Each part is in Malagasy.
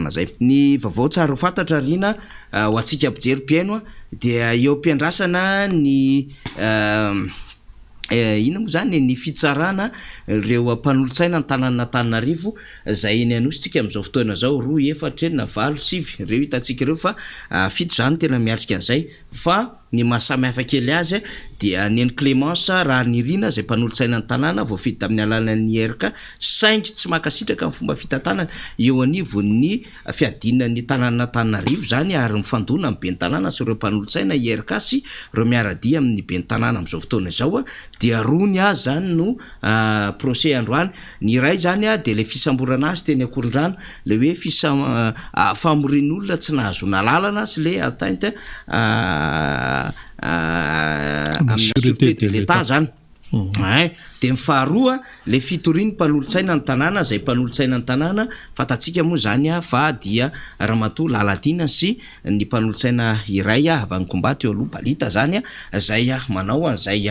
zay ny vaovao tsara fantatra rina ho atsika ampijery-piaino dia eo ampiandrasana ny ina moa zany ny fitsarana reo mpanolotsaina ny tanàn'Antananarivo zay ny anositsika am'izao fotoana zao 2 4 9 5 reo hitantsika reo fa fito zany tena miatrika an'izay fa ny mahasamihafa kely azy dia ny Clémence raha nirina zay mpanolotsaina ny tanàna voafidy tamin'ny alalan'ny RK saingy tsy makasitraka amin'ny fomba fitantanana eo anivon'ny fiadinan'ny tanàn'Antananarivo zany ary mifandona amin'ny ben'ny tanàna sy ireo mpanolotsaina RK sy reo miaradia amin'ny ben'ny tanàna am'izao fotoana izao dia rony azy zany no procès androany ny iray zany de le fisamborana azy teny Akorondrano le hoe famorin'olona tsy nahazona lalana sy le atainte amin'ny sûreté de l'État zany de mifaharoa le fitoriny mpanolotsaina ny tanàna zay mpanolotsaina ny tanàna fatatsika moa zany fa dia Ramatoa Lalatina sy ny mpanolotsaina iray avy any Kombato eo aloha Balita zany zay manao an'izay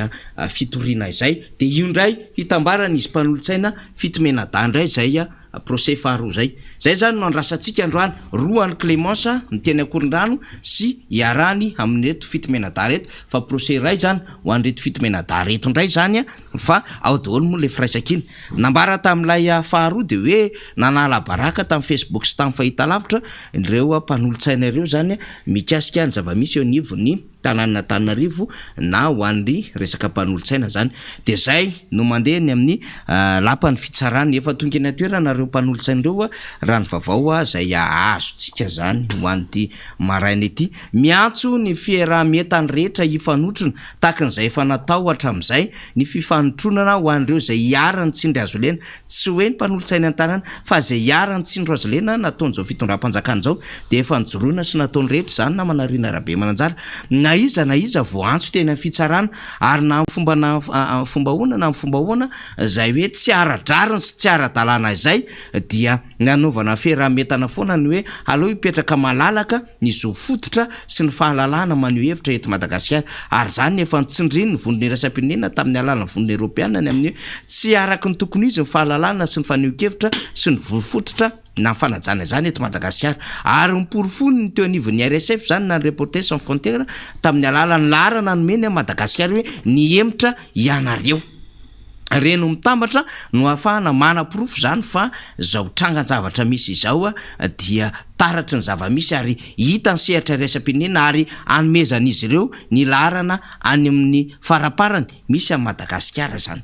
fitoriana izay de io ndray hitambarana izy mpanolotsaina Fitomena-da ndray zay procès faharoa zay zany no andrasantsika androany roany Clémence ny teny Akorondrano sy iarany amin'reto Fitomena-da reto fa procès ray zany ho an'reto Fitomena-da reto ndray zany fa ao daholo moa le firaisakiny nambara tamin'ilay faharoa de hoe nanala baraka tamin'ny Facebook sy tamin'ny fahitalavitra ireo mpanolotsaina ireo zany mikasika ny zavamisy eo anivon'ny tanàn'Antananarivo na ho an'ny resaka mpanolotsaina zany de zay no mandeha ny amin'ny lapany fitsarany efa tonga eny toerana reo mpanolotsaina ireo raha ny vaovao zay azotsika zany ho an'ity maraina ity miantso ny fiaraha-mietany rehetra ifanotrona takan'izay efa natao hatramin'izay ny fifanotronana ho an'ireo zay iarany tsindry azo lena tsy hoe ny mpanolotsaina an-tanàna fa zay iarany tsindro azo lena nataon'izao fitondram-panjakana zao de efa nijoroana sy nataony rehetra zany na manarina rabe mananjara na iza voantso tena fitsarana ary na fomba hoana na fomba hoana zay hoe tsy aradrariny sy tsy aradalana izay dia nanaovana fiaraha-mietana foana ny hoe aleo hipetraka malalaka ny zo fototra sy ny fahalalahana maneho hevitra eto Madagasikara ary zany efa nitsindriny ny vondrona iraisam-pirenena tamin'ny alalana vondrona Europeana ny amin'ny tsy araky ny tokony izy ny fahalalahana sy ny faneho-kevitra sy ny vofototra na fanajana zany eto Madagasikara ary miporofoniny teo anivon'ny RSF zany na Reporters sans frontières tamin'ny alalany larana nomeny a Madagasikara hoe ny emitra ianareo reno mitambatra no ahafahana mana-porofo zany fa zao trangan-javatra misy izao dia taratry ny zava-misy ary hita ny sehatra iraisam-pirenena ary anomezan'izy ireo ny larana any amin'ny faraparany misy a Madagasikara zany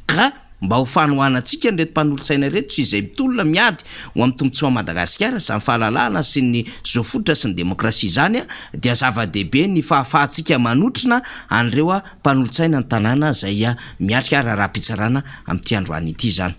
ka mba ho fanohanantsika nreto mpanolotsaina reto sy izay mitolona miady ho amin'ny tombotsoa Madagasikara sy ny fahalalahana sy ny zofotra sy ny demokrasia zany dia zava-dehibe ny fahafahantsika manotrina an'ireo mpanolotsaina ny tanàna zay miatrika raha-pitsarana amin'ity androany ity zany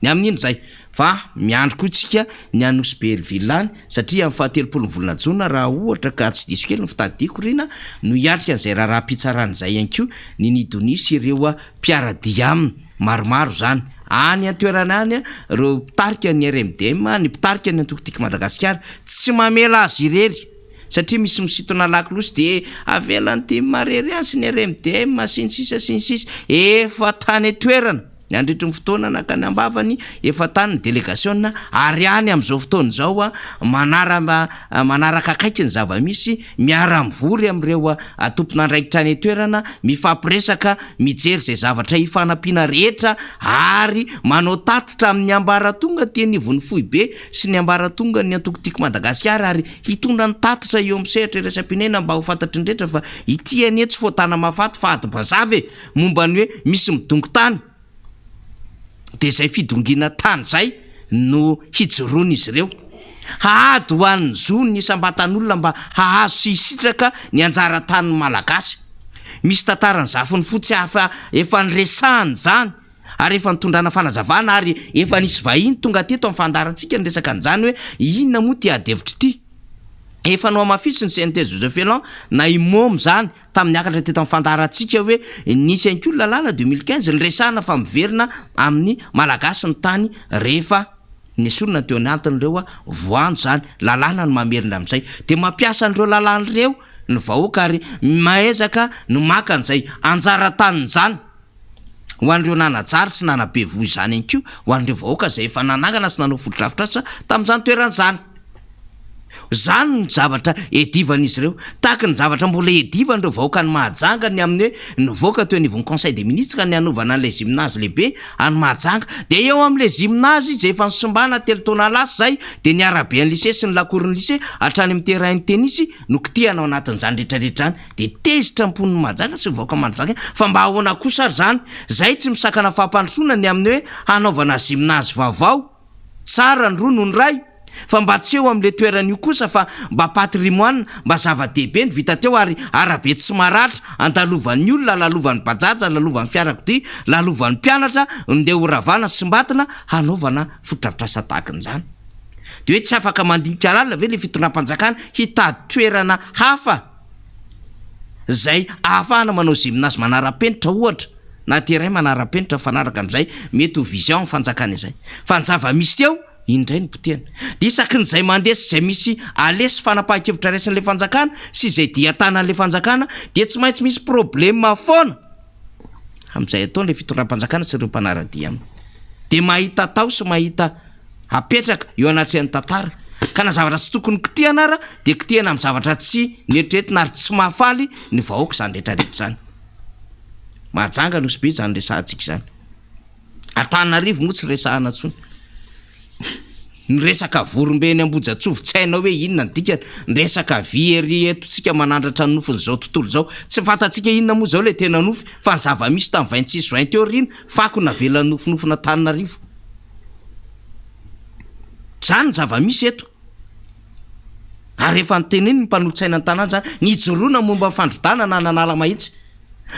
ny amin'iny zay fa miandro koa tsika ny anosy Belleville any satria amin'ny 17 volana Jona raha ohatra ka tsy diso kely ny fitadiako rina no hiatrika an'izay raha-pitsarana zay ihany koa ny nidonisy ireo mpiaradia maromaro zany any an-toerana any reo mpitarika ny RMDM ny mpitarika ny Antokotiko Madagasikara tsy mamela azy irery satria misy misitona lakolosy de avelan'ity marery any sy ny RMDM sinsisa efa tany toerana ny andritry ny fotoana nakany ambavany efa tany ny délégation ary any am'izao fotoana zao manaraka akaiky ny zava-misy miara-mivory am'ireo tompon'andraikitra any toerana mifampiresaka mijery zay zavatra hifanampiana rehetra ary manao tatitra amin'ny ambaratonga teny ivon'ny foibe sy ny ambaratonga ny Antokotiko Madagasikara ary hitondra ny tatitra eo amin'ny sehatra iraisam-pirenena mba ho fantatry ny rehetra fa ity anie tsy foatana mafaty fa ady-bazavy momba ny hoe misy midongo tany de zay fidongina tany zay no hijoroana izy ireo haady ho an'ny zony ny isambatan'olona mba hahazo sy hisitraka ny anjara tany malagasy misy tantarany zafiny fotsy hafa efa niresahany zany ary efa nitondrana fanazavana ary efa nisy vahiny tonga teto amin'ny fandarantsika ny resaka an'izany hoe inona moa ty adevitra ity efa no amafisy ny CNT Joseph Elan na imom zany tamin'ny akatra teto amin'ny fandarantsika hoe nisy ankolona lala 2015 ny resahana fa miverina amin'ny malagasy ny tany rehefa nesorona teo ny antin'ireo voanjo zany lalàna no mamerina amin'izay de mampiasa an'ireo lalàn'ireo ny vahoaka ary maezaka no maka an'izay anjara taniny zany ho an'ireo nanatsary sy nanabevoy zany any ko ho an'ireo vahoaka zay efa nanangana sy nanao fotodrafitrasa tamin'izany toeran'izany. Zany ny zavatra edivan'izy ireo, tahaka ny zavatra mbola edivan'ireo vahoaka ny Mahajanga ny amin'ny hoe nivoaka teo anivon'ny conseil des ministres ka ny anovana an'ilay gymnase lehibe any Mahajanga, de eo amin'ilay gymnase izy efa nisombana telo taona lasa zay de ny arabe ny lycée sy ny lakoron'ny lycée hatrany amin'ny terrain tennisy no kitihanao anatin'izany rehetrarehetra zany, de tezitra ampon'ny Mahajanga sy vahoaka Mahajanga fa mba ahoana kosa zany zay tsy misakana fahampandrosoana ny amin'ny hoe hanaovana gymnase vaovao tsara ny roa no ny ray, fa mba tsy eo amin'le toeran'io kosa fa mba patrimoine, mba zava-dehibe ny vita teo ary arabe tsy maratra andalovan'ny olona, lalovan'ny bajaja, lalovan'ny fiarakodia, lalovan'ny mpianatra ndeha horavana sy mbatina hanaovana fotodrafitrasa tahakan'izany. De hoe tsy afaka mandinika lalina ve le fitondram-panjakana hitady toerana hafa zay ahafahana manao gymnase manara-penitra ohatra na terrain manara-penitra fanaraka am'izay mety ho vision fanjakana izay, fa ny zava-misy eo indray ny potehana. De isakin'izay mandeha sy zay misy alesy fanapahan-kevitra raisin'le fanjakana sy zay dia tanan'le fanjakana de tsy maintsy misy problema foana am'izay ataon'le fitondram-panjakana sy ireo mpanaradia aminy, de mahita tao sy mahita apetraka eo anatrehan'ny tantara ka na zavatra tsy tokony kitihana ara de kitihana amin'ny zavatra tsy neritreretina ary tsy mahafaly ny vahoaka zany rehetrarehetra zany. Mahajanga nosy be zany resahantsika zany. Antananarivo moa tsy resahana tsony. Ny resaka vorombeny Ambojatsovo tsy hainao hoe inona ny dikany, ny resaka viery etontsika manandratra ny nofony zao tontolo zao tsy fantatsika inona moa zao le tena nofy, fa ny zava-misy tamin'ny 26 juin teo rino fako navela nofinofina Antananarivo. Zany ny zava-misy eto. Ary efa nyteneny ny mpanolo-tsaina ny tanàna zany, ny joroana momba ny fandrodana na nanala mahitsy,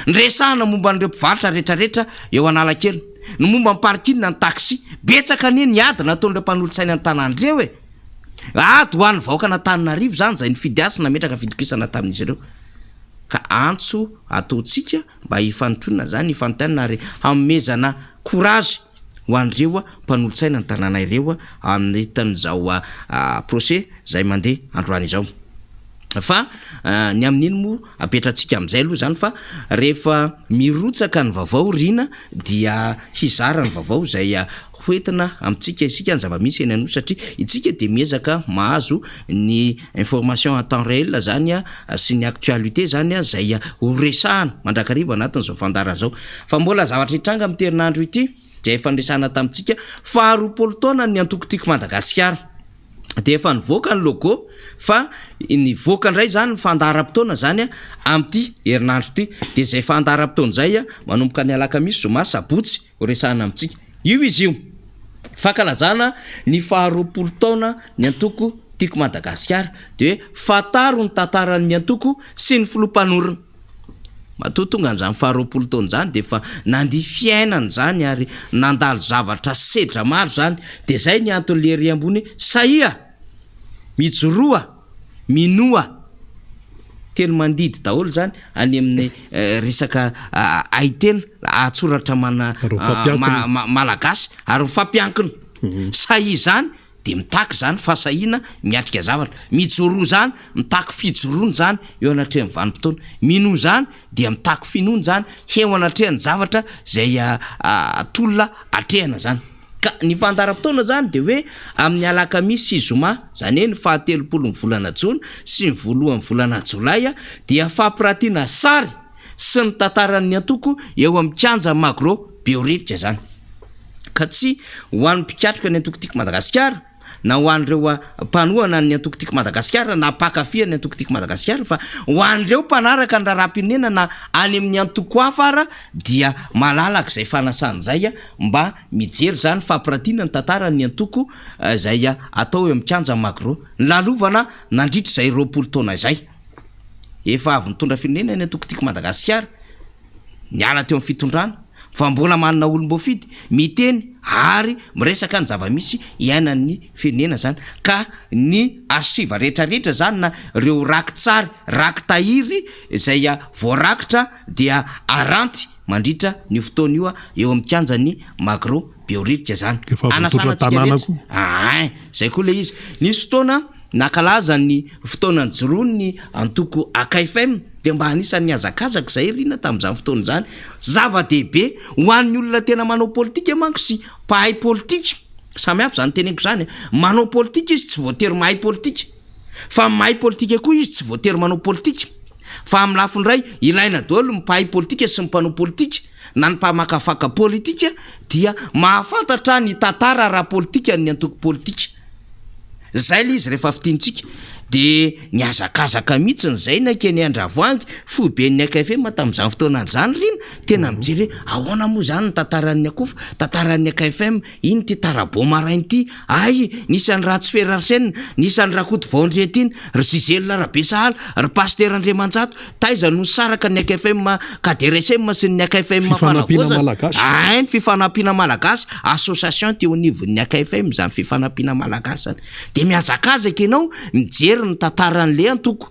ny resahana momba n'ireo mpivarotra rehetrarehetra eo Analakely, ny momba ny parking ny taxi, betsaka anie ny adina ataon'ireo mpanolo-tsaina ny tanàn'ireo e. Ady ho an'ny vahoaka n'Antananarivo zany zay nifidy azy sy nametraka fidokisana tamin'izy ireo. Ka antso ataontsika mba hifanotronina zany hifantanana ary hamezana courage ho an'ireo mpanolo-tsaina ny tanàna ireo amin'ny hitan'izao procès zay mandeha androany izao. Fa ny amin'iny moa apetratsika am'izay aloha zany fa rehefa mirotsaka ny vaovao rina dia hizara ny vaovao zay hoentina amintsika isika ny zava-misy eny anoha satria itsika de miezaka mahazo ny information en temps réel zany sy ny actualité zany zay ho resahana mandrakariva anatin'izao fandarana zao. Fa mbola zavatra hitranga amin'ny terinandro ity zay efa niresahana tamintsika fa 20 taona ny antokotiko Madagasikara de efa nivoaka ny logo fa nivoaka ndray zany ny fandaharam-potoana zany am'ty herinandro ty, de zay fandaharam-potoana zay manomboka ny alakamisy zoma sabotsy ho resahana amintsika io izy io fankalazana ny 20 taona ny antoko tiko Madagasikara de hoe fataro ny tantaran'ny antoko sy ny filompanorona. Matotonga an'izany 20 taona zany de fa nandi fiainana zany ary nandalo zavatra sedra maro zany, de zay ny anton'le ry ambony saia mijoroa minoa telo mandidy daholo zany any amin'ny resaka aitena atsoratra malagasy ary mifampiankina. Saia zany de mitaky zany fasahina miatrika zavatra, mijoroa zany mitaky fijoroany zany eo anatrehan'ny vanim-potoana, mino zany dia mitaky finoany zany eo anatrehan'ny zavatra zay tolona atrehana zany. Ka ny fandaharam-potoana zany de hoe amin'ny alakamisy zoma zany ny 13 ny volana Jona sy ny 1 ny volana Jolay dia fampiratiana sary sy ny tantaran'ny antoko eo amin'ny kianja Magro Beoritra zany. Ka tsy ho an'ny mpikatroka ny antokotiko Madagasikara na ho an'ireo mpanohana ny antokotiko Madagasikara na mpakafia ny antokotiko Madagasikara, fa ho an'ireo mpanaraka ny raharaham-pirenena na any amin'ny antoko hafa ara dia malalaka zay fanasana zay mba mijery zany fampirantiana ny tantaran'ny antoko zay atao eo amin'ny kianja Magro. Ny lalovana nandritra zay 20 taona zay efa avy nitondra firenena ny antokotiko Madagasikara niala teo amin'ny fitondrana, fa mbola manana olom-boafidy miteny ary miresaka ny zava-misy iainan'ny firenena zany. Ka ny arsiva rehetrarehetra zany na reo rakitsary rakitahiry zay voarakitra dia aranty mandritra ny fotoana io eo amin'ny kianjany Magro Beoritra zany. Anasanatsika rehetra zay koa le izy nisy fotoana nakalaza ny fotoanany joroany ny antoko AKFM de mba anisan'ny azakazaka zay rina tamin'izany fotoana zany zava-dehibe ho an'ny olona tena manao politika manko sy mpahay politika samihafa zany teneniko zany manao politika izy tsy voatery mahay politika fa mahay politika koa izy tsy voatery manao politika fa amin'ny lafiny ray ilaina daholo mpahay politika sy mpanao politika na ny mpamakafaka politika dia mahafantatra ny tantara raha politika ny antoko politika zay le izy rehefa fitinitsika de ny azakazaka mihitsy zay na keny Andravoahangy foiben'ny AKFM tamin'izany fotoana zany rina tena mijery ahoana moa zany ny tantaran'ny akofa tantaran'ny AKFM iny ty tarabomarainy ty ay nisan'ny Ratsiferarsena nisan'ny Rakoto Vaondretiny ry Zizelina Rabesahala ry Pasteur Andriamanjato taiza no saraka ny AKFM KDRSM sy ny AKFM fanavoazana ay ny fifanampiana malagasy association teo anivon'ny AKFM zany fifanampiana malagasy de miazakazaka ianao mijery ny tantaran'le antoko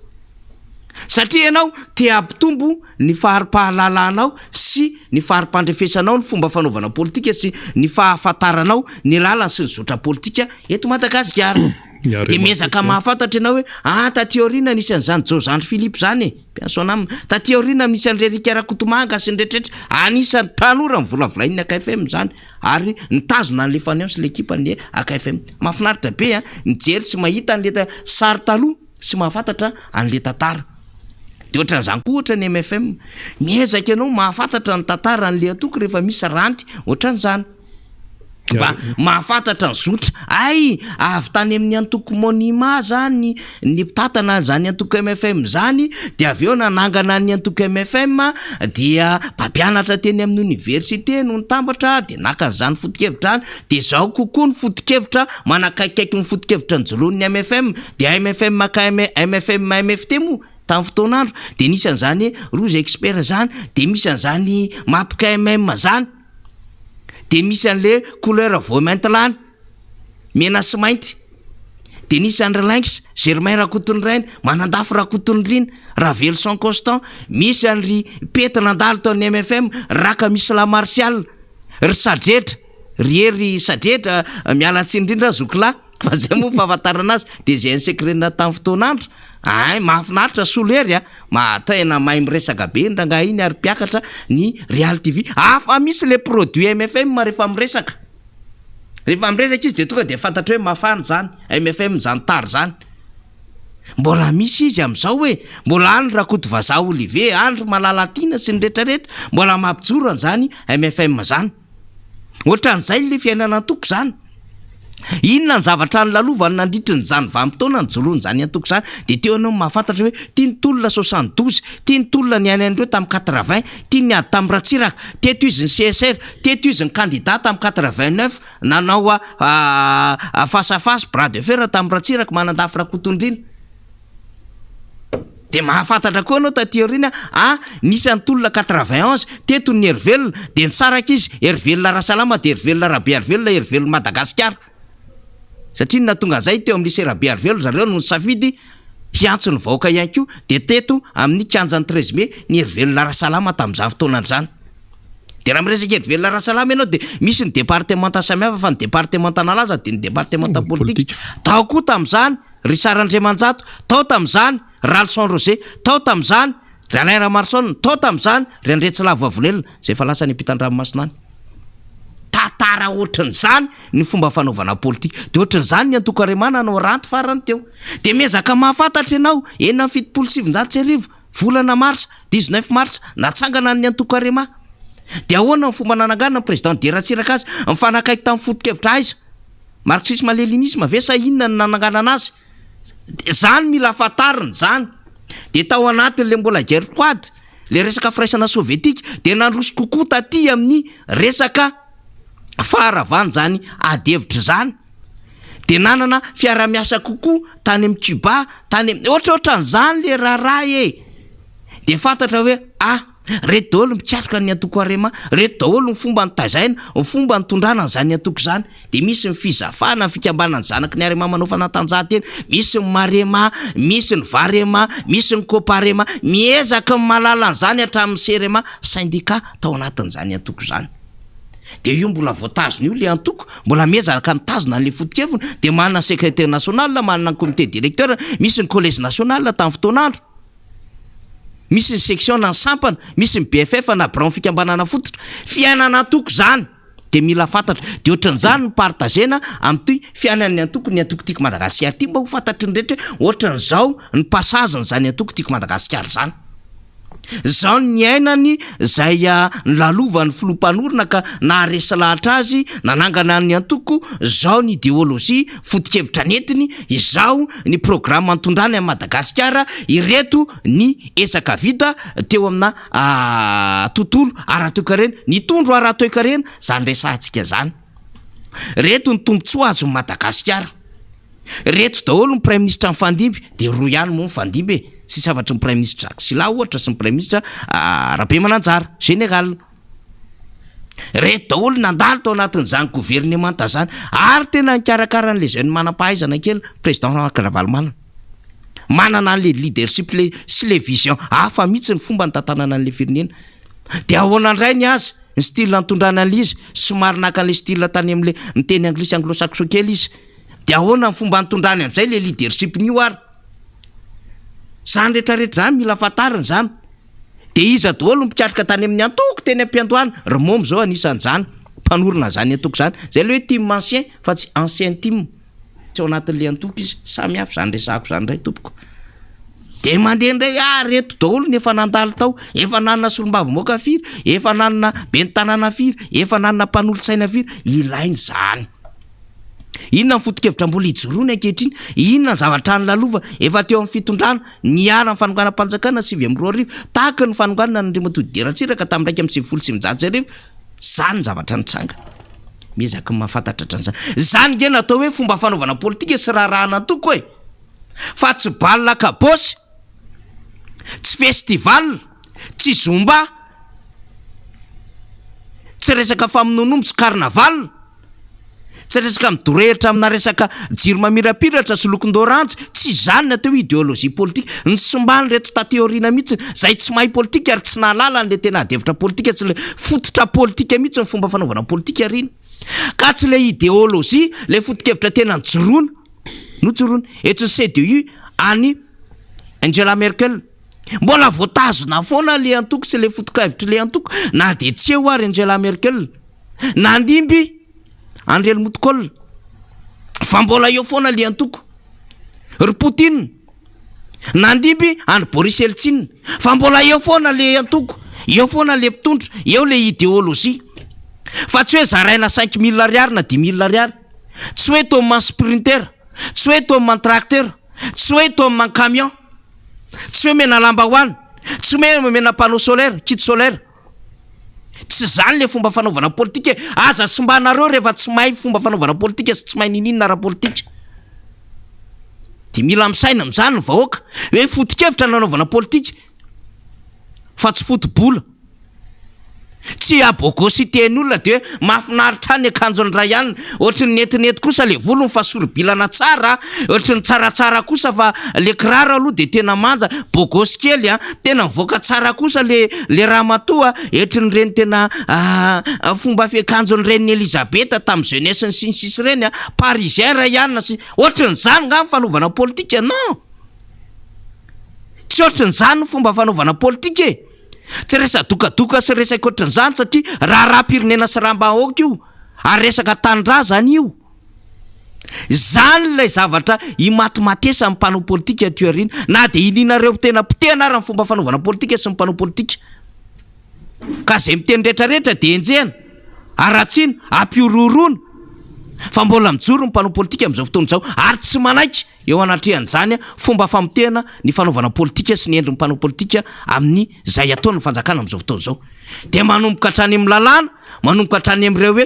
satria ianao te ampitombo ny fahari-pahalalanao sy ny fahari-pandrefesanao ny fomba fanaovana politika sy ny fahafantaranao ny lalany sy ny zotra politika eto Madagasikara de miezaka mahafantatra ianao hoe taty aoriana nisy an'izany Jozandry Philippe zany piasonam taty aoriana misy an'i Rerika Rakotomanga sy ny rehetrarehetra anisan'ny tanora mivolavolainy AKFM zany ary nitazona an'le faneho sy l'ekipa ny AKFM mahafinaritra be mijery sy mahita an'le sary taloha sy mahafantatra an'le tantara de ohatran'izany koa ohatra ny MFM miezaka ianao mahafantatra ny tantara an'le atoko rehefa misy ranty ohatran'izany mba mahafantatra ny zotra ay avy tany amin'ny antoko monima zany ny tatana zany antoko MFM zany de avy eo nanangana ny antoko MFM dia mpampianatra teny amin'ny université no nitambatra de nakan'izany foto-kevitra any de zao kokoa ny foto-kevitra manakaikaiky ny foto-kevitra ny jolon'ny MFM de MFM maka MFM MFT mo tamin'ny fotoanandro de nisy an'izany rozy expert zany de misy an'izany mapika MM zany de misy an'le couleur vomaintlany mena sy mainty de nisy an'ry Lynx Germain Rakotony Rainy manandafo Rakotony Rina Ravelo San Constant misy an'ry Petina Andalo tao ny MFM Raka Misla Martial ry Sadretra ry Ery Sadretra mialatsy indrindra zokila fa zay moa fahafantarana azy de zay ny secretna tamin'ny fotoanandro ay mahafinaritra solery tena mahay miresaka be ndanga iny ary mpiakatra ny Real TV afa misy le produit MFM rehefa miresaka izy de tonga de fantatra hoe mafana zany MFM zany tary zany mbola misy izy am'izao hoe mbola any Rakoto Vazaha Olivier andro Malalatina sy ny rehetrarehetra mbola mampijoro an'izany MFM zany ohatran'izay le fiainana antoko zany inona ny zavatra ny lalovany nandritry ny zany vanim-potoana ny jolony zany antoko zany de teo anao mahafantatra hoe tia ny tolona 72 tia ny tolona ny any andreo tamin'ny 80 tia ny ady tamin'ny Ratsiraka teto izy ny CSR teto izy ny candidat tamin'ny 89 nanao face à face bras de fer tamin'ny Ratsiraka manandafy Rakotondrina de mahafantatra koa anao taty aoriana nisy any tolona 91 teto ny Hervelona de ny saraka izy Hervelona Rasalama de Hervelona Rabe Hervelona Hervelona Madagasikara satria natonga an'izay teo amin'ny lycée Rabe Hervelona zareo no safidy hiantso ny vahoaka ihany koa de teto amin'ny kianjan'ny 13 mai ny Hervelona Rasalama tamin'izany fotoanany zany de raha miresaka Hervelona Rasalama ianao de misy ny départementa samihafa fa ny départementa nalaza de ny départementa politika tao koa tamin'izany ry Sara Andriamanjato tao tamin'izany Ralson Rosé tao tamin'izany ry Alain Ramarson tao tamin'izany ry Andretsilavo Avolelona zay fa lasa ny ampitan-dranomasina any tantara ohatran'izany ny fomba fanaovana politika de ohatran'izany ny antoko Aremana anao ranty farany teo de miezaka mahafantatra ianao enina amin'ny 77 volana Marsa 19 Marsa natsangana ny antoko Arema de ahoana ny fomba nananganana président de Ratsiraka azy mifanakaiky tamin'ny foto-kevitra aiza marxisme léninisme ve sa inona ny nananganana azy zany mila fantarina zany de tao anatin'le mbola guerre froide le resaka firaisana sovietika de nandroso kokoa taty amin'ny resaka faharavany zany adevitra zany de nanana fiara-miasa kokoa tany amin'ny Cuba tany ohatraohatran'izany le raharaha de fantatra hoe reto daholo mitsiatroka ny antoko Arema reto daholo ny fomba nitazaina ny fomba nitondrana n'izany antoko zany de misy ny fizafana ny fikambanany zanaky ny Arema manao fanatanjahantena misy ny Marema misy ny Varema misy ny Coparema miezaka ny malala an'izany hatramin'ny Serema syndicat tao anatin'izany antoko zany de io mbola voatazona io le antoko mbola miezaka mitazona an'le foto-kevina de manana secrétaire national manana ny comité directeur misy ny collège national tamin'ny fotoanandro misy ny section na sampana, misy ny BFF na branche fikambanana fototra. Fiainana antoko zany de mila fantatra. De ohatran'izany ny partagena amin'ty fiainan'ny antoko, ny antoko tiako Madagasikara ty mba ho fantatry ny rehetra ohatran'izao ny pasazany zany antoko tiako Madagasikara zany. Zao ny ainany zay nilalovan'ny filompanorona ka naharesa lahatra azy nanangana ny antoko. Zao ny idéologie foto-kevitra netiny, izao ny programme antondrany amin'ny Madagasikara. Ireto ny ezaka vita teo amina tontolo ara-toe-karena, ny tondro ara-toe-karena zany resantsika zany. Reto ny tombontsoa azo ny Madagasikara. Reto daholo ny prime ministre mifandimby, de roa ihany moa mifandimby tsy savatry ny prime ministre Jacques Sila ohatra sy ny prime ministre Rabemananjara général. Reto daholo nandalo tao anatin'izany gouvernementa zany, ary tena nikarakara an'le jeune manam-pahaizana kely président Ravalomanana. Manana an'le leadership sy le vision hafa mihitsy ny fomba ny tantanana an'le firenena. De ahoana indray ny azy ny style antondrana an'izy somary naka an'le style tany amin'le miteny anglisy anglo-saxon kely izy. De ahoana ny fomba antondrany amin'izay le leadership nio ary. Zany rehetrarehetra zany mila fantarina zany. De iza daholo mpikarika tany amin'ny antoko teny am-piantohana. Romomo zao anisan'izany mpanorona zany antoko zany. Zay le hoe team ancien fa tsy ancien team. Tsy ao anatin'le antoko izy. Samy hafa zany resako zany ndray tompoko. De mandeha ndray reto daholo ny efa nandalo tao, efa nanana solombava moka firy, efa nanana ben'ny tanàna firy, efa nanana mpanolotsaina firy, ilainy zany. Inona ny foto-kevitra mbola ijoroany ankehitriny, inona ny zavatra nilalova efa teo amin'ny fitondrana, niara ny fanongana mpanjakana 7 tahaka ny fanongana n'Andriamatoa Deratsiraka tamin'ny 1 zany ny zavatra nitranga. Mezaka mahafantatra tran'izany. Zany nge natao hoe fomba fanaovana politika sy raharaha antoko hoe. Fa tsy balina kabosy, tsy festival, tsy zomba, tsy resaka famononom, tsy carnaval, tsy resaka midorehitra amina resaka jiro mamirapiratra sy lokon-doranjy. Tsy zany natao idéologie politique. Ny sombany reto tateoriana mihitsy zay tsy mahay politika ary tsy nahalala an'le tena adevitra politika, tsy le fototra politika mihitsy ny fomba fanaovana politika riny. Ka tsy le idéologie, le foto-kevitra tena njoroana nojoroana. Eto ny CDU any Angela Merkel. Mbola voatazona foana le antoko sy le foto-kevitra le antoko. Na de tsy eo ary Angela Merkel. Nandimby André Helmut Kohl. Fa mbola eo foana le antoko. Ry Poutine. Nandimby any Boris Eltsine. Fa mbola eo foana le antoko. Eo foana le mpitondra. Eo le idéologie. Fa tsy hoe zaraina 5 000 ariary na 10 000 ariary. Tsy hoe tao man sprinter, tsy hoe tao man tracteur, tsy hoe tao man camion, tsy hoe mena lambahoany, tsy hoe mena panneau solaire, kit solaire. Tsy zany le fomba fanaovana politika. Aza sombanareo rehefa tsy mahay fomba fanaovana politika sy tsy mahay ninina ara-politika. De mila misaina amin'izany ny vahoaka hoe foto-kevitra nanaovana politika fa tsy foto-bola. Tsy abogosy teny olona de mahafinaritra ny akanjony ray ihany. Ohatry ny netinety kosa le volony fa sorobilana tsara, ohatry ny tsaratsara kosa fa le kiraro aloha de tena manja, bogosy kely tena mivoaka tsara kosa le ramatoa, ohatry ny reny tena fomba fiakanjony ren'ny Elisabeth tamin'ny jeunesse ny sisy reny parisien ray ihany sy ohatry ny zany nga fanaovana politika. Non, tsy ohatry ny zany fomba fanaovana politika e. Tsy resa dokadoka sy resaka ohatran'izany satria raha-pirenena sy raha-bahoaka io, ary resaka tandra zany io. Zany lay zavatra imatimatesa amin'ny mpanao politika aty aoriana. Na de ininareo tena pitena ary ny fomba fanaovana politika sy ny mpanao politika. Ka zay miteny rehetrarehetra de enjehana, aratsina, ampiororona. Fa mbola mijoro ny mpanao politika amin'izao fotoana izao ary tsy manaiky eo anatrehan'izany fomba famotehana ny fanaovana politika sy ny endrin'ny mpanao politika amin'ny zay ataon'ny fanjakana amin'izao fotoana izao. De manomboka hatrany amin'ny lalàna, manomboka hatrany amin'ireo hoe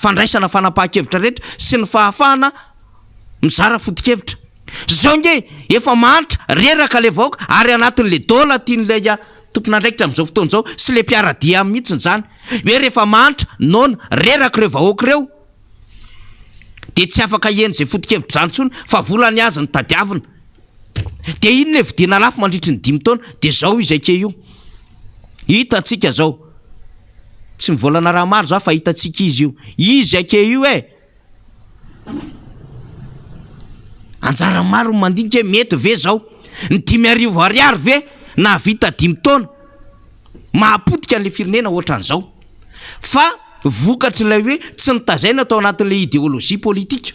fandraisana fanapahan-kevitra rehetra sy ny fahafahana mizara foto-kevitra. Zao nge efa mantra reraka le vahoaka ary anatin'le dôla tian'ilay tompon'andraikitra amin'izao fotoana izao sy le mpiara-dia mihitsy zany. Hoe rehefa mantra nona reraka ireo vahoaka ireo de tsy afaka eny zay foto-kevitra zany tsony fa volany azy ny tadiavina. De iny le vidiana lafo mandritry ny 5 taona. De zao izy ake io hitantsika zao, tsy mivolana raha maro za fa hitantsika izy io. Izy ake io anjara maro mandinika mety ve zao ny 5,000 ariary ve na vita 5 taona mahapotika an'le firenena ohatran'izao fa vokatra ilay hoe tsy nitazaina atao anatin'le idéologie politika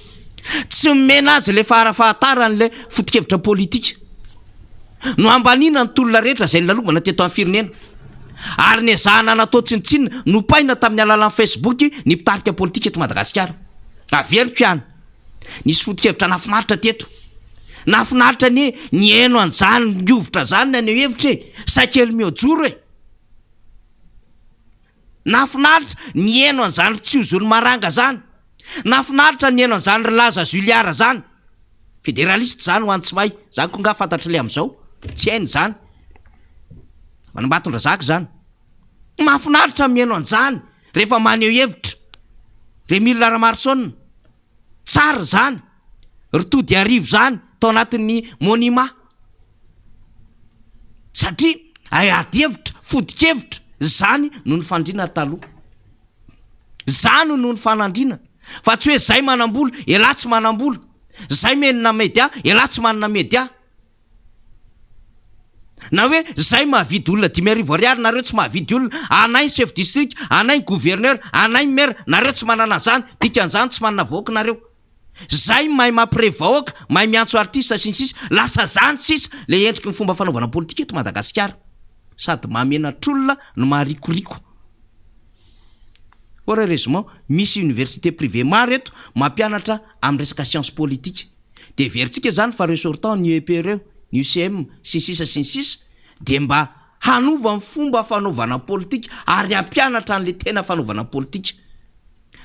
tsy mena azy le faharafahatarany le fotikevitra politika no ambanina ny tolona rehetra zay lalovana teto amin'ny firenena ary ny ezahana natao tsinitsinina no paina tamin'ny alalan'ny Facebook ny mpitarika politika eto Madagasikara averiko ihany nisy fotikevitra nafinaritra teto nafinaritra ny eno an'izany nyovotra zany na ny hevitra sakely miojoro nafinaritra ny eno an'izany Tsiozolo Maranga zany nafinaritra ny eno an'izany Laza Juliara zany fédéraliste zany ho an'ny tsy mahay zany ko nga fantatra le am'izao tsy hainy zany manambatondra zaka zany mafinaritra mieno an'izany rehefa maneho hevitra Remila Ramarsona tsara zany Ritody Arivo zany tao anatin'ny monima satria ady hevitra fotikevitra zany no ny fandrina taloha zany no ny fanandrina fa tsy hoe zay manambola elatsy manambola zay menina media elatsy manana media na hoe zay mahavidy olona 10,000 ariary nareo tsy mahavidy olona anay chef district anay gouverneur anay maire nareo tsy manana zany dikan'izany tsy manana vahoaka nareo zay mahay mampirevahoaka mahay miantso artiste sinsisa lasa zany sisa le endriky ny fomba fanaovana politika eto Madagasikara sady mahamenatr'olona no maharikoriko heureusement misy université privée maro eto mampianatra amin'ny resaka science politique de veritsika zany fa ressortant ny UEP reo ny UCM sinsisa de mba hanova ny fomba fanaovana politika ary ampianatra an'le tena fanaovana politika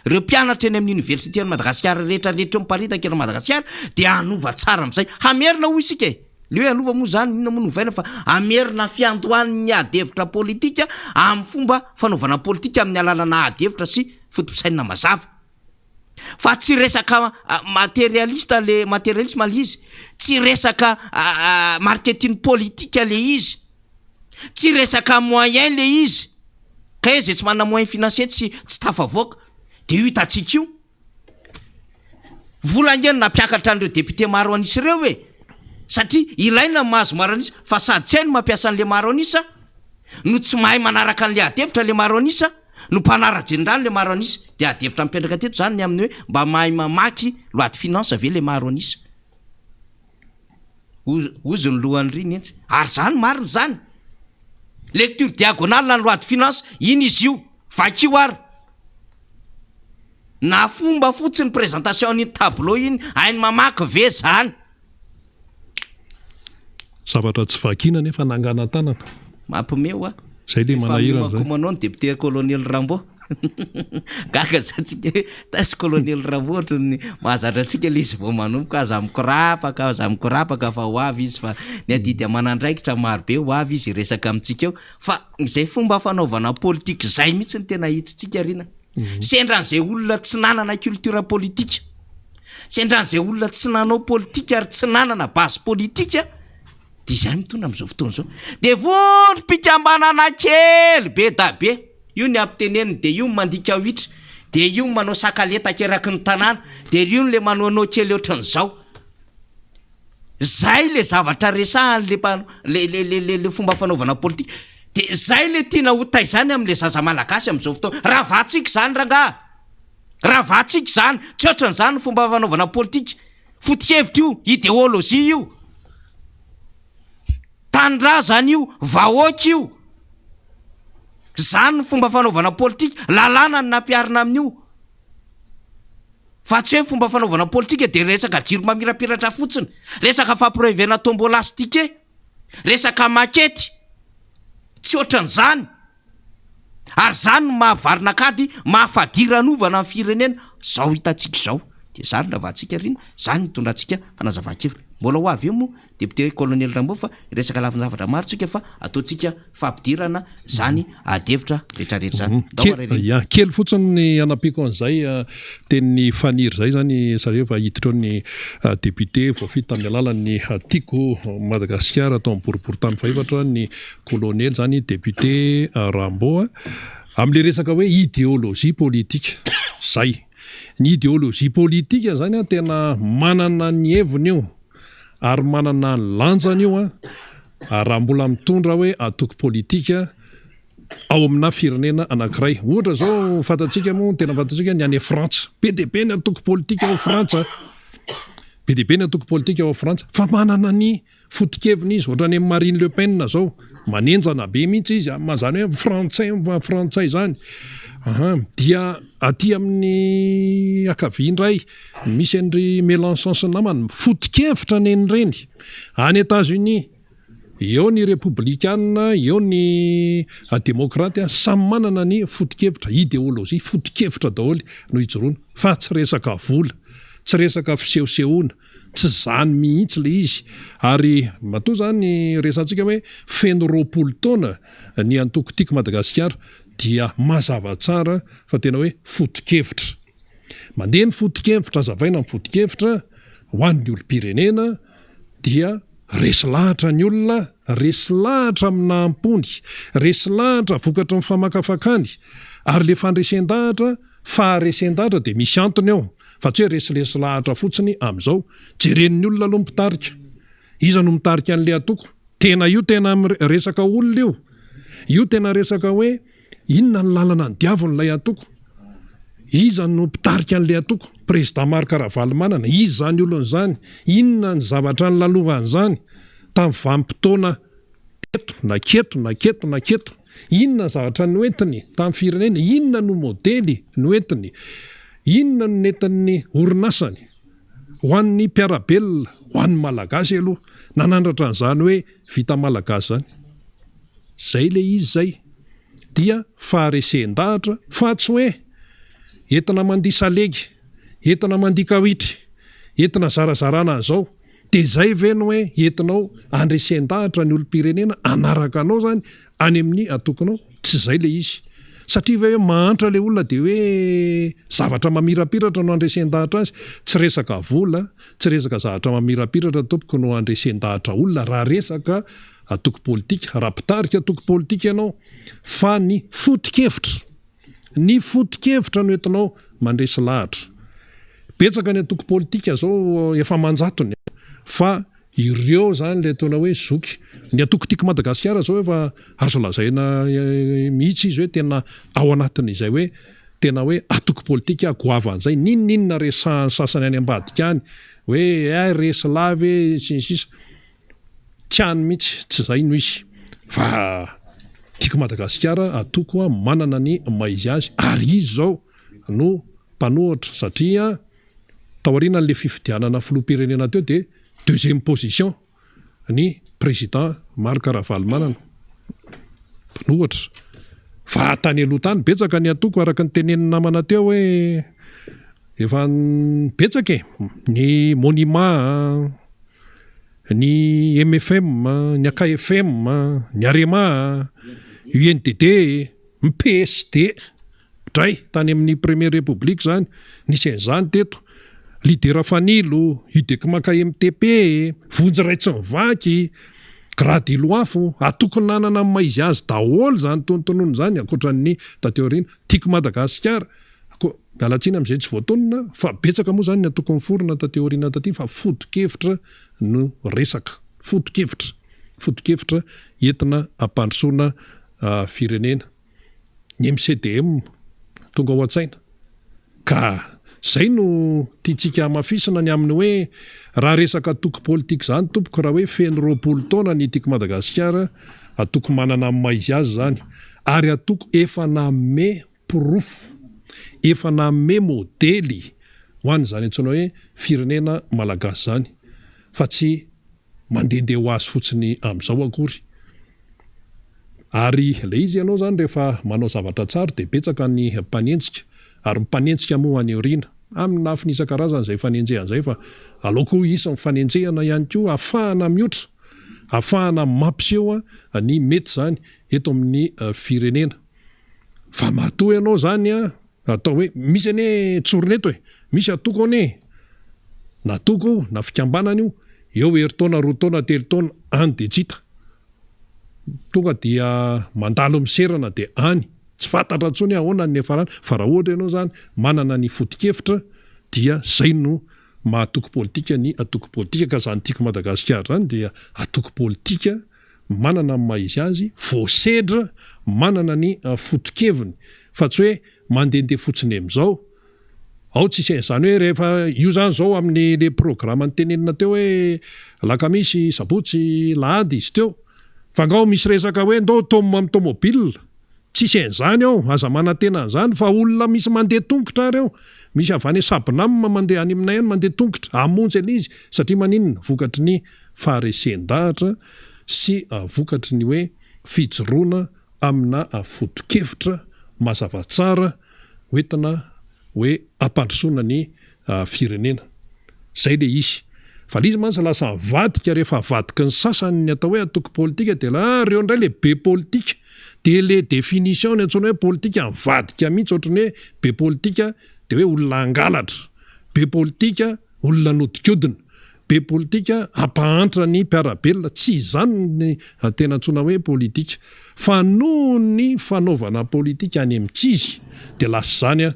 reo mpianatra eny amin'ny université ny Madagasikara rehetra miparitaka eny Madagasikara de hanova tsara am'izay hamerina ho isika le hoe hanova moa zany inona moa novaina fa hamerina fiandohan'ny adevitra politika amin'ny fomba fanaovana politika amin'ny alalana adevitra sy fotopisaina mazava fa tsy resaka matérialiste le matérialisme le izy tsy resaka marketing politika le izy tsy resaka moyen le izy ka izy tsy manana moyen financier tsy tafavoaka de io hitatsika io volangeny nampiakatra an'ireo député maro anisy ireo satria ilaina mahazo maro anisa fa sady tsy hainy mampiasa an'le maro anisa no tsy mahay manaraka an'le adevitra le maro anisa no mpanara-jendrany le maro anisa de adevitra mipetraka teto zany ny amin'ny hoe mba mahay mamaky loi de finance ave le maro anisa ozy ny lohany riny etsy ary zany mariny zany lecture diagonale ny loi de finance iny izy io vakio ary na fomba fotsiny présentation ny tableau iny hainy mamaky ve zany zavatra tsy vakina nefa nangana tanana mampimeo zay le manahirana zay manao ny député colonel Rambo gaga zatsika tasy colonel Rambo ohatrany mahazatra antsika le izy vao manomboka aza mikorapaka fa ho avy izy fa ny adidy amanandraikitra maro be ho avy izy resaka amintsika eo fa zay fomba fanaovana politika zay mihitsy ny tena hitsitsika rina sendran'izay olona tsy nanana culture politika sendran'izay olona tsy nanao politika ary tsy nanana base politika de zay mitondra am'izao fotoana zao de vondrom-pikambanana kely be da be io ny ampiteneniny de io mandika hoitra de io manao sakaleta keraky ny tanàna de io le manoanao kely ohatran'izao zay le zavatra resahany le fomba fanaovana politika de zay le tiana hotay zany am'le zaza malagasy am'izao fotoana raha vatsika zany rangaha raha vatsika zany tsy ohatran'izany ny fomba fanaovana politika fotikevitra io idéologie io tanindrazany io vahoaka io zany ny fomba fanaovana politika lalàna ny nampiarina amin'io fa tsy hoe fomba fanaovana politika de resaka jiro mamirapiratra fotsiny resaka fampirevena tombolastike resaka makety tsy ohatran'izany ary zany no mahavarina kady mahafadiran'ovana amin'ny firenena zao hitatsika zao de zany raha vatsika rina zany mitondra antsika fanazava-kevitra mbola ho avy eo moa député colonel Rambo fa resaka lavin-javatra maro tsika fa ataontsika fampidirana zany adevitra rehetrarehetra zany kely fotsiny ny anapiko an'izay tenin'ny faniry zay zany zareo fa hiditra ny député voafita amin'ny alalan'ny tiako Madagasikara atao boriboritany faefatra ny colonel zany député Rambo am'le resaka hoe idéologie politique zay ny idéologie politique zany tena manana ny heviny io ary manana ny lanjany io raha mbola mitondra hoe atoko politika ao amina firenena anankiray. Ohatra zao fantatsika moa tena fantatsika ny any Frantsa, be dia be ny atoko politika ao Frantsa, be dia be ny atoko politika ao Frantsa, fa manana ny foto-keviny izy, ohatra ny Marine Le Pen zao, manenjana be mihitsy izy, mazany hoe frantsay zany. Dia aty amin'ny akaviandray misy Henry Mélenchon sy namany foto-kevitra nen'ireny any États-Unis. Eo ny républicaine, eo ny démocrate, samy manana ny foto-kevitra, idéologie foto-kevitra daholo no ijoroana, fa tsy resaka vola, tsy resaka fisehosehoana, tsy zany mihitsy le izy. Ary matoa zany resantsika hoe feno roapolo taona ny antoko tiako Madagasikara dia mazava tsara fa tena hoe foto-kevitra. Mandeha ny foto-kevitra, azavaina ny foto-kevitra ho an'ny olom-pirenena dia resy lahatra ny olona, resy lahatra amina ampony, resy lahatra vokatra ny famakafakany, ary le fandresen-dahatra, faharesen-dahatra dia misy antony ao, fa tsy hoe resy lahatra fotsiny amin'izao. Jeren'ny olona aloha mitarika, iza no mitarika an'le atoko? Tena io tena resaka olona io tena resaka hoe inona ny lalana ny diavolon'ilay atoko? Iza no mpitarika an'le atoko? Président Marc Ravalomanana, izy zany olona zany, inona ny zavatra ny lalovany zany tamin'ny vanim-potoana keto, inona ny zavatra noentiny tamin'ny firenena, inona no modely noentiny, inona no nentin'ny orinasany ho an'ny mpiarabelona, ho an'ny malagasy aloha, nanandratra an'izany hoe vita malagasy zany. Zay le izy zay dia faharesen-dahatra, fa tsy hoe entina mandia salegy, entina mandia kawitry, entina zarazarana an'izao, dia zay ve no hoe entinao andresen-dahatra ny olom-pirenena anaraka anao zany any amin'ny atokonao? Tsy zay le izy. Satria hoe mahantra le olona dia hoe zavatra mamirapiratra no andresen-dahatra azy, tsy resaka vola, tsy resaka zavatra mamirapiratra tompoko no andresen-dahatra olona raha resaka atoko politika, raha mpitarika atoko politika ianao, fa ny foto-kevitra, ny foto-kevitra no entinao mandresy lahatra. Betsaka ny atoko politika zao efa manjatony, fa ireo zany le tona hoe zoky. Ny atoko tiako Madagasikara zao efa azo lazaina mihitsy izy hoe tena ao anatin'izay hoe tena hoe atoko politika goavan'izay, ninona resahany sasany any ambadika any hoe resy lavy sisa tsy any mihitsy, tsy zay no izy. Fa tiako Madagasikara atoko manana ny maizy azy, ary izy zao no mpanohatra, satria taoriana le fifidianana filoham-pirenena teo dia deuxième position ny président Marc Ravalomanana mpanohatra. Fa tany aloha tany betsaka ny atoko araka ny tenenina namana teo hoe efa betsaka ny Monima, ny MFM, ny AKFM, ny Arema, UNDD, ny PSD dray tany amin'ny Première République zany, nisy an'izany teto, Lidera Fanilo, UDECMAK MTP, Vonjy Raitsy Mivaky, Grady Loafo, atoko nanana maizy azy daholo zany tonontonono zany ankoatran'ny tateoriana tiako Madagasikara. Mialatsiny amin'izay tsy voatonona, fa betsaka moa zany ny atoko miforona tateoriana taty, fa foto-kevitra no resaka, foto-kevitra entina ampandrosoana firenena. Ny MCDM tonga ao an-tsaina. Ka zay no tiantsika mafisina ny amin'ny hoe raha resaka atoko politika zany tompoko, raha hoe feno roapolo taona ny tiako Madagasikara, atoko manana maizy azy zany, ary atoko efa nanome porofo, efa nanome modely ho an'izany antsoina hoe firenena malagasy zany, fa tsy mandehandeha ho azy fotsiny amin'izao akory. Ary le izy ianao zany rehefa manao zavatra tsara dia betsaka ny mpanenjika, ary mpanenjika moa any aoriana amin'ny lafiny isan-karazany izay fanenjehan'izay, fa aleoko isa mifanenjehana ihany koa, ahafahana mihoatra, ahafahana mampiseho ny mety zany eto amin'ny firenena. Fa matoa ianao zany atao hoe misy ane tsoron'eto misy atoko ane natoko na fikambanana io eo heritaona, roa taona, telo taona any dia tsita, tonga dia mandalo miserana dia any, tsy fantatra intsony ahoana ny farany. Fa raha ohatra ianao zany manana ny foto-kevitra dia zay no mahatoko politika ny atoko politika. Ka zany tiako Madagasikara zany dia atoko politika manana ny maizy azy, voasedra manana ny fotokeviny fa tsy hoe mandehandeha fotsiny amin'izao. Ao tsisy izany hoe rehefa io zany zao amin'ny le programme nytenenina teo hoe lakamisy, sabotsy, lahady izy teo. Fa ngao misy resaka hoe ndao tômma amin'ny tômôbilina. Tsisy an'izany ao, aza manantena an'izany fa olona misy mandeha tongotra reo. Misy avy any Sabonama mandeha any aminay any mandeha tongotra, hamonjy an'izy satria maninona vokatry ny faharesen-dahatra sy vokatry ny hoe fijoroana amina foto-kevitra mazava tsara hoentina hoe ampandrosoana ny firenena. Zay le izy. Fa izy mantsy lasa vadika rehefa vadika ny sasany ny atao hoe atoko politika dia reo indray le be politika. Dia le définition ny antsoina hoe politika vadika mihitsy ohatrany hoe be politika dia hoe olona angalatra. Be politika olona nodikodina. Be politika ampahantra ny mpiarabelona. Tsy izany ny tena antsoina hoe politika. Fa noho ny fanaovana politika any amin'tsizy dia lasa zany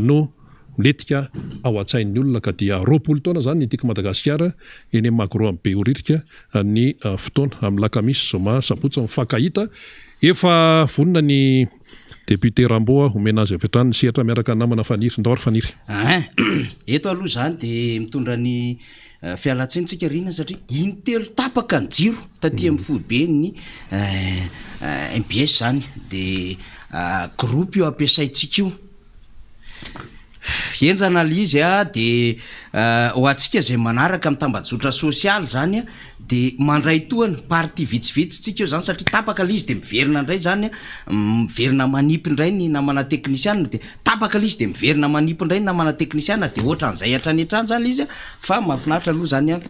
no miletika ao an-tsain'ny olona ka dia 20 taona zany nytiako Madagasikara eny amin'ny Macron be oritrika ny fotoana amin'ny lakamisy zoma sabotsy mifankahita efa vonona ny député Rambo omena azy avy sehatra miaraka namana Faniry Ndawary Faniry. Eto aloha zany dia mitondra ny fialatsentsika rina satria intelo tapaka ny jiro taty amin'ny foibe ny MPS zany dia groupe io ampiasaitsika io. Enjana izy dia ho antsika zay manaraka amin'ny tambajotra sosialy zany dia mandray toany parti vitsivitsitsika io zany satria tapaka izy dia miverina indray zany miverina manipy indray ny namana teknisiana dia tapaka izy dia miverina manipy indray ny namana teknisiana dia ohatra an'izay hatrany hatrany zany izy fa mahafinaritra aloha zany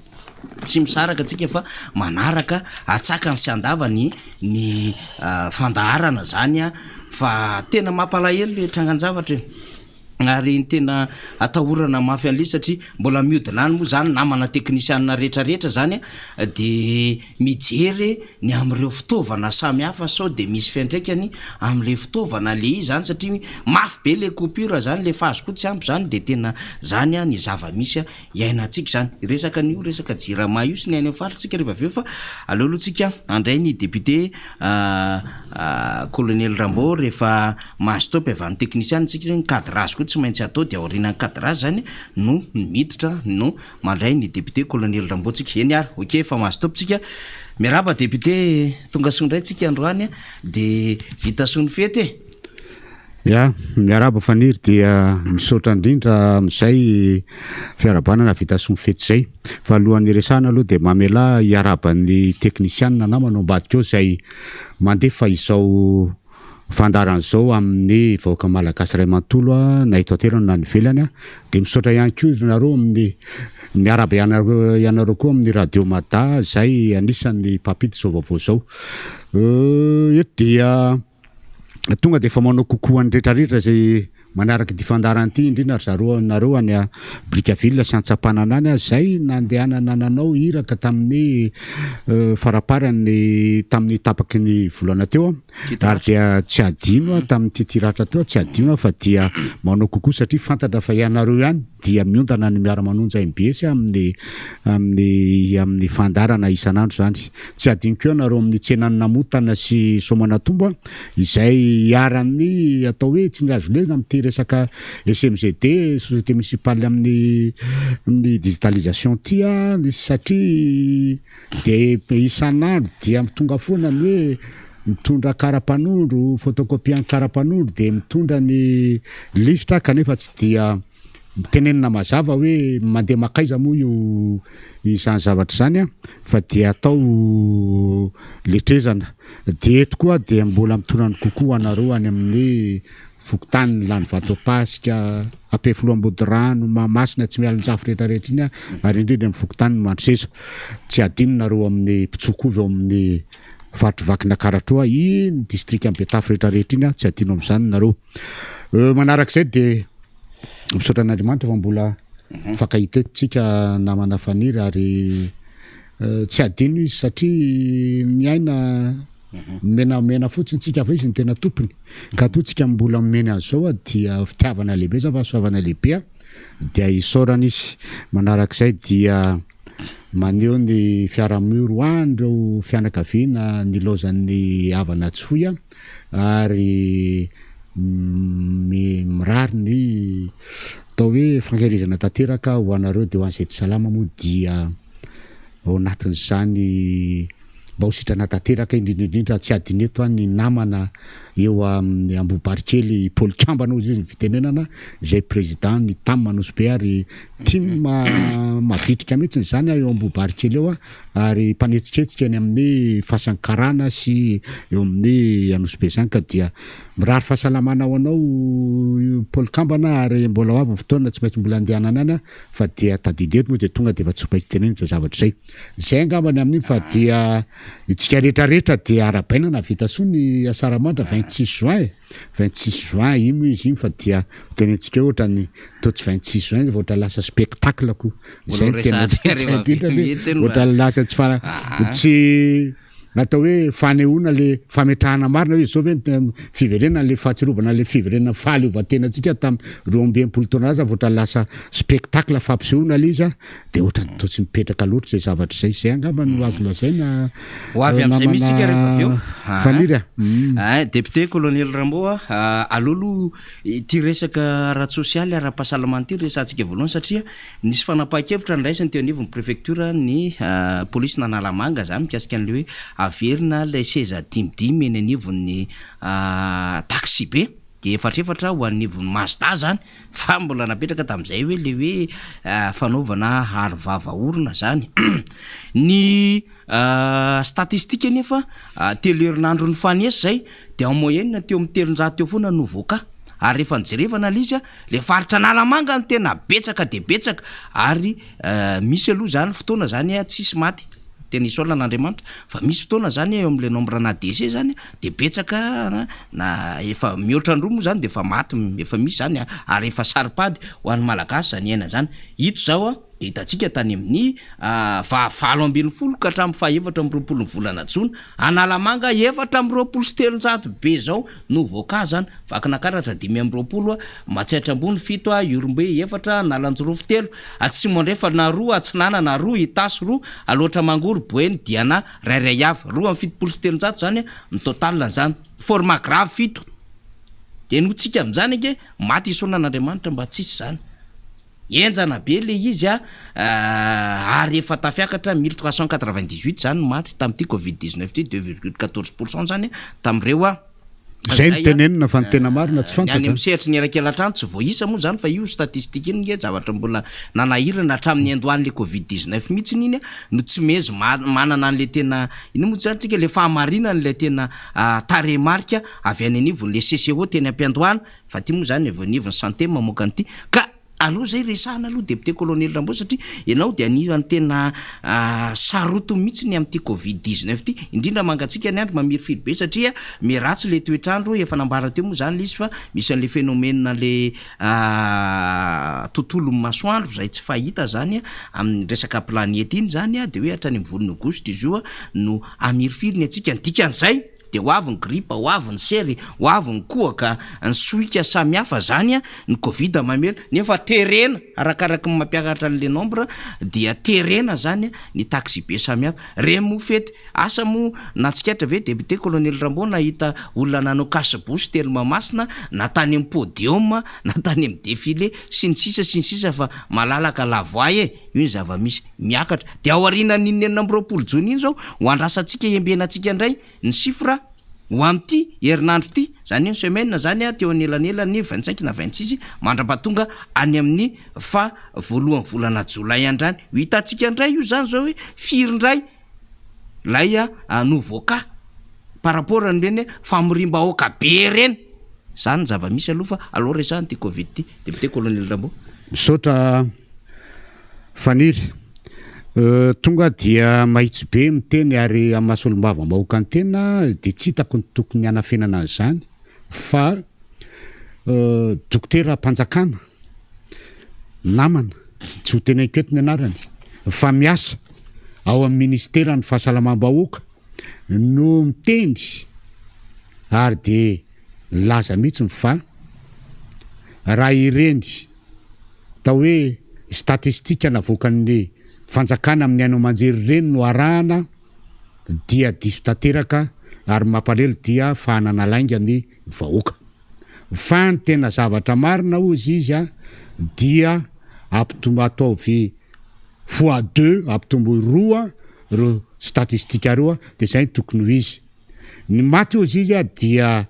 tsy misaraka atsika fa manaraka atsakany sy andavany ny fandaharana zany fa tena mampalahelo le trangan-javatra ary ny tena atahorana mafy an'ilay satria mbola miodinany moa zany namana teknisiana rehetrarehetra zany dia mijery ny amin'ireo fitaovana samy hafa sao dia misy fiantraikany amin'ilay fitaovana le izy zany satria mafy be le coupure zany le fahazo tsy ampy zany dia tena zany ny zava-misy iainantsika zany resaka n'io resaka jirama io sy ny ainy faritsika rehefa aveo fa aleolohantsika andray ny député colonel Rambo rehefa mahastopy avy any teknisiana tsika ny cadrage tsy maintsy atao dia aoriana cadrage zany no miditra no mandray ny député colonel Rambo tsika eny ary ok fa mahastopy tsika miaraba député tonga sondray tsika androany dia vita sony fety ya miaraba Faniry dia misaotra indrindra amin'izay fiarabanana vita sony fety zay fa alohan'ny resahana aloha dia mamela iaraban'ny teknisiana namana ambadika eo zay mandefa izao fandaran'izao amin'ny vahoaka malagasy ray manontolo na eto an-toerana na nivelany dia misaotra ihany koa nareo amin'ny miaraba ianareo koa amin'ny radio Mada zay anisan'ny mpampity zao vaovao zao eto dia tonga dia efa manao kokoa ny rehetrarehetra zay manaraka ity fandarana ity indrindra nareo any Brickaville sy Antsapanana any zay nandehanana nanao iraka tamin'ny faraparany tamin'ny tapaky ny volana teo ary dia tsy adino tamin'ity tiratra teo tsy adino fa dia manao kokoa satria fantatra fa ianareo ihany dia miondana ny miara-manonja MBS amin'ny fandarana isan'andro zany tsy adino koa nareo amin'ny tsenany namotana sy Somanatombo izay iarany atao hoe tsy niravolena amin'ity resaka SMGD société municipale amin'ny digitalisation ty satria dia isan'andro dia tonga foana ny hoe mitondra karapanondro photocopie karapanondro dia mitondra ny listra kanefa tsy dia tenenina mazava hoe mandeha makaiza moa io izany zavatra zany fa dia atao letrezana dia eto koa dia mbola mitondrany kokoa anareo any amin'ny fokotany lany vatopasika ampefiloam-bodirano mamasina tsy mialon-tsafo rehetrarehetra iny ary indrindra amin'ny fokotany mandrosesa tsy adinonareo amin'ny mpitsokovy ao amin'ny faritrovakina karatoa iny district ambetafo rehetrarehetra iny tsy adino amin'izany nareo manarak'izay dia misaotra an'Andriamanitra fa mbola fankahitetika namana Faniry ary tsy adino izy satria miaina mena fotsiny tsika fa izy ny tena tompony ka toa tsika mbola mena an'izao dia fitiavana lehibe za fa soavana lehibe dia isaorana izy manarak'izay dia maneho ny fiarahamiro andreo fianakaviana nilozan'ny havana tsy foy ary mirary ny atao hoe fankarizana tanteraka ho anareo de ho an'izay tsy salama moa dia ao anatin'izany mba ho sitrana tanteraka indrindrindrindra tsy adiny eto ny namana eo amin'ny Ambohibarikely Paul Kambana izy ny fitenenana izay président ny tam Manosbe ary team mavitrika mihitsy zany eo Ambohibarikely eo ary mpanetsiketsika ny amin'ny fasankarana sy eo amin'ny Anosbe zany ka dia mirary fahasalamana ho anao Paul Kambana ary mbola ho avy fotoana tsy maintsy mbola andehanana any fa dia tadidy eto moa de tonga de efa tsy maintsy tenenina zay zavatra zay angambany amin'iny fa dia itsika rehetrarehetra dia arabainana vita soa ny Asaramandra 26 juin 26 juin ino izy iny fa dia tenentsika ohatra ny totsy 26 juin ohatra lasa spectacle ko zay tena ohatra lasa tsy natao hoe fanehoana le fametrahana marina hoe zao ve fiverenana le fahatsirovana le fiverenana fahaleovantenantsika tamin'ny 12 taona aza ohatra lasa spectacle fampisehoana le izy de ohatra ny totsy mipetraka loatra zay zavatra zay angamba no azo lazaina ho avy amin'izay misy sika rehefa avy eo faniry député colonel Rambo alolo ty resaka ara-tsosialy ara-pahasalamana ty resantsika voalohany satria nisy fanapahan-kevitra ndraisany teo anivon'ny préfecture ny polisy n'Analamanga zany mikasika an'le hoe averina ilay seza dimidimy eny anivon'ny taxi be de efatrefatra ho anivon'ny Mazda zany fa mbola napetraka tamin'izay hoe le hoe fanaovana arivava orona zany ny statistika nefa telo herinandro ny faniesa zay de en moyenne teo amin'ny 300 teo foana no voaka ary rehefa nijerevana izy le faritra Analamanga no tena betsaka de betsaka ary misy aloha zany fotoana zany tsisy maty tena isolana n'Andriamanitra fa misy fotoana zany eo amin'le nombre na décès zany de betsaka na efa mihoatra andro moa zany de efa maty efa misy zany ary efa saripady ho an'ny malagasy zany aina zany ito zao de hitantsika tany amin'ny 720 ka hatramin'ny 420 volana Jona Analamanga 420 be zao no voaka zany vakinakaratra 520 Matsihatra ambony 7 Iorombe 4 Nalanjorofo 3 Atsimondrefa na 2 Atsinana na 2 Itasy 2 Aloatra Mangoro Boeny Diana rairay avy 2 zany ny total zany forma grave 7 de notsika am'zany ke maty isona n'Andriamanitra mba tsisy zany enjana be le izy ary efa tafiakatra 1398 zany maty tamin'ity Covid-19 ty 2,14% zany tamin'ireo zay ny tenenina fa ny tena marina tsy fantatra any misehatra ny erakelatrano tsy voaisa moa zany fa io statistique iny nge zavatra mbola nanahirana hatramin'ny andohan'le Covid-19 mihitsy iny no tsy mezy manana an'le tena ino moa zany tsika le fahamarinana le tena taremarika avy any anivon'le CCO teny ampiandohana fa ty moa zany avy anivon'ny santé mamoaka an'ity ka aloha zay resahana aloha député colonel Rambo satria ianao de anisan'ny tena saroto mihitsy ny amin'ity Covid-19 ty indrindra mangatsika ny andro mamiry firy be satria miratsy le toetrandro efa nambara teo moa zany le izy fa misy an'le phénomène le tontolo masoandro zay tsy fahita zany amin'ny resaka planety iny zany de hoe hatrany amin'ny volon'ny aogositra izy io no amiry firy ny atsika ny dikan'izay de ho avy ny gripa ho avy ny sery ho avy ny kohaka ny soika samihafa zany ny Covid mamely nefa terena arakaraka ny mampiakatra an'le nombre dia terena zany ny taxi be samihafa remo fety asa mo natsikatra ve député colonel Rambo nahita olona nanao casse-bouche telo mamasina na tany amin'ny podium na tany amin'ny défilé sy ny sisa fa malalaka lavoie io zava-misy miakatra de ao aorianan'ny 9 Jona iny zao ho andrasantsika embenantsika indray ny chiffre ho am'ty herinandro ty zany ny semaine zany teo anelanelany 25 na 26 mandrapatonga any amin'ny voalohany volana Jolay andrany hitantsika indray io zany zao hoe firindray lay no voaka par rapport an'ireny famorim-bahoaka be reny zany zava-misy aloha fa aloha resahany ty Covid ty député colonel Rambo misaotra faniry tonga dia mahitsy be miteny ary amasolom-bava mahoaka ny tena de tsy hitako ny tokony hanafenana zany fa dokotera mpanjakana namana tsy ho teneniko eto ny anarany fa miasa ao amin'ny ministera ny fahasalamam-bahoaka no miteny ary de laza mihitsy fa raha ireny tao hoe statistika navoakan'ny fanjakana amin'ny haino manjery reny no arahana dia diso tanteraka ary mampalelo dia fahanana lainga ny vahoaka fa ny tena zavatra marina ozy izy a dia ampitombo ataovy fois 2 ampitombo 2 ro statistika roa de zay tokony ho izy ny maty ozy izy a dia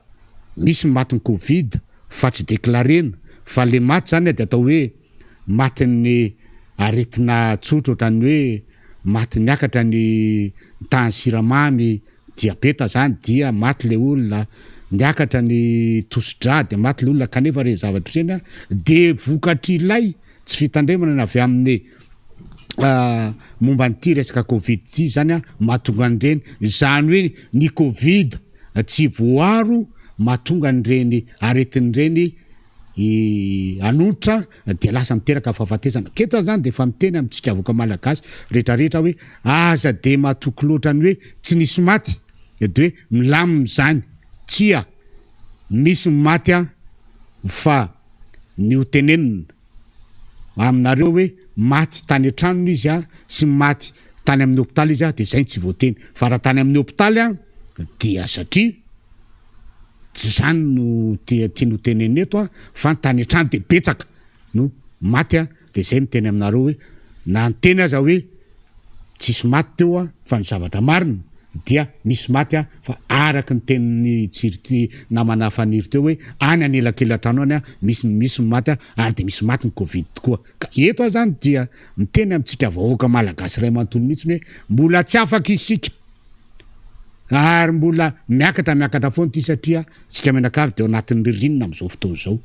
misy matiny covid fa tsy deklarena fa le maty zany de atao hoe matiny aretina tsotra ohatrany hoe maty niakatra ny tany siramamy diabeta zany dia maty le olona niakatra ny tosidra de maty le olona kanefa re zavatra reny de vokatry ilay tsy fitandremana na avy amin'ny momba nyty resaka covid ty zany a mahatonga an'ireny zany hoe ny covid tsy voaro mahatonga an'ireny aretin'ireny anotra de lasa miteraka fahafatesana keto zany de fa miteny amintsika avoka malagasy rehetrarehetra hoe aza de mahatoky loatrany hoe tsy nisy maty de hoe milaminy zany tsia misy maty a fa ny hotenenina aminareo hoe maty tany an-tranony izy a sy maty tany amin'ny hôpitaly izy a de zay tsy voateny fa raha tany amin'ny hôpitaly a dia satria tsy zany no tiany hoteneny eto a fa tany an-trano de betsaka no maty a de zay miteny aminareo hoe na nyteny aza hoe tsisy maty teo a fa ny zavatra marina dia misy maty a fa araky ny teniny tsiry namana faniry teo hoe any anelakelan-trano any a misy maty a ary de misy maty ny covid koa ka eto a zany dia miteny amintsika vahoaka malagasy ray manontolo mihitsiny hoe mbola tsy afaka isika ary mbola miakatra foana ty satria tsika menakavy de ao anatin'ny ririnina am'izao fotoana zao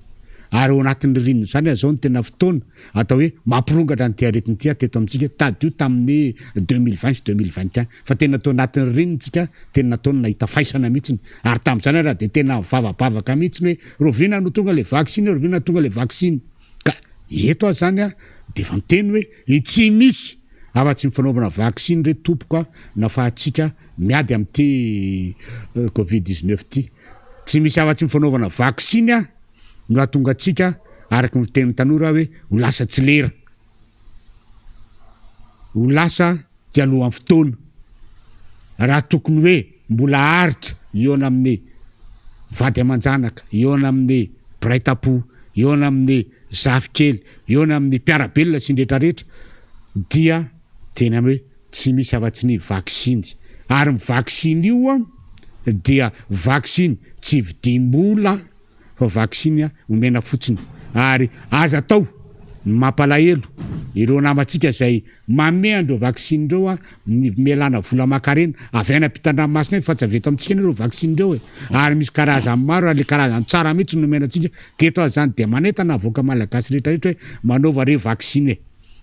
ary ao anatin'ny ririnina zany azao ny tena fotoana atao hoe mampirongatra ny tiaretiny ty teto amintsika tadio tamin'ny 2020 sy 2021 fa tena tao anatin'ny ririnina tsika tena nataony nahita faisana mihitsiny ary tam'zany raha de tena vavabavaka mihitsiny hoe rovina no tonga le vaksiny rovina tonga le vaksiny ka eto zany a de fa miteny hoe tsy misy afa-tsy mifanaovana vaksiny re tompoka na fa atsika miady am'ty covid-19 ty tsy misy afa-tsy mifanaovana vaksiny a no atonga atsika araky miteny tanora hoe ho lasa tsy lera ho lasa ty alohan'ny fotoana raha tokony hoe mbola aritra iona amin'ny vady aman-janaka iona amin'ny braitapo iona amin'ny zafikely iona amin'ny mpiarabelona sy ndretrarehetra dia tena hoe tsy misy afa-tsy ny vaksiny ary ny vaksiny io a dia vaksiny tsy vidimbola fa vaksiny a omena fotsiny ary aza tao mampalahelo ireo namantsika zay mame andreo vaksiny reo a melana vola makarena avaina mpitandranomasina fa tsy aveto amintsika ireo vaksiny reo ary misy karazany maro le karazany tsara mihitsy nomena antsika keto azy zany de manetana avoaka malagasy rehetrarehetra hoe manaova re vaksiny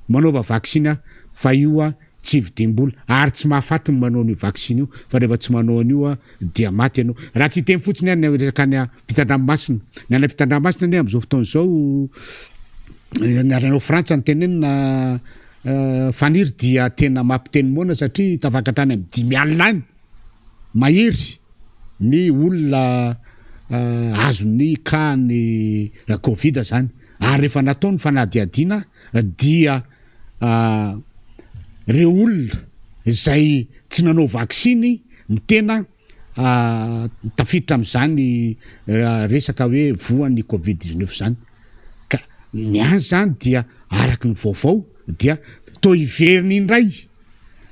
manaova vaksiny fa io a tsy vidimbola ary tsy mahafaty manao ny vaksiny io fa rehefa tsy manao an'io a dia maty ianao raha tsy teny fotsiny any resaka ny mpitandranomasina ny ana mpitandranomasina ny am'izao fotoana zao naranao frantsa ny tenenina faniry dia tena mampiteny moana satria tafakatrany amin'ny 10 alina any mahery ny olona azony ka ny covid zany ary rehefa nataony fanadiadiana dia reo olona zay tsy nanao vaksiny no tena tafiditra am'zany resaka hoe voan'ny covid-19 zany ka ny any zany dia araky ny vaovao dia to iveriny indray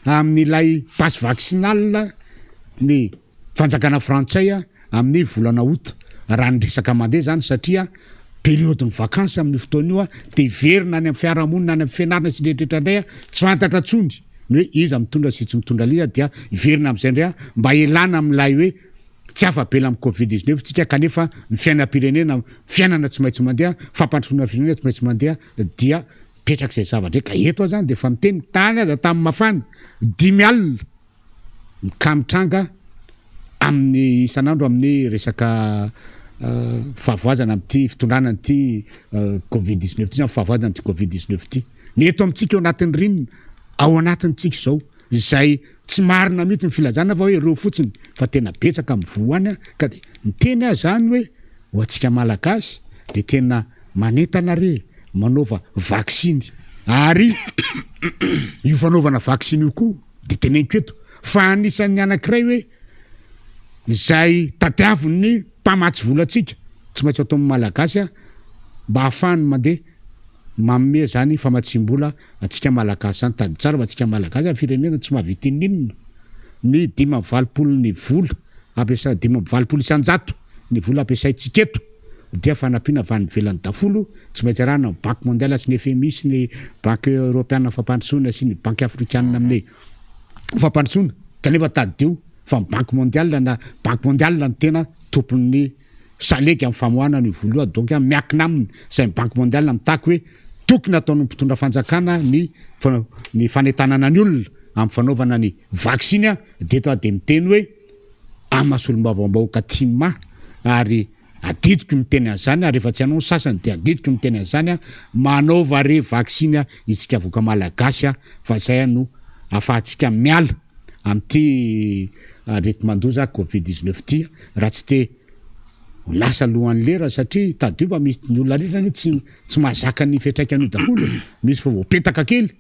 amin'n'ilay passe vaccinal ny fanjakana frantsay amin'ny volana août raha nyresaka mandeha zany satria période ny vacances amin'ny fotoana io de iverina any amin'ny fiarahamonina any amin'ny fianarana sy rehetrarehetra indray tsy fantatra tsony ny hoe iza mitondra sy tsy mitondra liza dia iverina am'izay indray mba elana amin'ilay hoe tsy afabela amin'ny covid-19 tsika kanefa ny fiainam-pirenena fiainana tsy maintsy mandeha fampandrosoana firenena tsy maintsy mandeha dia petraka izay zavatra ka eto zany de fa miteny tany aza tamin'ny mafana 10 alina mikamitranga amin'ny isan'andro amin'ny resaka fahavoazana am'ty fitondrana ty covid-19 ty zany fahavoazana am'ty covid-19 ty ny eto amintsika eo anatin'ny rinina ao anatin'ny tsika zao zay tsy marina mihitsy ny filazana fa hoe reo fotsiny fa tena betsaka mivoany ka de miteny azy zany hoe ho atsika malagasy de tena manentana re manaova vaksiny ary io fanaovana vaksiny io koa de teneniko eto fa anisan'ny anankiray hoe izay tadiaviny mpamatsy volatsika tsy maintsy atao amin'ny malagasy mba hahafahany mandeha manome zany famatsim-bola atsika malagasy zany tady tsara fa atsika malagasy amin'ny firenena tsy mahavita inona ny 5.20 ny vola ampiasa 5.20 isan-jato ny vola ampiasaitsika eto dia fanampiana avy any ivelany dafolo tsy maintsy arahana banque mondiale sy ny FMI sy ny banque européenne fampandrosoana sy ny banque africaine amin'ny fampandrosoana kanefa taddio fa banque mondiale na banque mondiale ny tena tompon'ny salegy amin'ny famoahana ny vola donc miakina aminy zay banque mondiale mitako hoe tokony ataony mpitondra fanjakana ny fanetanana ny olona amin'ny fanaovana ny vaksiny de to de miteny hoe amasolom-baovam-bahoaka tima ary adidiko miteny an'izany ary rehefa tsy hanao ny sasany de adidiko miteny an'izany manaova re vaksiny isika voka malagasy fa zay no afahantsika miala amin'ity areti-mandoza covid-19 ty raha tsy te lasa lohan'ny lera satria tadio fa misy ny olona rehetra ny tsy mahazaka ny fiatraikany io daholo misy fa voapetaka kely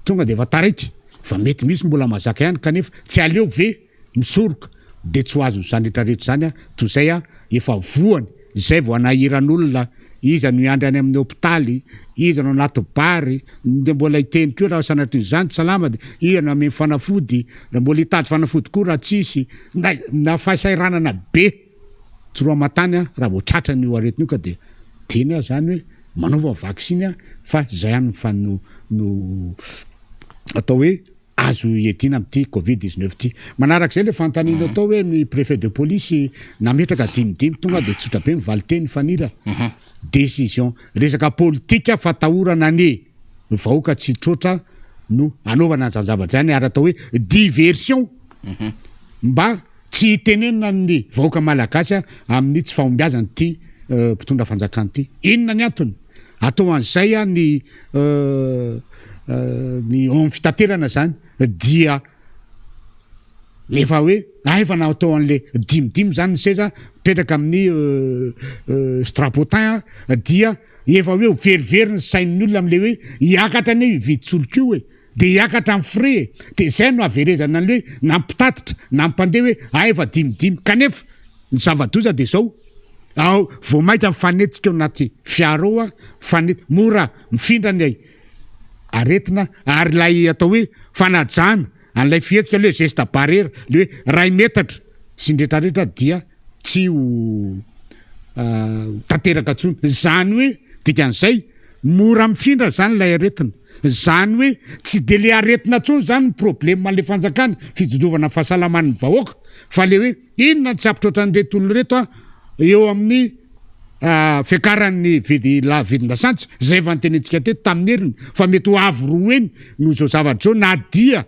tonga de efa taraiky fa mety misy mbola mahazaka ihany kanefa tsy aleo ve misoroka de tsy ho azo zany rehetrarehetra zany toy zay efa voany zay vao anahiran'olona iza no iandry any amin'ny hôpitaly iza no anaty bary de mbola iteny keo raha sanatr'izany salama de iza no ame fanafody raha mbola hitady fanafody koa raha tsisy na fahasairanana be tsy roa matany raha vao tratra ny aretin'io ka de teny zany hoe manaova vaksiny fa zay any fa no atao hoe azo iadina amin'ity covid-19 ty manarak'izay le fantanina atao hoe ny préfet de police nametraka dimidimy tonga de tsotra be mivaly teny fanira décision resaka politika fa tahorana ny vahoaka tsy trotra no anaovana zany zavatra zany ary atao hoe diversion mba tsy hitenenina ny vahoaka malagasy amin'ny tsy fahombiazany ty mpitondra fanjakany ty inona ny antony atao an'izay ny amin'ny fitaterana zany dia efa hoe efa natao an'le dimidimy zany ny seza mipetraka amin'ny strapotin dia efa hoe verivery ny sain'ny olona am'le hoe hiakatra ny hividy-tsolok'io hoe de hiakatra amin'ny frais de zay no averezana an'le hoe nampitatitra na mpandeha hoe efa dimidimy kanefa ny zava-doza de zao vao mainka mifanetsika eo anaty fiara ao fanety mora mifindrany aretina ary lay atao hoe fanajana an'lay fihetsika le geste barrière le hoe ray metatra sy ndretrarehetra dia tsy ho tanteraka tsony zany hoe dikan'izay mora mifindra zany lay aretina zany hoe tsy de le aretina tsony zany ny problème le fanjakana fijodovana fahasalaman'ny vahoaka fa le hoe inona tsy ampitrotra an'reto olo reto eo amin'ny fiakaran'ny vidindasantsy zay efa nytenentsika teto tamin'ny heriny fa mety ho avy roa eny no zao zavatra zao na dia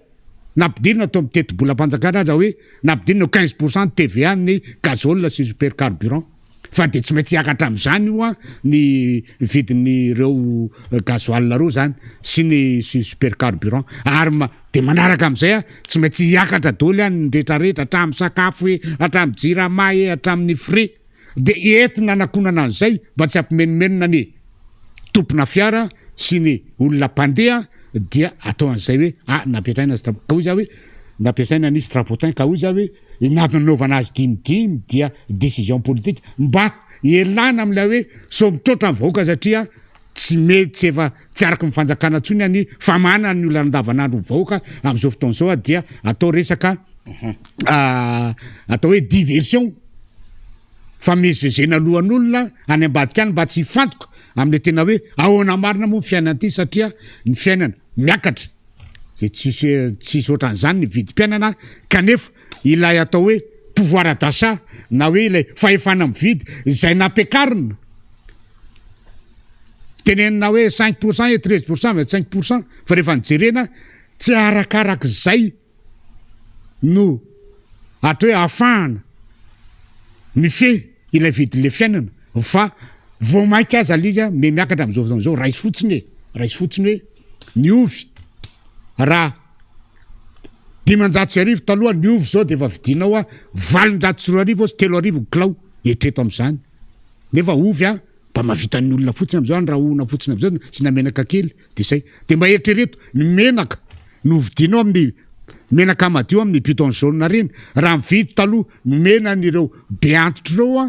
nampidirina atao mitety bola mpanjakana raha hoe nampidirina 15% TVA ny gazole sy super carburant fa de tsy maintsy hiakatra am'izany io ny vidin'ny ireo gasoil reo zany sy ny super carburant ary de manaraka am'izay tsy maintsy hiakatra daholo ny rehetrarehetra hatramin'ny sakafo hatramin'ny jirama hatramin'ny frais de entina anakonana an'izay mba tsy ampimenomenona ny tompona fiara sy ny olona mpandeha dia atao an'izay hoe nampiasaina ka hoy za hoe nampiasaina ny strapotin ka hoy za hoe nanaovana azy dimidimy dia décision politique mba elana am'ilay hoe somitrotra ny vahoaka satria tsy mety efa tsy araka mifanjakana ntsony ny famana ny olona andavanandro ny vahoaka am'izao fotoana zao dia atao resaka atao hoe diversion fa mezezena lohan'olona any ambadika any mba tsy hifantoka am'le tena hoe ahoana marina moa ny fiainana ty satria ny fiainana miakatra zay tsisy ohatran'izany ny vidim-piainana kanefa ilay atao hoe pouvoir d'achat na hoe ilay fahefana mividy izay nampiakarina tenenina hoe 5% et 13% 25% fa rehefa nijerena tsy arakarak'izay no atao hoe ahafahana mife ilay vidin'le fiainana fa vao mainka aza lizy me miakatra am'izao fotoana zao raisy fotsiny hoe niovy raha 500 taloha niovy zao de efa vidinao 400 sy 3 sy 3 kilao etreto am'izany nefa ovy mba mahavitany olona fotsiny am'zao any raha ona fotsiny am'zao sy namenaka kely de zay de mba eritrereto ny menaka no vidinao amin'ny menaka madio amin'ny bidon jaune reny raha mividy taloha nomena an'ireo be antitra reo a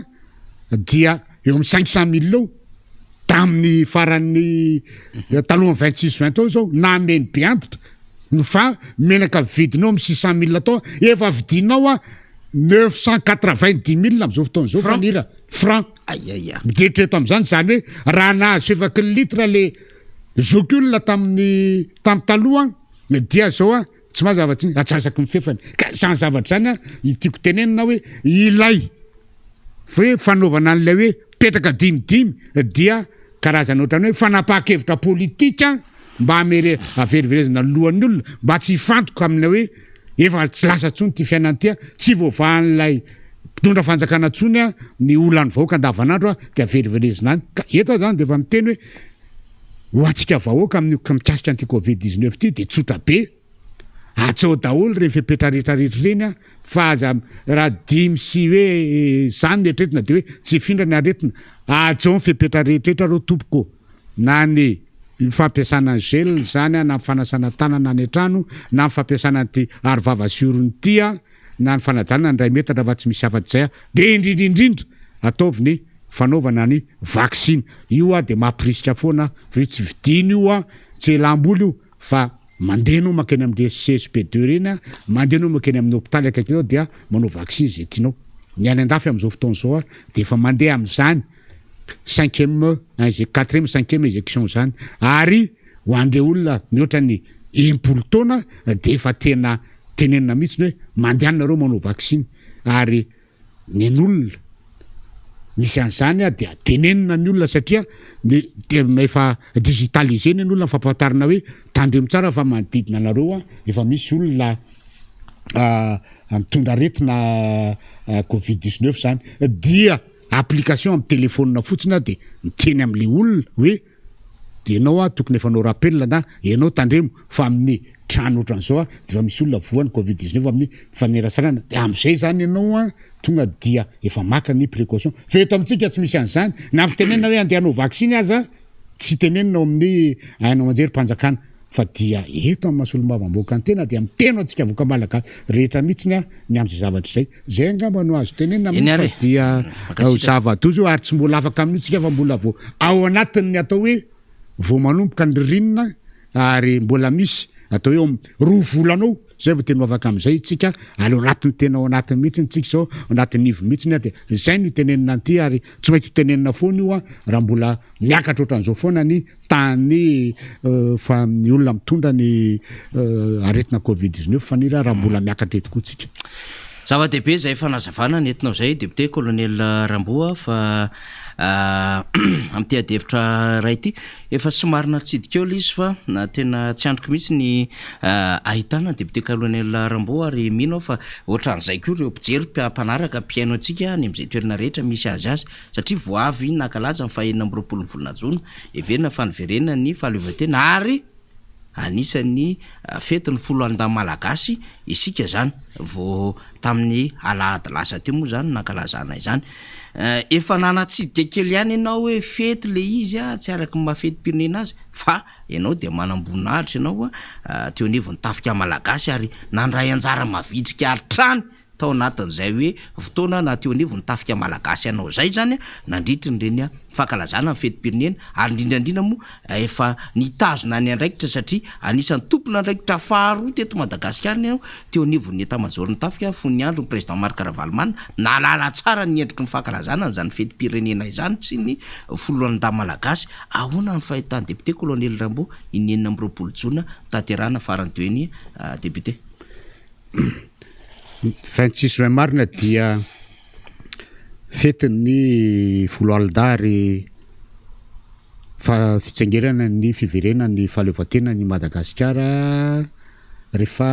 dia eo amin'ny 500 000 eo tamin'ny faran'ny taloha 26-20 ao zao nameny be antitra no fa menaka vidinao amin'ny 600 000 tao efa vidinao a 990 000 am'izao fotoana zao fanira franc midetreto am'izany zany hoe raha nahazo 7 litre le zok'olona tamin'ny taloha dia zao a tsy mazavatsy ny atsasaky mifefany ka zany zavatra zany a tiako tenenina hoe ilay hoe fanaovana an'ilay hoe petraka dimidimy dia karazana ohatrany hoe fanapaha-kevitra politika mba averiverezana lohan'ny olona mba tsy hifantoka amina hoe efa tsy lasa tsony ty fiainany ty a tsy voavahan'ilay mpitondra fanjakana tsony a ny olany vahoaka andavanandro a de averiverezina any ka eto zany de efa miteny hoe ho atsika vahoaka mikasika an'ity covid-19 ty de tsotra be atsao daholo reny fepetra rehetrarehetra reny a fa aza raha dimy sy hoe zany netretina de hoe tsy findrany aretina atsao fepetra rehetrarehetra reo tompoko na ny fampiasana gel zany a na fanasana tanana any an-trano na fampiasana ty arovava siorony ty a na ny fanajana ny ray metatra fa tsy misy afatsy zay a de indrindrindrindra ataovy ny fanaovana ny vaksiny io a de mampirisika foana fa tsy vidiny io a tsy elam-boly io fa mandehanao makeny amin'ny CSP2 reny a mandehanao makeny amin'ny hôpitaly akaiky ao dia manao vaksiny zay tianao ny any andafy am'izao fotoana zao a de efa mandeha am'izany 5e 4e 5e injection zany ary ho andreo olona mihoatra ny 10 taona de efa tena tenenina mihitsy hoe mandehanareo manao vaksiny ary nen'olona misy an'izany a dia tenenina ny olona satria de efa digitalisé ny olona fampatarina hoe tandremo tsara fa manodidina anareo a efa misy olona mitondra aretina covid-19 zany dia application amin'ny téléphone fotsiny de miteny am'le olona hoe de enao a tokony efa nao rappel na enao tandremo fa amin'ny trano ohatran'izao a de fa misy olona voany covid-19 amin'ny fanerasarana de am'izay zany enao a tonga dia efa maka ny précaution fa eto amintsika tsy misy an'izany na fitenenina hoe andehanao vaksiny aza tsy tenenina amin'ny ainao manjery mpanjakana fa dia eto amin'ny masolo-mbavamboaka ny tena dia miteno antsika voaka malagasy rehetra mihitsiny a ny am'izay zavatra zay angamba no azo tenenina fa dia zava-dozo ary tsy mbola afaka amin'io fa mbola vo ao anatin'ny atao hoe vo manomboka ny ririnina ary mbola misy atao hoe roa volanao zay vao tena afaka am'izay tsika aleo anatin'ny tena ao anatiny mihitsy tsika zao anatin'ny nivo mihitsy de zay ny tenenina anty ary tsy maintsy tenenina foana io a raha mbola miakatra ohatran'izao foana ny tany fa ny olona mitondra ny aretina covid-19 fanira raha mbola miakatra eto koa tsika zava-dehibe zay fanazavana nentinao zay député colonel Ramboa fa amty adevitra ray ity efa somarina tsidika eo izy fa na tena tsy androko mihitsy ny ahitana député colonel Ramboa ary mino fa ohatran'izay koa ireo mpijery mpanaraka mpiaino antsika ny am'izay toerana rehetra misy azy satria voavy nakalaza fa 24 volana jona everina fanoverena ny fahaleovan-tena ary anisan'ny fety ny folo andahy malagasy isika zany vo tamin'ny alahady lasa teo moa zany nakalazana izany efa nanatsidika kely ihany ianao hoe fety le izy a tsy araky mafety pirenena azy fa ianao de manam-boninahitra ianao a teo anivony tafika malagasy ary nandray anjara mavitrika aritrany tao anatin'izay hoe fotoana na teo anivony tafika malagasy ianao zay zany nandritry reny fankalazana ny fety-pirenena ary indrindrandrindra moa efa nitazona ny andraikitra satria anisan'ny tompona andraikitra faharoa teto Madagasikara ianao teo anivony etat-major-ny tafika fony andro ny président Marc Ravalomanana nalala tsara ny endriky ny fankalazana zany fety-pirenena izany tsy ny folo andahy malagasy ahoana ny fahitany député colonel Ramboa 9 jona tanterana farany teo eny député 26 juin marina dia fetiny folo alidary fa fitsengerana ny fiverena ny fahaleovan-tena ny Madagasikara rehefa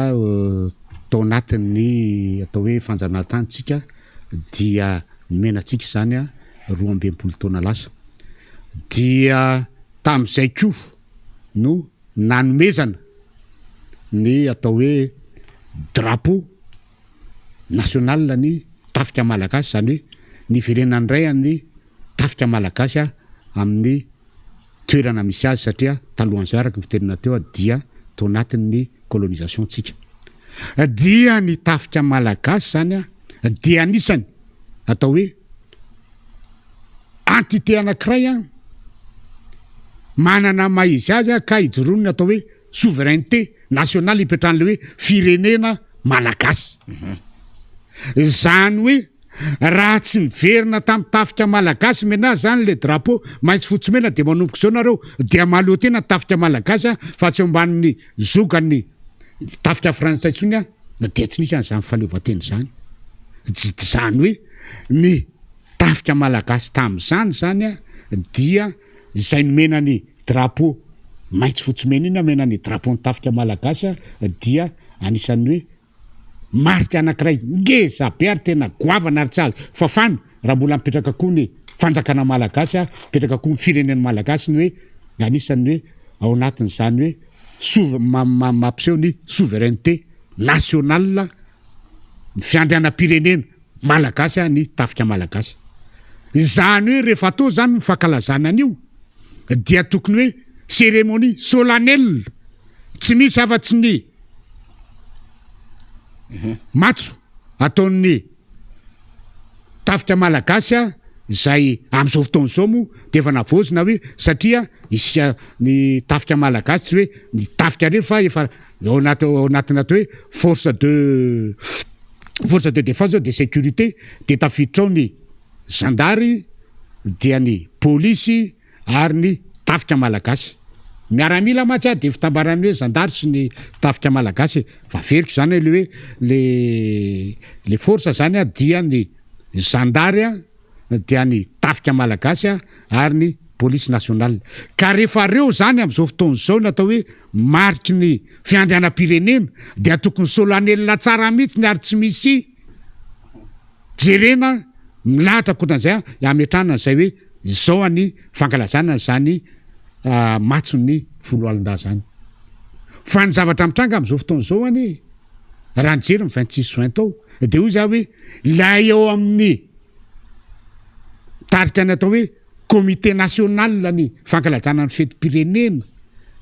tao anatin'ny atao hoe fanjanahantanytsika dia nimenatsika zany a 12 taona lasa dia tam'izay koa no nanomezana ny atao hoe drapeau national ny tafika malagasy zany hoe ny firenany ray amin'ny tafika malagasy a amin'ny toerana misy azy satria talohan'izay araka ny fitenina teo dia tao anatin'ny colonisation tsika dia ny tafika malagasy zany dia anisany atao hoe entité anankiray manana maizy azy ka hijoronony atao hoe souveraineté nationale ipetrahan'le hoe firenena malagasy zany hoe raha tsy miverina tamin'ny tafika malagasy mena zany le drapeau maitso fotsy mena de manomboka zao nareo dia maleo tena tafika malagasy fa tsy omban'ny zogany tafika frantsay tsony dia tsy nisy an'izany fahaleovan-tena zany zany hoe ny tafika malagasy tamin'izany zany dia izay nomena ny drapeau maitso fotsy mena iny mena ny drapeau ny tafika malagasy dia anisan'ny hoe marika anankiray ngeza be ary tena goavana ary tsy azo fafana raha mbola mipetraka koa ny fanjakana malagasy mipetraka koa ny firenena malagasy ny hoe anisan'ny hoe ao anatin'izany hoe mampiseho ny souveraineté nationale ny fiandrianam-pirenena malagasy ny tafika malagasy zany hoe rehefa atao zany ny fankalazana an'io dia tokony hoe cérémonie solennelle tsy misy afa-tsy ny matso ataon'ny tafika malagasy izay amin'izao fotoana izao moa dia efa navozina hoe satria isika ny tafika malagasy tsy hoe ny tafika reny fa efa ao anatina atao hoe force de défense de sécurité dia tafiditra ao ny zandary dia ny polisy ary ny tafika malagasy miaramila matsy de fitambarany hoe zandary sy ny tafika malagasy vaveriko zany le hoe le force zany dia ny zandary dia ny tafika malagasy ary ny police nationale ka rehefa reo zany amin'izao fotoana izao natao hoe mariky ny fiandrianam-pirenena dia tokony solennelle tsara mihitsy ny ary tsy misy jerena milahatra koatran'izay ametrahana zay hoe zao any fankalazana zany matsony folo alin-da zany fa ny zavatra mitranga amin'izao fotoana izao any raha nijery ny 26 juin tao dia hoy za hoe lay eo amin'ny tarika ny atao hoe comité national ny fankalazana ny fetim-pirenena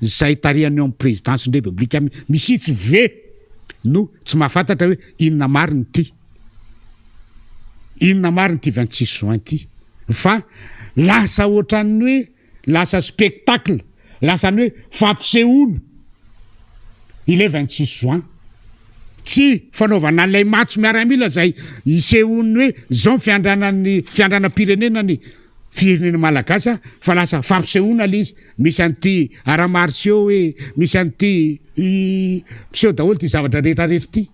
zay tarihany eo amin'ny présidence ny république misitsy ve no tsy mahafantatra hoe inona mariny ty 26 juin ty fa lasa ohatran'ny hoe lasa spectacle lasa ny hoe fampisehoana ile 26 juin tsy fanaovana lay matso miaramila zay isehony hoe zao fiandranam-pirenena ny firenena malagasy fa lasa fampisehoana le izy misy an'ity aramarsio hoe misy an'ity piseho daholo ty zavatra rehetrarehetra ty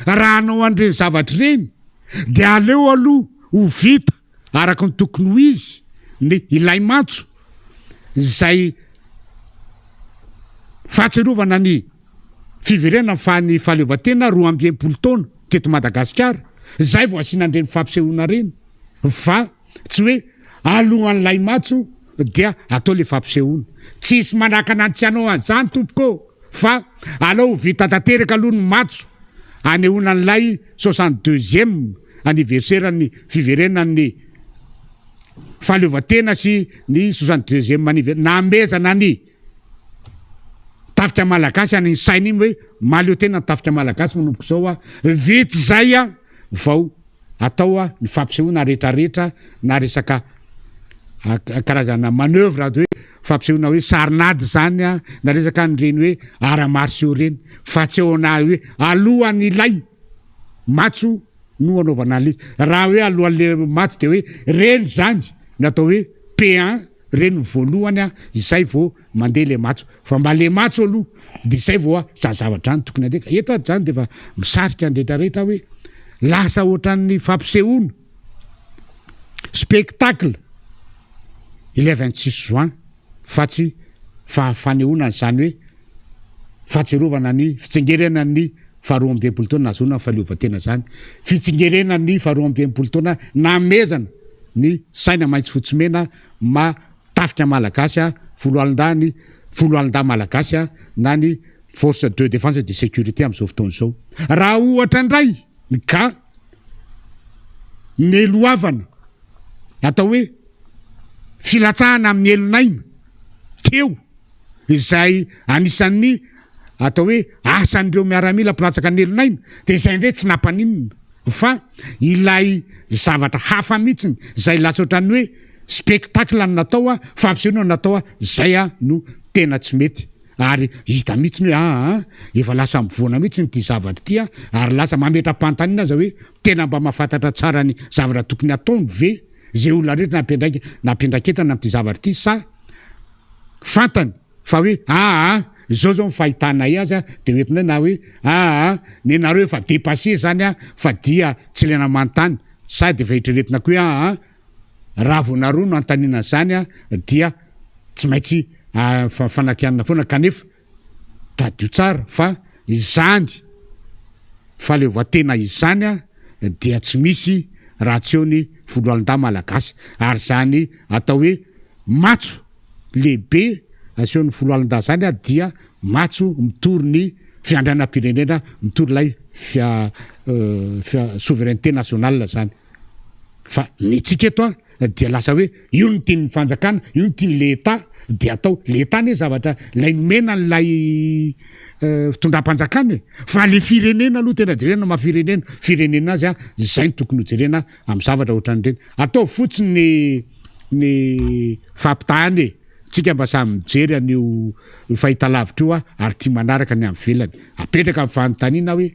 raha anao an'ireny zavatra reny dia aleo aloha ho vita araka ny tokony ho izy ny ilay matso zay fahatsiarovana ny fiverenana fa ny fahaleovan-tena 12 taona teto Madagasikara zay vao asianan'ireny fampisehoana reny fa tsy hoe alohan'ilay matso dia atao le fampisehoana tsisy manakana tsy anao an'izany tompoko fa alao vita tanteraka aloha ny matso anehoana n'ilay 62e anniversaire ny fiverenan'ny fahaleovan-tena sy ny 62e anniversaire namezana ny tafika malagasy any saina iny hoe maleo tena ny tafika malagasy manomboka zao vity zay vao atao ny fampisehoana rehetrarehetra na resaka karazana manœuvre hoe fampisehoana hoe sarinady zany na resaka nyreny hoe aramarsio reny fa tsy eo na hoe alohan'ny ilay matso no anaovana le raha hoe alohan'le matso de hoe reny zany natao hoe P1 reny voalohany izay vao mandeha le matso fa mba le matso aloha dia izay vao zavatra any tokony andeka eto ato zany dia efa misarika andrehetrarehetra hoe lasa ohatran'ny fampisehoana spectacle ile 26 juin fa tsy fanehoana zany hoe fahatsiarovana ny fitsingerenana ny 12 taona nazona fahaleovan-tena zany fitsingerenana ny 12 taona namezana ny saina maitso fotsy mena tafika malagasy folo alin-da malagasy na ny force de défense de sécurité amin'izao fotoana izao raha ohatra indray ka ny loavana atao hoe filatsahana amin'ny elonaina teo izay anisan'ny atao hoe asan'ireo miaramila mpiratsaka ny elonaina de izay ndray tsy nampaninona fa ilay zavatra hafa mihitsiny zay lasa ohatrany hoe spectacle no natao fampisehoana no natao zay no tena tsy mety ary hita mihitsiny hoe efa lasa mivoana mihitsiny ty zavatra ty ary lasa mametram-panontaniana aza hoe tena mba mahafantatra tsara ny zavatra tokony ataony ve zay olona rehetra nampendraketana am'ty zavatra ty sa fantany fa hoe zao mifahitana azy de hoentinay na hoe ny nareo efa dépassé zany fa dia tsy lena manontany sa de efa hitreretina ko hoe raha vonareo no antanina zany dia tsy maintsy fanakianana foana kanefa tadio tsara fa izany faleovatena izany dia tsy misy raha tsy eo ny foloalinda malagasy ary zany atao hoe matso lehibe aseho ny foloalinda zany dia matso mitory ny fiandranam-pirenena mitory lay souveraineté nationale zany fa nitsika eto dia lasa hoe io ny tiany fanjakana io ny tiany l'État de atao l'État ne zavatra lay mena n'lay fitondram-panjakana fa le firenena aloha tena jerena firenena azy zay ny tokony hojerena amin'ny zavatra ohatran'ireny atao fotsiny ny fampitahany tsika mba samy mijery an'io fahitalavitra io ary tia manaraka ny amin'ny velany apetraka amin'ny fanontaniana hoe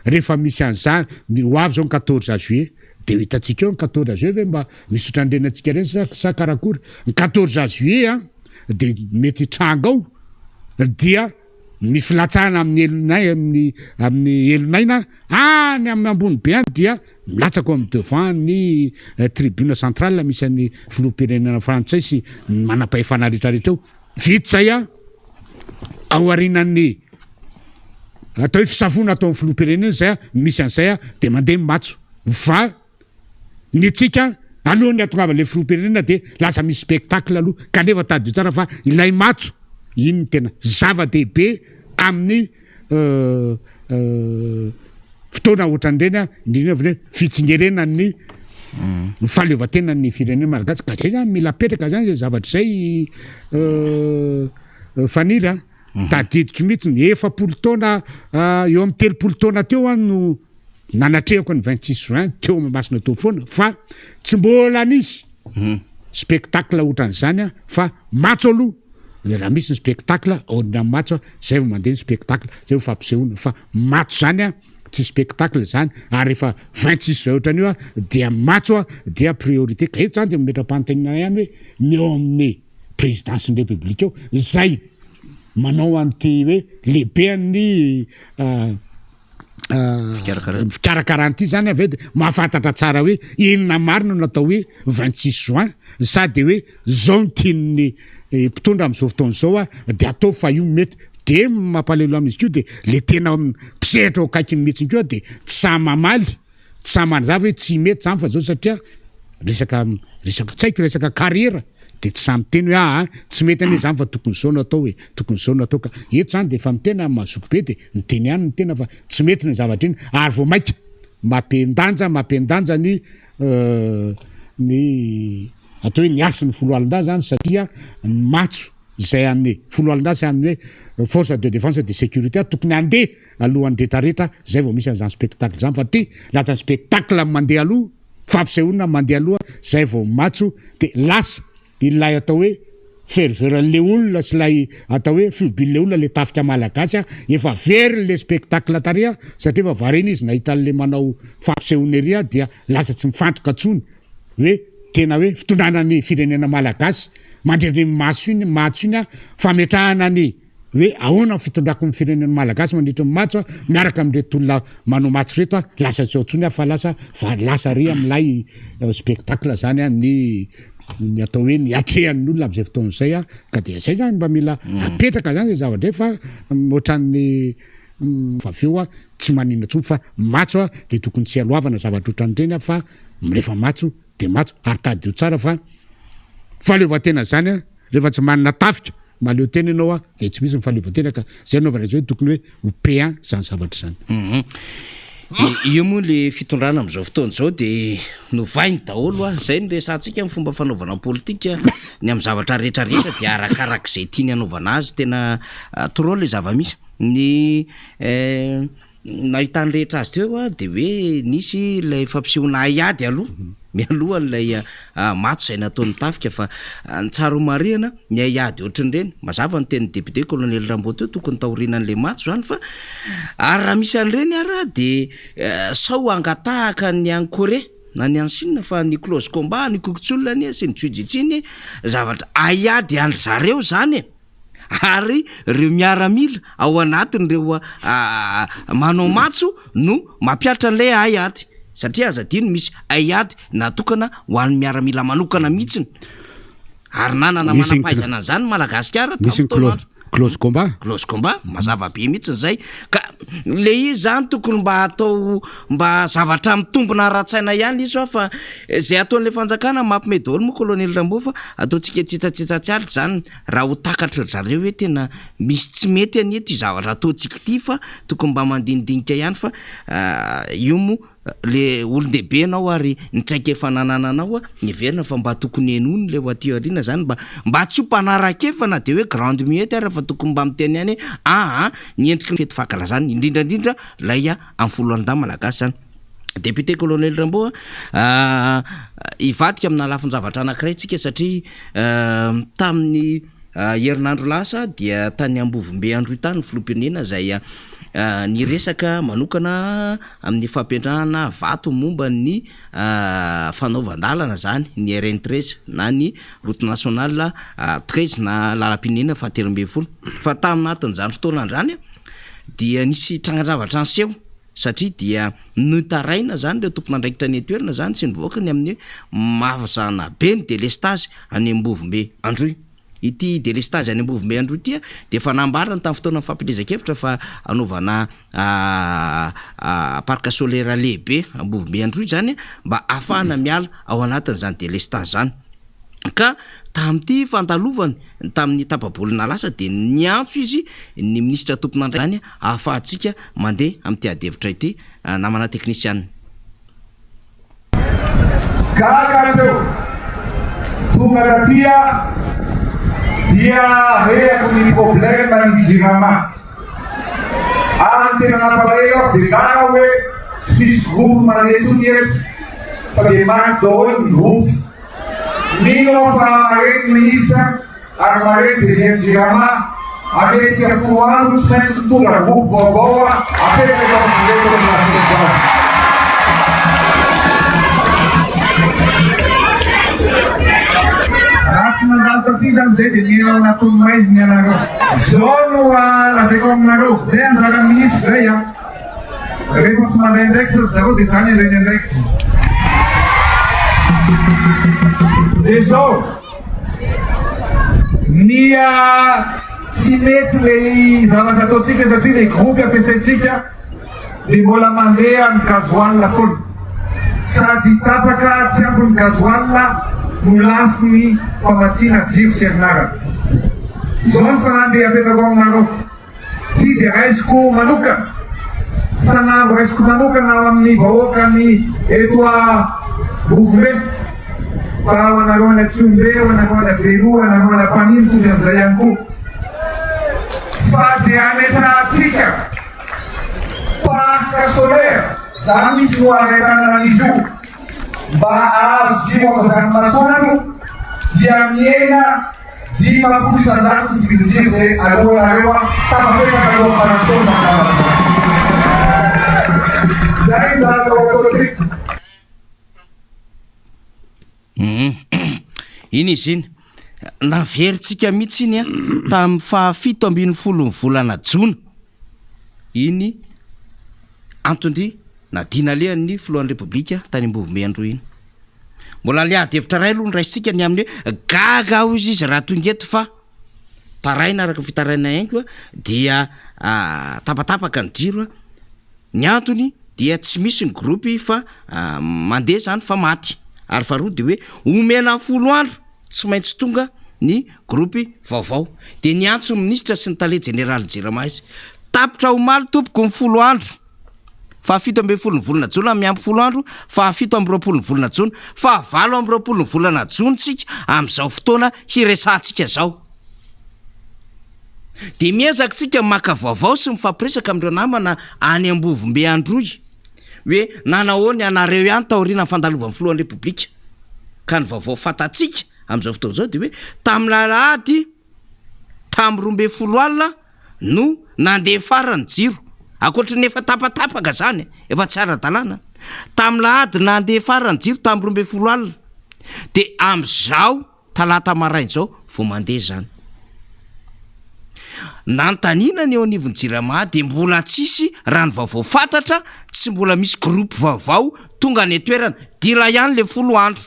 rehefa misy an'izany ho avy zao ny 14 juillet de hitatsika eo ny 14 juillet ve mba misy otrandrena antsika reny sa karakory ny 14 juillet de mety tranga ao dia ny filatsahana amin'ny elonaina any amin'ny ambony be any dia milatsako amin'ny devant ny tribune centrale misy an'ny filoham-pirenena frantsay sy manam-pahefana rehetrarehetra eo vita zay aorinan'ny atao hoe fisafona atao amin'ny filoham-pirenena zay misy an'izay de mandeha matso fa ny tsika alohany atongava le filoham-pirenena de lasa misy spectacle aloha kanefa tadio tsara fa ilay matso iny tena zava-dehibe amin'ny fotoana ohatran'ireny indrindra hoe fitsingerenany fahaleovatenany firenena malagasy ka zay zany mila petraka zany zay zavatra zay faniry tadidiko mihitsy ny 7 taona eo amin'ny 3 taona teo no nanatrehako ny 26 juin teo masina teo foana fa tsy mbola nisy spectacle ohatran'izany fa matso aloha raha misy ny spectacle aorina matso zay vao mandeha ny spectacle zay vao fampisehoana fa matso zany tsy spectacle zany ary efa 26 zay ohatran'io dia matso dia priorité ka eto zany de metram-panontaniana ihany hoe ny eo amin'ny présidence ny république eo zay manao an'ity hoe lehibe ny fikarakarany ity zany avy de mahafantatra tsara hoe inona marina no atao hoe 26 juin sady hoe zao ny tiany mpitondra am'izao fotoana zao de atao fa io mety de mampalelo amin'izy kio de le tena mpisehatra akaikiny mihitsiny kio de tsy samy mamaly tsy samy manazava hoe tsy mety zany fa zao satria resaka tsaiko resaka carrière de tsy samy teny hoe tsy mety ane zany fa tokony zao no atao hoe tokony zao no atao ka eto zany de efa mitena mazoky be de miteny ihany ny tena fa tsy mety ny zavatra iny ary vao maika mampendanja ny atao hoe ny asin'ny foloalinda zany satria ny matso zay amin'ny foloalinda sy amin'ny hoe force de défense de sécurité tokony andeha alohan'ny rehetrarehetra zay vao misy an'izany spectacle zany fa ty lasa spectacle mandeha aloha fampisehoana mandeha aloha zay vao matso de lasa ilay atao hoe ferveuran'le olona sy lay atao hoe fiobin'le olona le tafika malagasy efa very le spectacle tarea satria efa varena izy nahita le manao fampisehoana ery dia lasa tsy mifantoka tsony hoe tena hoe fitondranany firenena malagasy mandreny matso iny fametrahana ny hoe ahoana ny fitondrako ny firenena malagasy mandritra ny matso miaraka amin'reto olona manao matso reto lasa tsy ao tsony fa lasa ry amin'ilay spectacle zany ny atao hoe ny atrehan'ny olona am'izay fotoana zay ka de zay zany mba mila apetraka zany zay zavatra fa ohatran'ny faveo tsy manina tsony fa matso de tokony tsy aloavana zavatra ohatran'ireny fa rehefa matso de matso ary tadio tsara fa fahaleovatena zany rehefa tsy manana tafika maleo tena ianao de tsy misy ny fahaleovatena ka zay anaovana zay tokony hoe hope zany zavatra zany io moa le fitondrana am'izao fotoana zao de novainy daholo a zay ny resantsika ny fomba fanaovana politika ny am' zavatra rehetrarehetra de arakarak'izay tiany anaovana azy tena trop le zava-misy ny nahitany rehetra azy teo a de hoe nisy lay fampisehoana aiady aloha mialohan'lay matso zay nataony tafika fa ny tsara marihana ny aiady ohatran'ireny mazava ny teny député colonel Rambo teo tokony tahorinan'le matso zany fa ary raha misy an'ireny ara de sao angatahaka ny any Corée na ny any Chine fa ny close combat ny kokotsolona ny sy ny jiu-jitsu zavatra aiady andry zareo zany ary reo miaramila ao anatin'ireo manao matso no mampiatra an'lay aiady satria azadino misy aiady natokana ho an'ny miaramila manokana mihitsiny ary nanana manampahaizana zany Madagasikara close combat mazava be mihitsiny zay ka le izy zany tokony mba atao mba zavatra mitombona ratsaina ihany izy fa zay ataon'le fanjakana mampime daholo moa colonel Rambo fa ataontsika tsitsatsatsy zany raha ho takatra zareo hoe tena misy tsy mety any eto zavatra ataontsika ity fa tokony mba mandinidinika ihany fa io moa le olon-dehibe anao ary nitraika efa nanananao niverina fa mba tokony enony le hoatio arina zany mba tsy ho mpanaraka efa na de hoe grande muette ary fa tokony mba miteny ihany hoe ny endriky fety fakala zany indrindrandrindra lay amin'ny foloandà malagasy zany député colonel Rambo ivadika amina lafin-javatra anankiray tsika satria tamin'ny herinandro lasa dia tany Ambovombe Androitany filompionena zay ny resaka manokana amin'ny fampiantrahana vato momba ny fanaovandalana zany ny RN13 na ny route nationale 13 na lalam-pinena faha-13 fa taminatin'izany fotoana andrany dia nisy trangan-javatra anseho satria dia notaraina zany reo tompona andraikitra ny toerana zany sy nivoakany amin'ny mavazana be ny délestage any Ambovombe Androy ity délestage any Ambovombe Androy ity de efa nambarana tamin'ny fotoana fampilezakevitra fa anaovana parc solaire lehibe Ambovombe Androy zany mba afahana miala ao anatin'izany délestage zany ka tamin'ity fantalovany tamin'ny tapabolina lasa de niantso izy ny ministra tompona andray zany ahafahantsika mandeha amin'ity adevitra ity namana technician Kakateo tonga tatia dia reako ny problème ny jirama tena napalaela de gaga hoe tsy misy groupe maneto ny eto fa de manko daholo ny groupe mino fa mareny ministra ary mareny de jirama ametsika foano tsy maintsy tonga groupe vaovao apetraka amin'ireo raha tsy mandalo taty zany zay de mira natony maiziny anareo zao no lazaiko aminareo zay anjara ministre zay rehefa tsy mandray andraikitra zareo de zany ireny andraikitra de zao ny tsy mety le zavatra ataotsika satria le groupe ampiasaitsika de mbola mandeha amin'ny gazoile foana sady tapaka tsy ampy ny gazoile no lafiny mpamatsina jiro sy herinarana zao ny fanamby apetrako aminareo ty de raisiko manokana sanambo raisiko manokana amin'ny vahoaka ny eto Ambovombe fa ho anareo any Atsombe ho anareo any Belo ho anareo any Paniny tonga am'izay ihany koa fa de ametrahatsika parc solaire za misy ho aretanana izy io mba azo zimo azavany masoandro dia miena dimapolo isanjato ny vidinjiro zay alohanareo tapapetraka aloha fanatona zay zataoatsika iny izy iny naveritsika mihitsy iny tamin'ny fahafito ambin'ny folo ny volana jona iny Antondry nadina lehan'ny filohan'ny repoblika tany Ambovombe Androy iny mbola le adevitra ray aloha ny raisitsika ny amin'ny hoe gaga ao izy raha tonga eto fa taraina araka fitaraina haingo dia tapatapaka ny jiro ny antony dia tsy misy ny groupe fa mandeha zany fa maty ary faharoa de hoe omena folo andro tsy maintsy tonga ny groupe vaovao de ny antso ny ministra sy ny tale général Jerama izy tapitra omaly tompoko ny folo andro fahafito ambe folo ny volana jona miampy folo andro, fahafito amby roapolo ny volana jona, fahavalo amby roapolo ny volana jontsika am'izao fotoana hiresantsika zao. De miezakitsika maka vaovao sy mifampiresaka amindreo namana any Ambovombe Androy hoe nanahoany anareo ihany taoriana fandalovan'ny filohan'ny repoblika. Ka ny vaovao fatatsika am'izao fotoana zao de hoe tamin'ny Alahady tamin'ny 12 alina no nandeha farany jiro. Akoatry ny efa tapatapaka zany, efa tsara dalàna. Tamin'ny Alahady nandeha farany jiro tamin'ny 12 alina. De am'izao talata maraina zao vao mandeha zany. Nantanina ny eo anivon'ny Jirama de mbola tsisy rano vaovao fantatra, tsy mbola misy groupe vaovao tonga any toerana, dila ihany le 10 andro.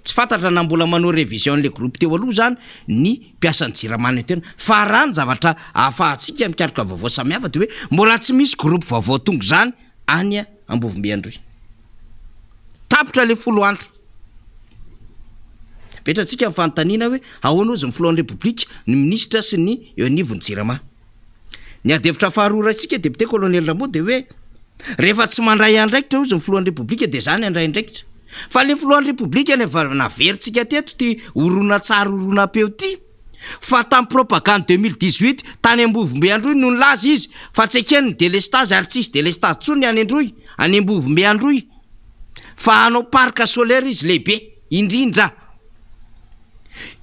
Tsy fantatra na mbola manao révision le groupe teo aloha zany ny mpiasan'ny Jirama ny toerana, fa raha ny zavatra ahafahantsika mikaroka vaovao samihafa de hoe mbola tsy misy groupe vaovao tonga zany any Ambovombe Androy. Tapitra le 10 andro. Petratsika fanontaniana hoe ahoana ozy ny filohan'ny repoblika, ny ministra sy ny eo anivon'ny Jirama. Ny adevitra faharoa raitsika député colonel Rambo de hoe rehefa tsy mandray andraikitra ozy ny filohan'ny repoblika de zany andray andraikitra. Fa le filohan'ny repoblika naveritsika teto ty orona tsara orona peo ty. Fa tamin'ny propagande 2018 tany Ambovombe Androy no nilaza izy fa tsy ekeny ny délestage ary tsisy délestage tsony any Androy, any Ambovombe Androy. Fa hanao parc solaire izy lehibe indrindra.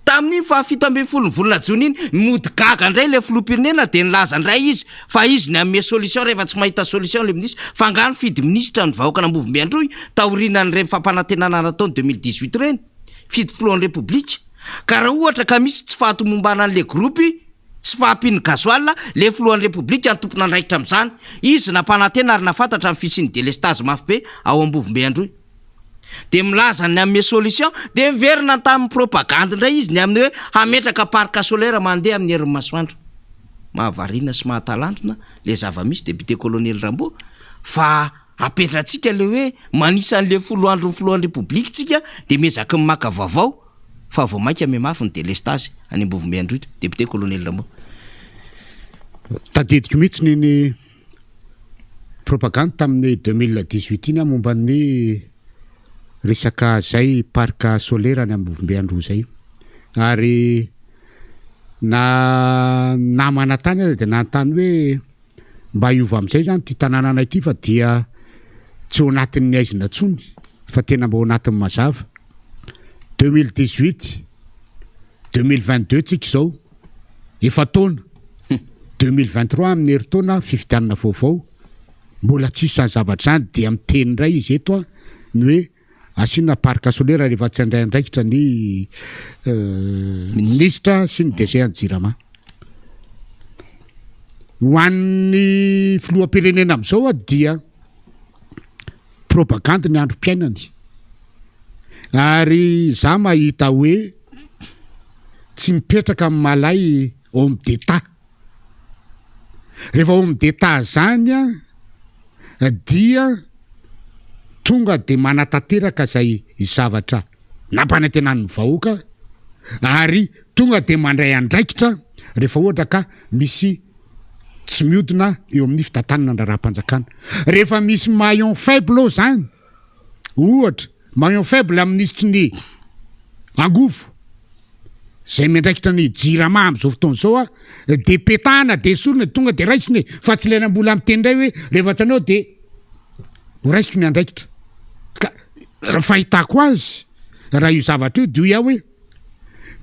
Tamin'ny fahafito amby folo ny volana jona iny mody gaga ndray le filoham-pirenena de nilaza ndray izy fa izy ny ame solution rehefa tsy mahita solution le ministre fa ngano fidy ministre ny vahoaka ny Ambovombe Androy taorina ny reny fampanantenana nataony 2018 reny fidy filohan'ny repoblika. Ka raha ohatra ka misy tsy fahatomombana an'le groupe tsy fahampiny gasoil le filohan'ny repoblika ny tompona andraikitra am'izany izy nampanantena ary nafantatra amin'ny fisiany délestage mafy be ao Ambovombe Androy. De milaza ny ame solution de verina tamin'ny propagande ndray izy ny amin'ny hoe hametraka parc solaire mandeha amin'ny herin'ny masoandro. Mahavarina sy mahatalanjona le zava-misy député colonel Rambo fa apetratsika le hoe manisan'le 10 andro ny filohan'ny repoblika tsika de mezaka ny maka vaovao fa vao maika ame mafy ny délestage any Ambovombe Androy député colonel Rambo. Tadidiko mihitsy ny propagande tamin'ny 2018 iny momba ny resaka zay parc solaire any Ambovombe Androy zay. Ary namana tany de nantany hoe mba hiova am'izay zany ty tanàna anay ty fa dia tsy ho anatin'ny aizina tsony fa tena mba ho anatin'ny mazava. 2018 2022 tsika zao efa taona 2023 amin'ny herintaona fifidianana vaovao mbola tsisy zany zavatra zany de miteny ndray izy eto ny hoe asina parc solaire rehefa tsy andray andraikitra ny ministra sy ny DG ny Jirama. Ho an'ny filoham-pirenena am'izao dia propagande ny androm-piainany. Ary za mahita hoe tsy mipetraka amin'ny malay homme d'état. Rehefa homme d'état zany dia tonga de manatanteraka zay zavatra nampanantenan'ny vahoaka ary tonga de mandray andraikitra rehefa ohatra ka misy tsy miodina eo amin'ny fitantanana andraraha-panjakana. Rehefa misy maillon faible zany ohatra maillon faible amin'ny ministry ny Angovo zay miandraikitra ny Jirama am'izao fotoana zao de petahana de sorona tonga de raisiny fa tsy ilaina mbola miteny ndray hoe rehefa tsanao de raisiko ny andraikitra. Fahitako azy raha io zavatra io de ia hoe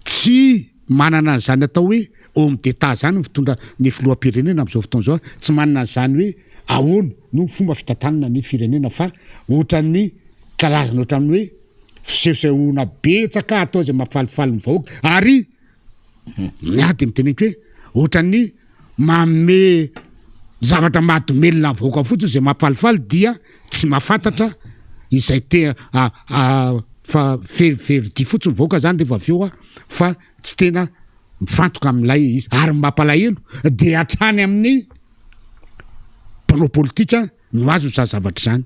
tsy manana an'izany atao hoe homme d'état zany mitondra ny filoham-pirenena am'izao fotoana zao tsy manana an'izany hoe ahoana no fomba fitantanana ny firenena fa ohatran'ny karazana ohatran'ny hoe fisehosehoana betsaka atao zay mampifalifaly ny vahoaka ary miady miteneniko hoe ohatran'ny manome zavatra mahatomelona ny vahoaka fotsiny zay mampifalifaly dia tsy mahafantatra izay te fa veridy fotsiny vahoaka zany rehefa aveo fa tsy tena mifantoka amin'ilay izy ary mampalahelo de hatrany amin'ny mpanao politika no azo zavatra zany.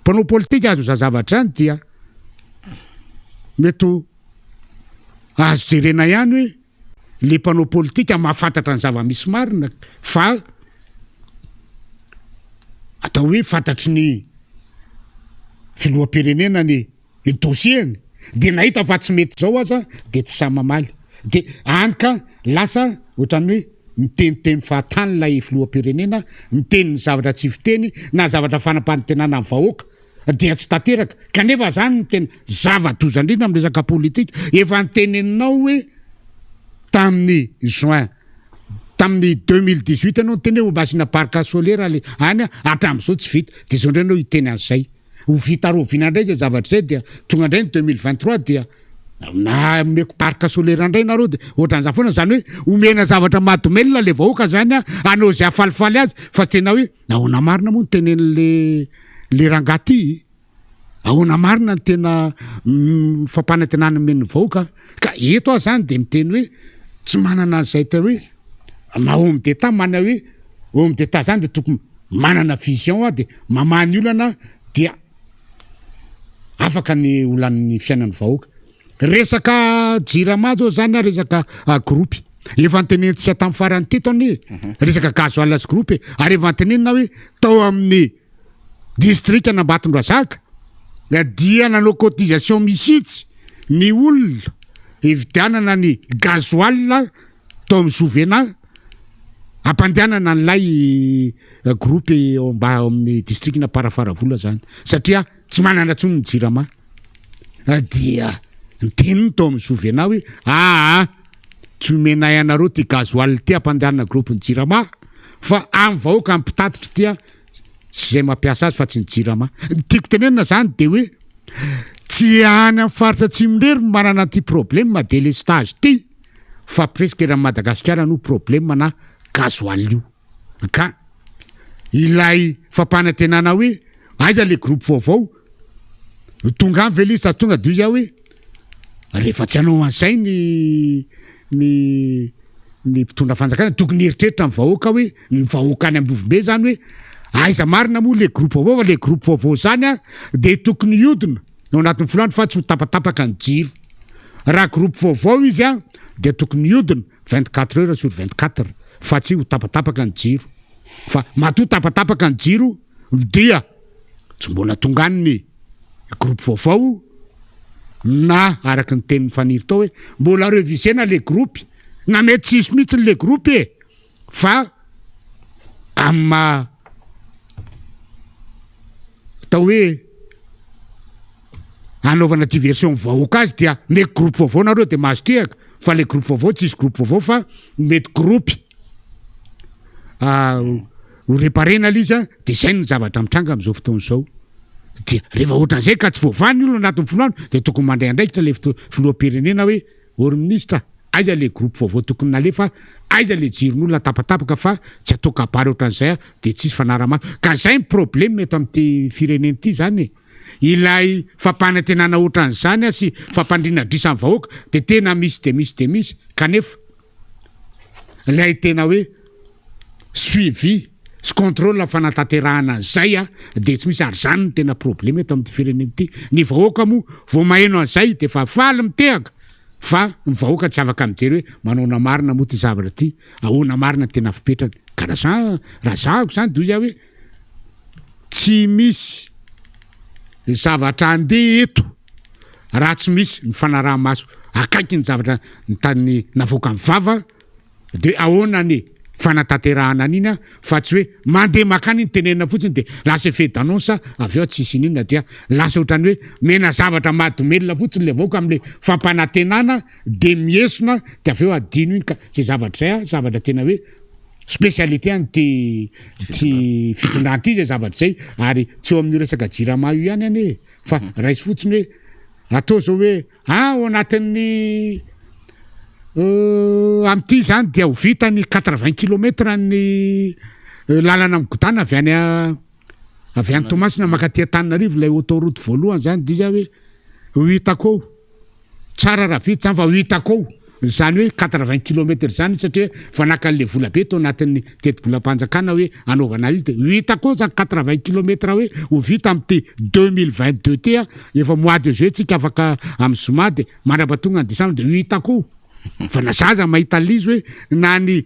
Mpanao politika azo zavatra zany dia mety azo jerena ihany hoe le mpanao politika mahafantatra ny zava-misy marina fa atao hoe fantatry ny filoam-pirenena ny dosieny de nahita fa tsy mety zao aza de tsy sa mamaly de anyka lasa ohatrany hoe miteniteny fahatany lay filoam-pirenena miteny ny zavatra tsy fiteny na zavatra fanampanitenana amin'ny vahoaka dia tsy tanteraka kanefa zany ny tena zava-dozandrindra amin'ny resaka politika efa nyteneninao hoe tamin'ny juin tamin'ny 2018 anao teny hoe ombasina parc solaire le any hatramin'izao tsy vita de zao ndray anao hiteny an'izay ho vitarovina indray zay zavatra zay dia tonga indray ny 2023 dia na meko parc solaire indray nareo de ohatran'izany foana zany hoe omena zavatra mahadomelina le vahoaka zany anao zay afalifaly azy fa tena hoe ahoana marina moa ny tenen'le rangaty ahoana marina ny tena fampanantenana men'ny vahoaka ka eto aho zany de miteny hoe tsy manana an'izay te hoe na homme d'état mana hoe homme d'état zany de tokony manana vision de mamany olana dia afaka ny olan'ny fiainan'ny vahoaka resaka jirama zao zany resaka groupe efa antenentsika tamin'ny farany teto any resaka gazoalas groupe ary efa antenenina hoe tao amin'ny district Ambatondrazaka dia nanao cotisation misitsy ny olona evidianana ny gazoal tao amin'ny Sovena ampandehanana an'ilay groupe mba amin'ny districtna Parafaravola zany satria tsy manana tsony ny jirama dia nyteniny tao amin'ny Sovena hoe tsy omenay anareo ty gazoal ty ampandehanana groupe ny jirama fa amin'ny vahoaka ampitatitra tia sy zay mampiasa azy fa tsy ny jirama tiako tenenina zany de hoe tsy any amin'ny faritra Tsimondrery manana ty problème délestage ty fa presque raha Madagasikara no problème na gazoal io ka ilay fampanantenana hoe aiza le groupe vaovao tonga any velisa tonga de izy hoe rehefa tsy anao an'izay ny mpitondra fanjakana tokony heritreritra ny vahoaka hoe ny vahoaka any Ambovimbe zany hoe aiza marina moa le groupe vaovao fa le groupe vaovao zany de tokony iodina ao anatin'ny folandro fa tsy ho tapatapaka ny jiro raha groupe vaovao izy de tokony iodina 24 heures sur 24 fa tsy ho tapatapaka ny jiro fa matoa tapatapaka ny jiro dia tsy mbola tonga ny groupe vaovao na araka ny tenin'ny faniry tao hoe mbola revisena le groupe na mety tsisy mihitsy le groupe fa amma tao hoe anaovana diversion vahoaka azy dia mety groupe vaovao nareo de mahazo tehaka fa le groupe vaovao tsisy groupe vaovao fa mety groupe ho réparena l'izy de zay ny zavatra mitranga am'izao fotoan'izao dia rehefa ohatran'izay ka tsy voavany olo anatin'ny folandro de tokony mandray andraikitra le filoam-pirenena hoe or ministre aiza le groupe vaovao tokony nalefa aiza le jiron'olona tapatapaka fa tsy atao kabary ohatran'izay de tsisy fanaramaso ka zay ny problème eto amin'ity firenena ity zany ilay fampanantenana ohatran'izany sy fampandrina drisan'ny vahoaka de tena misy kanefa ilay tena hoe suivi sy contrôle fanantanterahana zay de tsy misy ary zany ny tena problème eto amin'ny firenena ity ny vahoaka moa vao maheno an'izay de fa faly mitehaka fa ny vahoaka tsy afaka mijery hoe manaona marina moa ty zavatra ty ahoana marina tena fipetrany ka raha zahako zany de izy hoe tsy misy zavatra andeha eto raha tsy misy ny fanaraha-maso akaiky ny zavatra ny tany navoaka ny vava de ahoana ny fanatanterahana an'iny fa tsy hoe mandeha makany ny tenenina fotsiny de lasa effet d'annonce avy eo tsisy ninona dia lasa ohatrany hoe mena zavatra mahadomelina fotsiny le vahoaka am'le fampanantenana de miesona de avy eo adino iny ka zay zavatra zay zavatra tena hoe spécialité any ty fitondranty zay zavatra zay ary tsy eo amin'ny resaka jirama io ihany ane fa raisy fotsiny hoe atao zao hoe ao anatin'ny am'ty zany dia ho vita ny 80 km ny lalana migodana avy any Tomasina makaty Antananarivo lay autoroute voalohany zany dia hoe ho hitako tsara raha vita zany fa ho hitako zany hoe 80 km zany satria fa nakan'le vola be tao anatin'ny teti-bolam-panjakana hoe anaovana izy de ho hitako zany 80 km hoe ho vita amin'ty 2022 ty efa mois de juillet tsika afaka amin'ny zoma de mandrapatonga ny décembre de ho hitako fa na zaza mahita lizy hoe na ny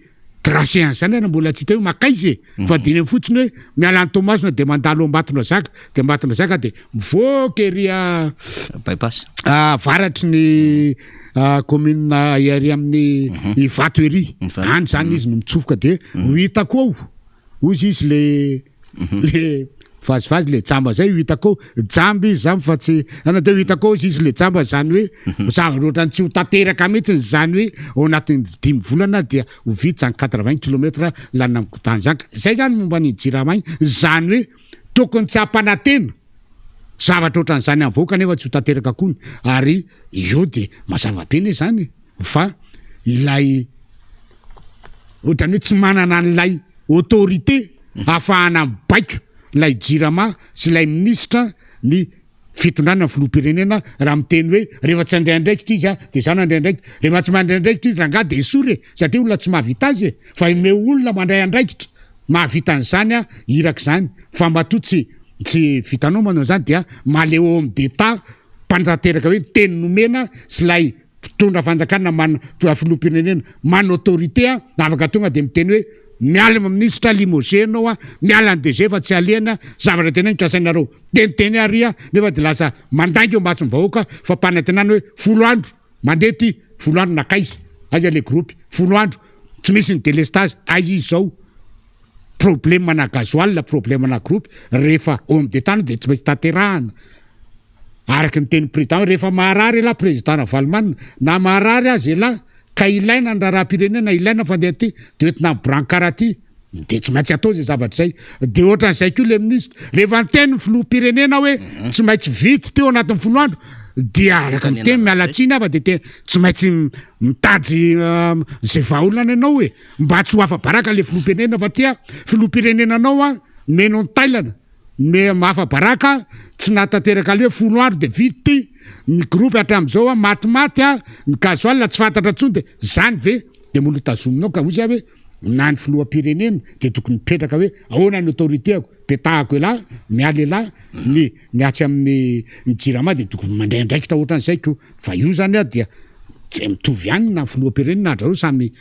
tracéan zany ana mbola tsy hita hoe makaizy fa diny fotsiny hoe miala ny tomasina de mandalo ambatona zaka de ambatona zaka de mivoaka ery bypass varatry ny commune iary amin'ny Ivato ery any zany izy no mitsofoka de hitako ao ozy izy le vazivazy le jamba zay hitako jamby izy zany fa tsy ana de hitako izy le jamba zany hoe zavatra ohatrany tsy ho tanteraka mihitsy zany hoe ao anatin'ny 5 volana dia ho vita zany 80 km lana amin'ny tany zaka zay zany momba ny Jirama zany hoe tokony tsy hampanantena zavatra ohatran'izany avoaka nefa tsy ho tanteraka koa ary io de mazava-peny zany fa ilay ohatrany hoe tsy manana an'ilay autorité ahafahana mibaiko lay Jirama sy lay ministra ny fitondrana filoham-pirenena raha miteny hoe rehefa tsy andraindraikitra izy de zany andraindraikitra rehefa tsy mandraindraikitra izy rangaha de sory satria olona tsy mahavita azy fa me olona mandray andraikitra mahavita an'izany iraka zany fa matoa tsy vitanao manao zany dia maleo homme d'état mpanatanteraka hoe teny nomena sy lay mpitondra fanjakana filoham-pirenena man autorité afaka tonga de miteny hoe miala ministre limogène miala ny DG fa tsy alena zavatra tena mikasainareo teniteny ary nefa de lasa mandangy eo maso vahoaka fa mpanantenana hoe 10 andro mandeha ty 10 andro nakaizy aza le groupe 10 andro tsy misy ny délestage aizy izy zao problème na gasoil problème na groupe rehefa homme d'état de tsy maintsy tanterahana araky ny teny président rehefa maharary la président Valman na maharary azy la ka ilaina ny raha-pirenena ilaina fandeha ty de oetina brankara ty de tsy maintsy atao zay zavatra zay de ohatran'izay koa le ministre rehefa nyteny filoham-pirenena hoe tsy maintsy vity teo anatin'ny 10 andro dia araka ny teny mialatsiny afa de tsy maintsy mitady zay vahaolana ianao hoe mba tsy ho afa-baraka le filoham-pirenena fa tia filoham-pirenenanao meno ny tailana me mahafa-baraka tsy natanteraka le hoe 10 andro de vity ny groupe hatramin'izao matimaty ny gasoil tsy fantatra ntsony de zany ve de molo tazominao ka ozy hoe na ny filoham-pirenena de tokony mipetraka hoe ahoana ny autorité ako petahako ela miala ela ny atsy amin'ny Jirama de tokony mandray andraikitra ohatran'izay ko fa io zany dia tsy mitovy ihany na filoham-pirenena andra samy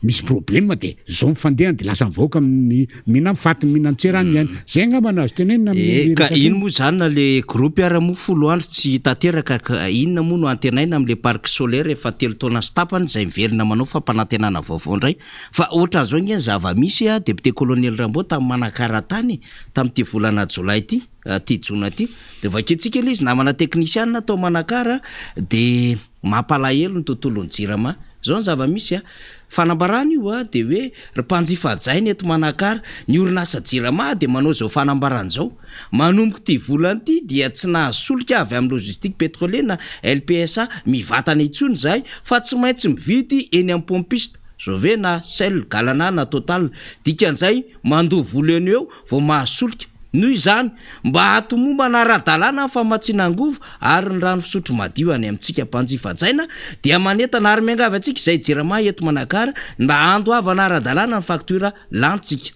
misy problème de zao mifandeha de lasa mivoaka mina mifaty minan-tserany ihany zay angamba azo tenenina ka ino moa zany na le groupe ara-moa 10 andro tsy tanteraka ka inona moa no antenaina am'le parc solaire efa 3 taona sy tapany zay miverina manao fa mpanantenana vaovao ndray fa ohatran'izao ngeny zava-misy député colonel Rambo tamin'ny Manakaratany tamin'ity volana Jolay ty jona ty de vaketsika ilay izy namana technicien atao Manakara de mampalahelo ny tontolon'ny Jirama zao ny zava-misy fanambarana io de hoe mpanjifa jainy eto Manakara ny orinasa Jirama de manao zao fanambarana zao manomboka ty volany ty dia tsy nahasolika avy amin'ny logistique pétrolière na LPSA mivatana itsony zay fa tsy maintsy mividy eny amin'ny pompiste zao ve na Shell Galana na Total dikan'izay mandoa voleny eo vao mahasolika noho izany mba hatomomba na ara-dalàna famatsinangovo ary ny rano fisotro madio any amintsika mpanjifa jaina dia manetana ary miangavy antsika izay Jirama eto Manakara mba andoavana ara-dalàna ny faktura lantsika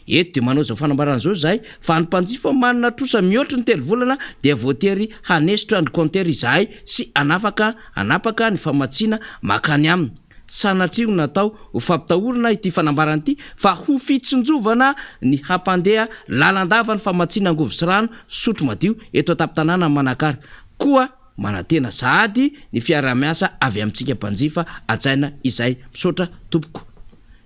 eto de manao zao fanambarana zao zay fa ny mpanjifa manana trosa mihoatra ny 3 volana dia voatery hanesitra ny compteur izahay sy anapaka ny famatsina makany aminy sanatrio natao ho fampitahorana ity fanambarana ity fa ho fitsinjovana ny hampandeha lalandava ny famatsina angovo sy rano sotro madio eto ataptanana Manakara koa manatena sahady ny fiara-miasa avy amintsika mpanjifa atsaina izay misotra tompoko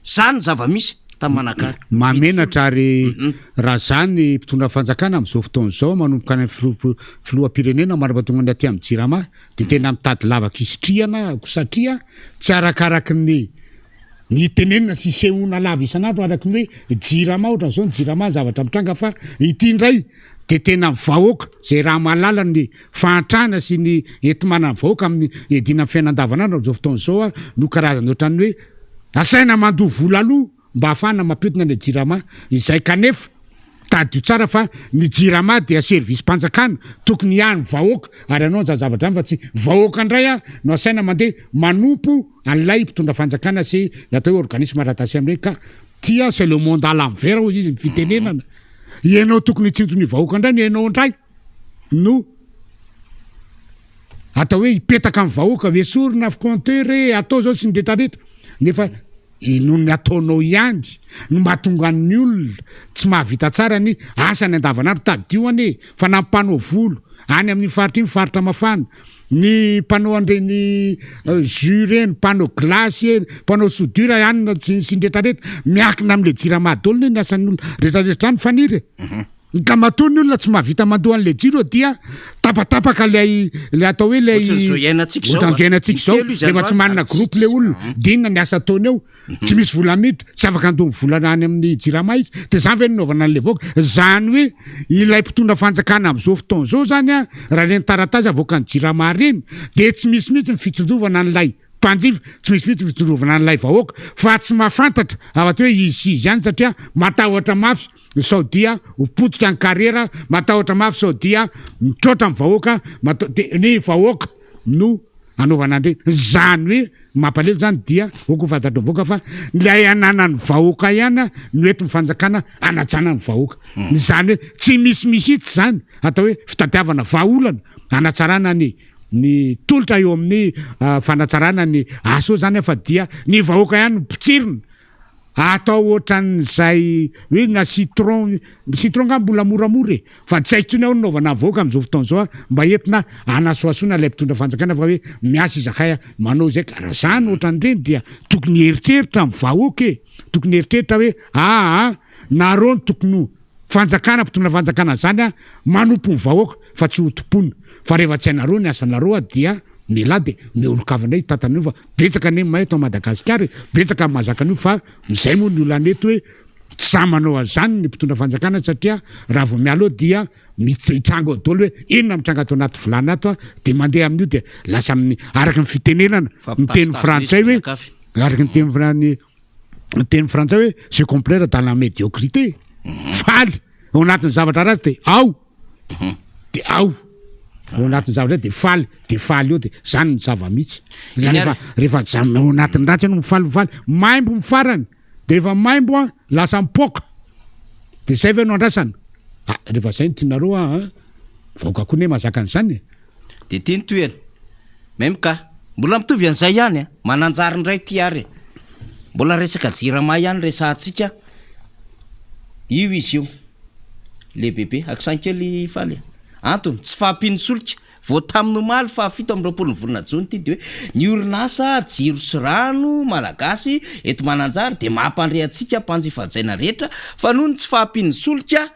zany zava-misy ta Manakara mamenatra ary raha zany mpitondra fanjakana am'izao fotoana zao manomboka ny filoham-pirenena marapatonga ny aty amin'ny Jirama de tena mitady lavaka isitriana satria tsy arakaraky ny tenenina sy sehoana lava isan'andro araky ny hoe Jirama ohatran'izao ny Jirama zavatra mitranga fa ity indray de tena vahoaka zay raha malala ny fahantrana sy ny entimana vahoaka amin'ny edina fiainan-davanandro am'izao fotoana zao no karazany ohatrany hoe asaina mandoa vola aloha mba afana mampiotina ny Jirama izay kanefa tadio tsara fa ny Jirama dia service mpanjakana tokony ihany vahoaka ary anao zavatra fa tsy vahoaka indray no asaina mandeha manompo an'ilay mpitondra fanjakana sy atao hoe organisme ratasy amin'ireny ka tia c'est le monde à l'envers hozy izy ny fitenenana ianao tokony tsintony vahoaka indray no ianao indray no atao hoe ipetaka amin'ny vahoaka vesorina compteur atao zao sy ny retraretra nefa noho ny ataonao ihany no mahatonga ny olona tsy mahavita tsara ny asany andavanandro tadioany fa nampanao volo any amin'ny faritra iny faritra mafana ny mpanao andreny jus reny mpanao glasy eny mpanao soudure ihany sindretraretra miakina am'le jiramaadolona ny asan'olona rehetrarehetra any faniry ka matoa ny olona tsy mahavita mandoa an'le jiro dia tapatapaka le atao hoe iainantsika zao rehefa tsy manana groupe le olona dinina ny asa ataony eo tsy misy vola miditra tsy afaka andony volana any amin'ny jirama izy de zany ve ninaovana an'le voaka zany hoe ilay mpitondra fanjakana am'izao fotoana zao zany a raha reny taratazy avoaka ny jirama reny de tsy misy mihitsy ny fitsonjovana an'lay mpanjifa tsy misy mihitsy fitsonjovana an'lay vahoaka fa tsy mahafantatra avaty hoe izy ihany satria matahotra mafy sao dia hopotika ny karera matahotra mafy sao dia mitrotra amin'ny vahoaka ny vahoaka no anaovana andreny zany hoe mampalelo zany dia oko fantatra vahoaka fa lay ananany vahoaka ihany no eto mifanjakana anatsana ny vahoaka zany hoe tsy misy itsy zany atao hoe fitadiavana vahaolana anatsarana ny tolotra eo amin'ny fanatsarana ny aso zany fa dia ny vahoaka ihany pitsirina atao ohatran'izay hoe na citron nga mbola moramora fa tsy haitsony ao nanaovana vahoaka am'izao fotoana zao mba entina anasoasoana lay mpitondra fanjakana fa hoe miasa izakay manao zay ka raha zany ohatran'ireny dia tokony heritreritra amin'ny vahoaka tokony heritreritra hoe nareo ny tokony fanjakana mpitondra fanjakana zany manompo ny vahoaka fa tsy hotompony fa rehefa tsy hainareo ny asanareo dia mila de miolokavana tatanio fa betsaka ny mahay to Madagasikara betsaka mahazaka an'io fa zay moa ny olana eto hoe tsy samanao azany ny mpitondra fanjakana satria raha vao mialo dia mitranga dolo hoe inona mitranga ato anaty volana ato de mandeha amin'io de lasa amin'ny araky ny fitenenana miteny frantsay hoe araky ny teny frantsay hoe c'est complet dans la médiocrité faly ao anatin'ny zavatra ratsy de ao ao anatin'ny zavatra de faly eo de zany ny zava-mitsy rehefa ao anatin'ny ratsy ano mifaly maimbo mifarany de rehefa maimbo lasa mipoka de zay ve no andrasana rehefa zay ny tianareo vahoaka koa ne mazaka an'izany de tiany toerana même ka mbola mitovy an'izay ihany mananjary ndray ty ary mbola resaka jirama ihany resahantsika io izy io lehibehibe akisankely faly antony tsy fahampiny solika vao tamin'ny omaly fa 7 volana jony ty de hoe ny orinasa jiro sy rano malagasy eto mananjary de mampandrehantsika mpanjifajaina rehetra fa noho ny tsy fahampiny solika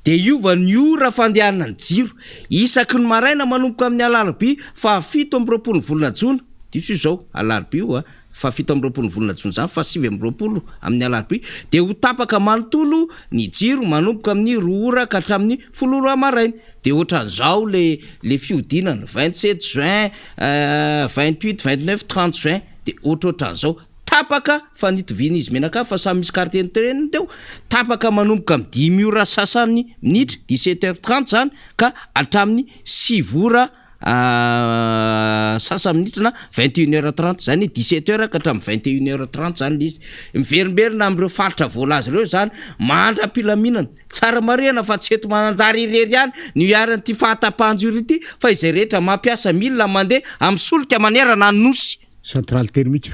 de iova ny ora fandehanana ny jiro isaky ny maraina manomboka amin'ny alarobia fa 7 volana jony diso zao alarobia io fa 7 volana jony zany fa 9 amin'ny alarobia de ho tapaka manontolo ny jiro manomboka amin'ny 2 ora ka hatramin'ny 10 ora maraina de ohatran'izao le fiodinana 27 juin 28 29 30 juin de ohatran'izao tapaka fa nitovina izy menaka fa samy misy carte d'identité teo tapaka manomboka amin'ny 10 ora sasany minitra 17h30 zany ka hatramin'ny 6 ora sasa minitra na 21h30 zany 17h ka hatramin'ny 21h30 zany izy miverimberina am'ireo faritra voalazy reo zany mandra-pilaminana tsara marena fa tsy eto mananjary irery ihany ny iaran'ity fahatapahanjoro ity fa izay rehetra mampiasa milina mandeha amin'ny solika manerana ny nosy centrale thermique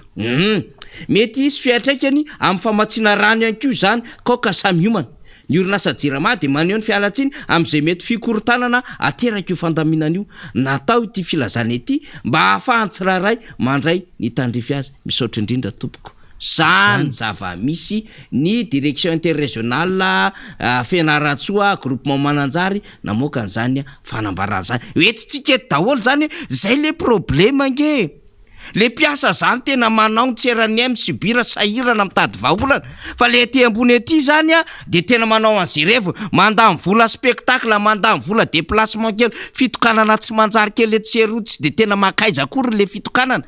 mety isy fiatraikany amin'ny famatsiana rano ihany koa zany kaoka samy homana ny orinasa jirama de maneho ny fialatsiny am'izay mety fikorotanana ateraka io fandaminana io natao ity filazana ity mba ahafahany tsirairay mandray ny tandrify azy misaotra indrindra tompoko zany zava-misy ny direction interrégionale fianaratsoa groupement mananjary namoaka an'izany fanambaran'izany oetsitsika eto daholo zany zay le problema nge le mpiasa zany tena manao tsy erany misibira sahirana mitady vahaolana fa le ety ambony ety zany de tena manao an'zay revo mandamy vola spectacle mandamy vola déplacement kely fitokanana tsy manjary kely etserotsy de tena makaiza akory le fitokanana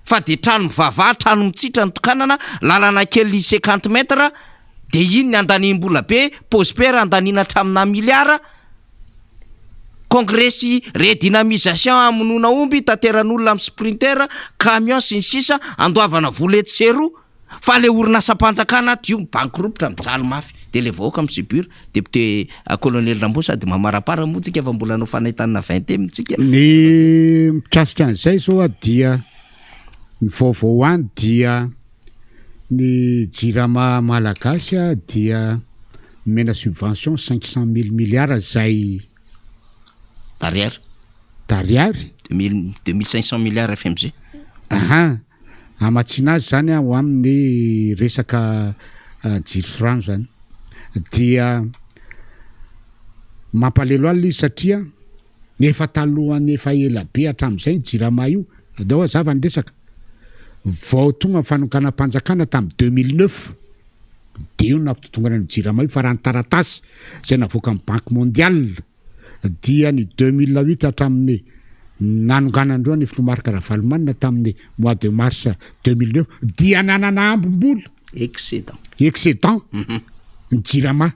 fa de trano mivavaha trano mitsitra ny tokanana lalana kely 50 mètres de iny ny andanimbola be pospera andanina tramina miliara congressy redynamisation amonona omby tateran'olona amin'ny sprinter camion sy ny sisa andoavana vola etsero fa le orinasa mpanjakana aty io bankropitra mijaly mafy de le vahoaka misibura député colonel Rambo sady mamarapara moa tsika fa mbola anao fanahitana 20 mitsika ny mitrasitra an'izay zao dia ny vaovao any dia ny jirama malagasy dia mena subvention 500 000 milliards zay d'ariary 2500 milliards FMG. Amatsina azy zany ho amin'ny resaka jiro rano zany dia mampalelo aly izy satria nefa talohany efa ela be hatramin'izay ny jirama io adao zava ny resaka vao tonga fanokana mpanjakana tamin'ny 2009 de io nampitotongana ny jirama io fa raha ny taratasy zay navoaka amin'ny Banque mondiale dia ny 2008 hatramin'ny nanonganandreo ny filomarika Ravalomanina tamin'ny mois de mars 2009 dia nanana ambom-bola excédent ny jirama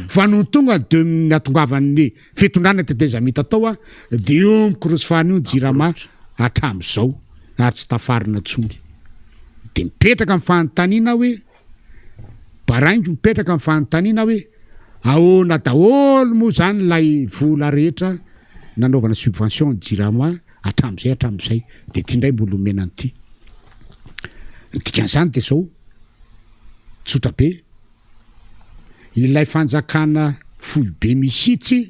fa no tonga de natongavan'ny fitondrana teteza mita tao de io mikorosofany io ny jirama hatramin'izao ary tsy tafarina tsony de mipetraka amin'ny fanontaniana hoe baraingo mipetraka amin'ny fanontaniana hoe ahoana daholo moa zany lay vola rehetra nanaovana subvention ny jirama hatramin'izay de ty ndray mbola omena an'ity dikan'izany de zao tsotra be ilay fanjakana fohy be misitsy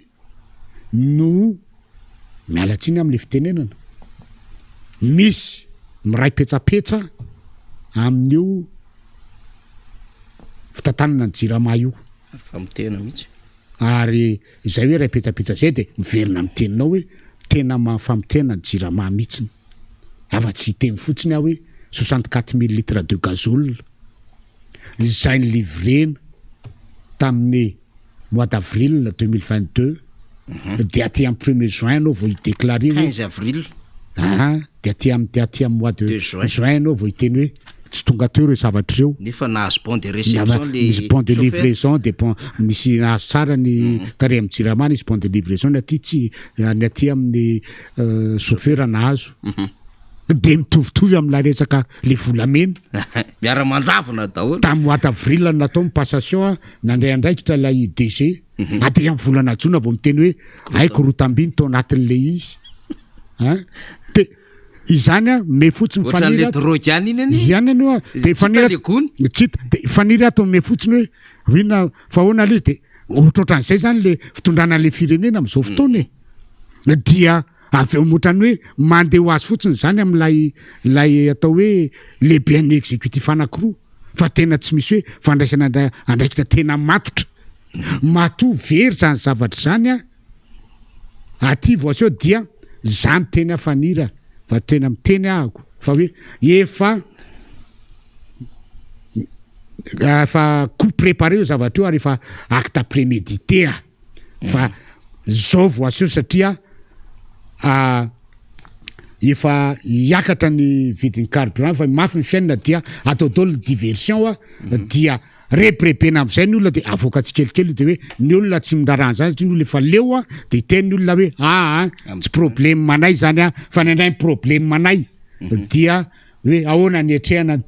no mialatsiny amin'le fitenenana misy miray petsapetsa amin'io fitantanana ny jirama io famotena mihitsy ary izay hoe ray petsapetsa zay de miverina amin'ny teninao hoe tena famotena ny jirama mihitsiny afa-tsy teny fotsiny aho hoe 64 000 litres de gazole izay ny livrena tamin'ny mois d'avril 2022 de aty amin'ny 1er juin anao vao idéclaré 15 avril de aty amin'ny mois de juin anao vao iteny hoe tsy tonga teo reo zavatra reo nefa nahazo bon de réception les bon de livraison de bon nisy nahazo tsara ny kare amin'ny jirama nisy bon de livraison ny aty amin'ny chauffeur nahazo de mitovitovy am'la resaka le volamena miara-manjavona daholo tamin'ny mois d'avril natao ny passation nandray andraikitra la IDG ade amin'ny volana jona vao miteny hoe aiko rotambiny tao anatin'le izy de izany me fotsiny fanira drogiany iny izany anio de fanira de fanira ato me fotsiny hoe vina fahoana le de ohatrohatran'izay zany le fitondrana le firenena am'izao fotoana dia avy motrany hoe mandeha ho azy fotsiny zany am'lay atao hoe lehibe ny exécutif anankiroa fa tena tsy misy hoe fandraisana andraikitra tena matotra mato very zany zavatra zany aty voaseo dia za miteny afanira fa tena miteny ahako fa hoe efa coup préparé io zavatra io ary efa acte prémédité fa zao voaseo satria efa hiakatra ny vidiny carburant fa mafy ny fiainana dia atao dolo diversion dia reprepena am'izay ny olona de avoaka tsikelikely de hoe ny olona tsy mindrarana zany satria ny olona efa leo de teny ny olona hoe tsy problème manay zany fa nandray problème manay dia hoe ahoana ny hiatrehana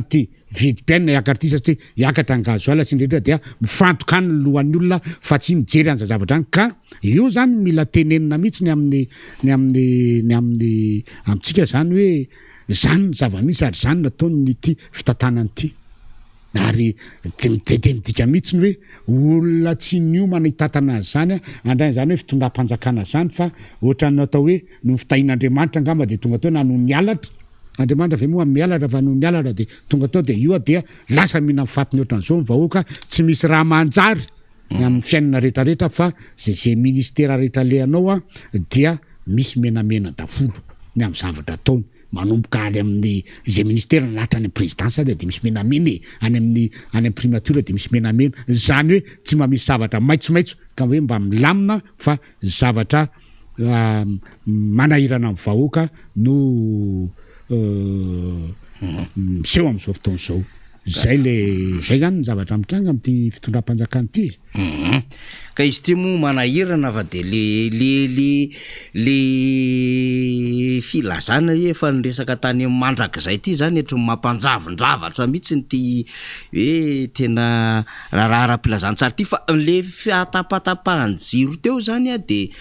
ty vidim-piainana hiakatra ty satria hiakatra ny gazoala sy ndrehetra dia mifantoka ny lohan'ny olona fa tsy mijery an'za zavatra any ka io zany mila tenenina mihitsy ny amitsika zany hoe zany ny zava-misy ary zany nataony ty fitantanany ty ary de midika mihitsy ny hoe olona tsy niomana hitatana azy zany andray zany hoe fitondram-panjakana zany fa ohatra natao hoe no fitahin'Andriamanitra angamba de tonga teo na no nialatra Andriamanitra ve moa mialatra fa no nialatra de tonga teo de io dia lasa mihina mifatiny ohatran'izao ny vahoaka tsy misy raha manjary amin'ny fiainana rehetrarehetra fa zay ministera rehetra lehanao dia misy menamena dafolo ny amin'ny zavatra ataony manomboka any amin'ny zay ministera nahatra any présidence de misy menamena any amin'ny primature de misy menamena zany hoe tsy mba misy zavatra maitsomaitso ka hoe mba milamina fa zavatra manahirana amin'ny vahoaka no miseho am'izao fotoana zao zay zany ny zavatra mitranga am'ty fitondram-panjakana ty ka izy ty moa manahirana fa de le filazana efa nyresaka tany mandraka zay ty zany etra mampanjavondravatra mihitsy ty hoe tena raha-pilazantsara ty fa le fiatapatapahany jiro teo zany a de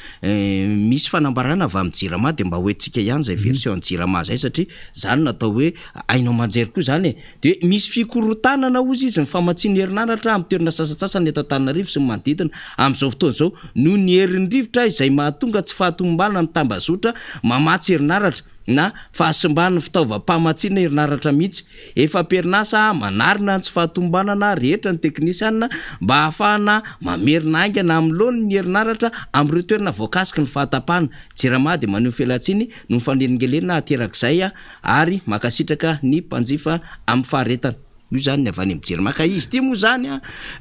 misy fanambarana avy amin'ny jirama de mba hoentsika ihany zay version jirama zay satria zany natao hoe ainao manjery koa zany de misy fikorotanana ozy izy ny famatsiany herinaratra amin'ny toerana sasatsasany eto Antananarivo sy manodidina am'izao fotoana zao no ny herin'ny rivotra izay mahatonga tsy fahatombana amin'ny tambazotra mamatsy herinaratra na fahasimbana fitaovam-pamatsiana herinaratra mihitsy efa perinasa manarina tsy fahatombanana rehetra ny teknisianina mba ahafahana mamerina aingana amin'ny lony ny herinaratra amin'ireo toerana voakasiky ny fahatapahana jirama de maneho fialatsiny no mifanelingelena aterak'izay ary makasitraka ny mpanjifa amin'ny faharetana io zany ny avy any am'jirama ka izy ty moa zany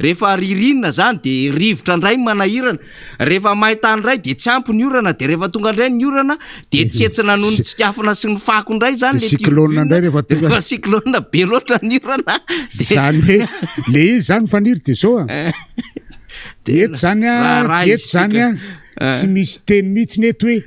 rehefa ririnina zany de rivotra ndray manahirana rehefa mahita ndray de tsy ampy ny orana de rehefa tonga ndray ny orana de tsetsina noho ny tsikafona sy ny fako ndray zany le cyclone ndray rehefa tonga cyclone be loatra ny orana zany hoe le izy zany faniry de zao eto zany eto zany tsy misy teny mihitsy ny eto hoe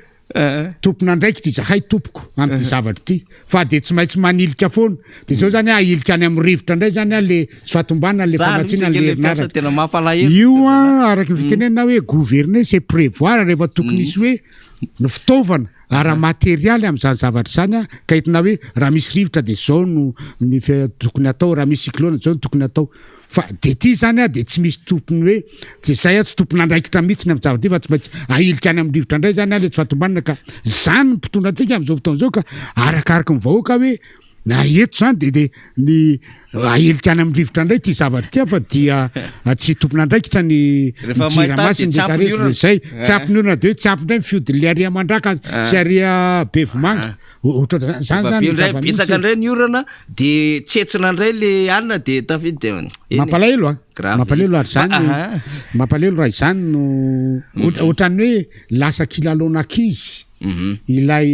tompona ndraiky ty zahay tompoko am'ty zavatra ty fa de tsy maintsy manilika foana de zao zany ilika any amin'ny rivotra ndray zany le tsy fahatombana le famatsiana le herinaratra io araky ny fitenenina hoe gouverner c'est prévoir rehefa tokony isy hoe ny fitaovana ara-materialy am'zany zavatra zany ka hitina hoe raha misy rivotra de zao no ny tokony atao raha misy cyclone zao no tokony atao fa de ty zany de tsy misy tompony hoe de zay tsy tompona andraikitra mihitsy ny am'zavatra ty fa tsy maintsy ahilika any amin'ny rivotra ndray zany le tsy fahatombanana ka zany mpitondra antsika am'zao fotoana zao ka arakaraky ny vahoaka hoe na eto zany de ny ahilika any amin'ny rivotra ndray ty zavatra ty fa dia tsy tompona andraikitra ny jiramasy zay tsy ampiny orana de hoe tsy ampy ndray mifiody le aria mandraka sy aria bevomanga ohatrany zany betsaka ndray ny orana de tsetsina ndray le alina de tafidy mampalahelo mampalahelo ary zany mampalahelo raha izany no ohatrany hoe lasa kilalonankizy ilay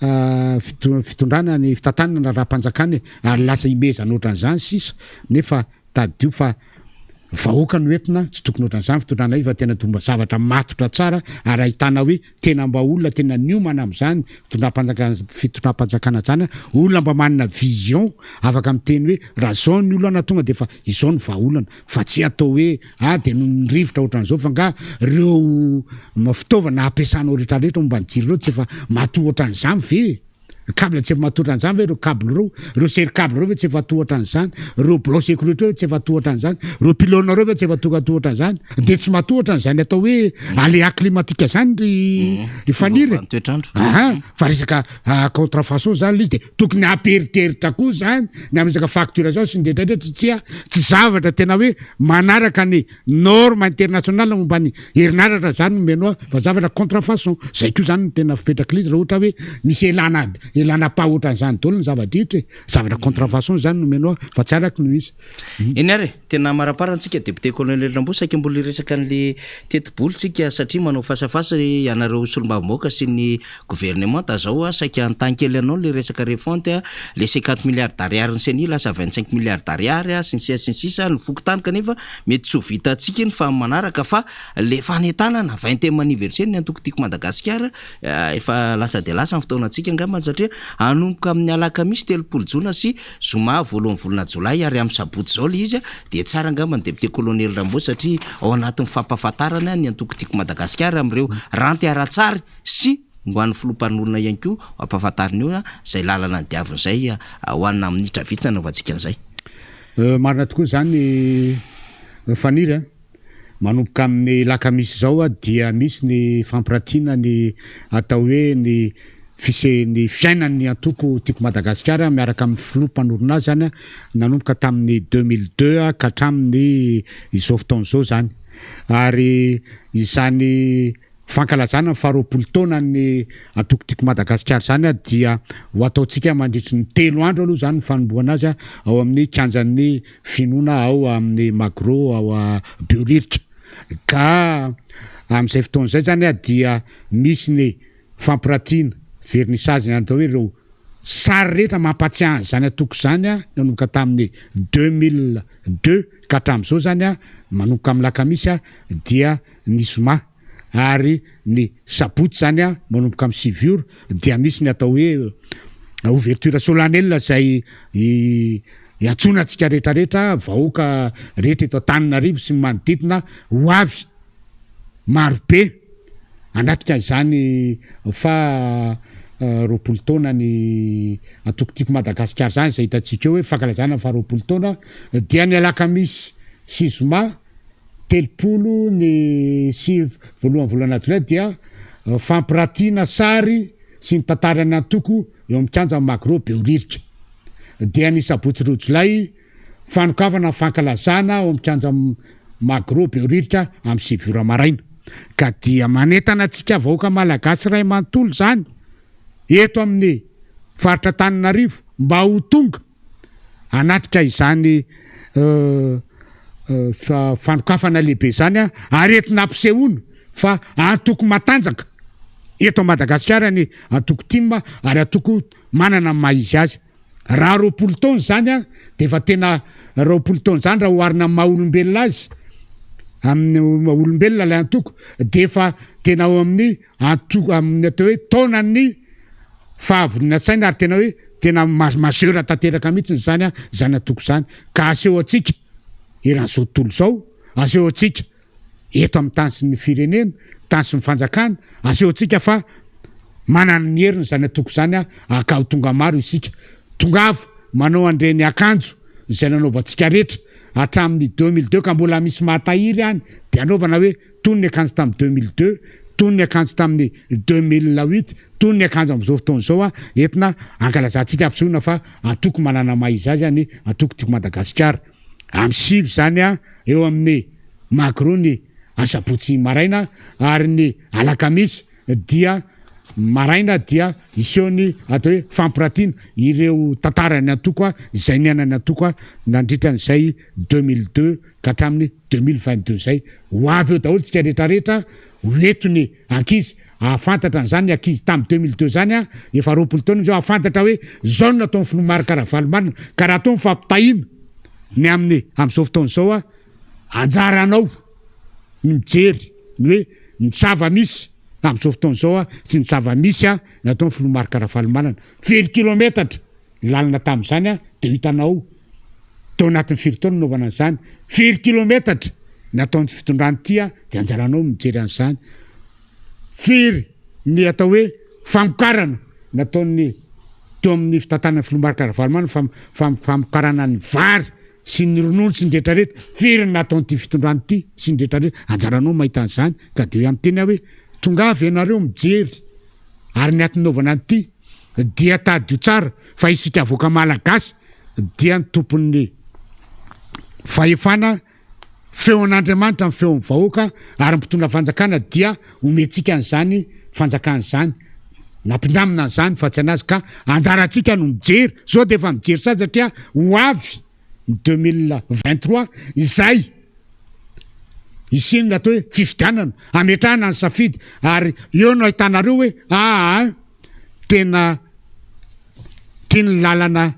fitondrana ny fitantanana raha-mpanjakany ary lasa imezana ohatran'izany sisa nefa tadio fa vahoaka no entina tsy tokony ohatran'izany fitondrana io fa tena tomba zavatra matotra tsara ary ahitana hoe tena mba olona tena niomana am'izany fitondram-panjakana zany olona mba manana vision afaka miteny hoe raha zao ny olona tonga de fa izao ny vahaolana fa tsy atao hoe de no rivotra ohatran'izao fa nga reo fitaovana ampiasanao rehetrarehetra momba ny jiro reo tsy efa matoa ohatran'izany ve câble tsy efa matoa ohatran'izany ve reo câble reo sericable reo ve tsy efa toa ohatran'izany reo bloc sécurité ve tsy efa toa ohatran'izany reo pylône reo ve tsy efa toa ohatran'izany de tsy matoa ohatran'izany atao hoe aléa climatique zany ry faniry fa resaka contrefaçon zany le izy de tokony aperitreritra koa zany ny am'resaka facturation sy ndretraretra satria tsy zavatra tena hoe manaraka ny norme internationale momba ny herinaratra zany nomenoa fa zavatra contrefaçon zay koa zany tena fipetraka lizy raha ohatra hoe misy elana pa ohatran'izany dolo ny zavadritra zavatra contrefaçon zany nomenoa fa tsy araky no izy eny ary tena maraparantsika député colonel Rambo saky mbola resaka an'le tetibolitsika satria manao fasafasa ianareo solombamoaka sy ny gouvernement tazao saky antankely anao le resaka refonte le 50 milliards d'ariary ny seni lasa 25 milliards d'ariary sy ny sisa ny fokotany kanefa mety tsy ho vita atsika iny fa manaraka fa le fanetanana 20e anniversaire ny antokotiko Madagasikara efa lasa de lasa ny fotoana atsika angamba satria anomboka amin'ny alakamisy 3 jona sy zoma voalohan'ny volana jolay ary amin'ny sabotsy zao le izy de tsara angamba ny député colonel Rambo satria ao anatin'ny fampahafantarana ny antokotiko Madagasikara amin'ireo ranty aratsary sy ho an'ny filompanolona ihany koa ampahafantariny io zay lalana ny diaviny zay ho anna amin'ny travitsana vatsika an'izay marina tokoa zany faniry manomboka amin'ny lakamisy zao dia misy ny fampiratina ny atao hoe ny fiainan'ny antoko tiako Madagasikara miaraka amin'ny filompanorona zany nanomboka tamin'ny 2002 ka hatramin'ny izao fotoana zao zany ary izany fankalazana faharoapolo taona ny antokotiko Madagasikara zany dia ho ataotsika mandritry ny 3 andro aloha zany ny fanomboana azy ao amin'ny kianjan'ny finoana ao amin'ny Magro ao Beoririka ka amin'izay fotoana zay zany dia misy ny fampiratina vernissage atao hoe reo sary rehetra mampatsiahan zany atoko zany a nanomboka tamin'ny 2002 ka hatramin'izao zany a manomboka amin'ny lakamisy a dia ny zoma ary ny sabotsy zany a manomboka amin'ny 6 ora dia misy ny atao hoe ouverture solennelle zay iantsonantsika rehetrarehetra vahoaka rehetra eto Antananarivo sy manodidina ho avy marobe anatrika zany fa roapolo taona ny atokotiko Madagasikara zany zay hitantsika hoe fankalazana fa roapolo taona dia ny alakamisy 6 zoma 30 ny 6 voalohany volana jolay dia fampiratiana sary sy ny tantarany antoko eo amin'ny kanja Magro Beoririka dia ny sabotsy 2 jolay fanokavana fankalazana eo amin'ny kanja Magro Beoririka amin'ny 7 ora maraina ka dia manentana antsika vahoaka malagasy ray manontolo zany eto amin'ny faritra Antananarivo mba ho tonga anatrika izany fanokafana lehibe zany a ary entina ampisehoana fa antoko matanjaka eto Madagasikara ny antoko timma ary antoko manana mahizy azy raha roapolo taona zany a de efa tena roapolo taona zany raha hoarina amin'ny maha-olombelona azy amin'ny olombelona lay antoko de efa tena ao amin'ny antoko amin'ny atao hoe taonany fahavonina saina ary tena hoe tena majeura tanteraka mihitsy zany a zany atoko zany ka aseho atsika eran'izao tontolo zao aseho atsika eto amin'ny tany sy ny firenena tany sy ny fanjakana aseho atsika fa manana ny heriny zany atoko zany a aka ho tonga maro isika tongavo manao andreny akanjo zay nanaovantsika rehetra hatramin'ny 2002 ka mbola misy mahatahiry any de anaovana hoe tony ny akanjo tamin'ny 2002 tony ny akanjo tamin'ny 2008 tony ny akanjo amin'izao fotoana zao a entina ankalazantsika ampisehoana fa antoko manana mahizy azy any antoko tiako Madagasikara amin'ny 6 zany a eo amin'ny Magro ny asabotsy maraina ary ny alakamisy dia maraina dia isehony atao hoe fampiratiana ireo tantarany antoko a izay nianany antoko a nandritran'izay 2002 ka hatramin'ny 2022 zay ho avy eo daholo tsika rehetrarehetra hoetony ankizy ahafantatra n'izany ny ankizy tamin'ny 2002 zany a efa roapolo taona zao ahafantatra hoe zao no natao ny filomary Karavalomana ka raha atao mifampitahina ny amin'izao fotoana zao a anjaranao ny mijery ny hoe ny zava-misy amin'izao fotoana zao a sy ny zava-misy a natao ny filomary Karavalomana firy kilometatra lalana tamin'izany a de hitanao tao anatin'ny firy taona naovana an'izany firy kilometatra nataony fitondrany ty a de anjaranao mijery an'izany firy ny atao hoe famokarana nataony teo amin'ny fitantanana filomary Karavalomana famokarana ny vary sy ny ronono sy ny rehetrarehetra firy nataony ty fitondrany ty sy ny rehetrarehetra anjaranao mahita an'izany ka de amin'ny tena hoe tongavy ianareo mijery ary ny atinaovana an'ity dia tady ho tsara fa isika avoaka malagasy dia ny tompon'ny fahefana feon'Andriamanitra amin'ny feon'ny vahoaka ary mpitondra fanjakana dia omentsika an'izany fanjakana zany nampindramina an'izany fa tsy anazy ka anjarantsika no mijery zao de efa mijery sady satria ho avy 2023 izay isinona atao hoe fifidianana ametrahana ny safidy ary eo no ahitanareo hoe tena tiany lalana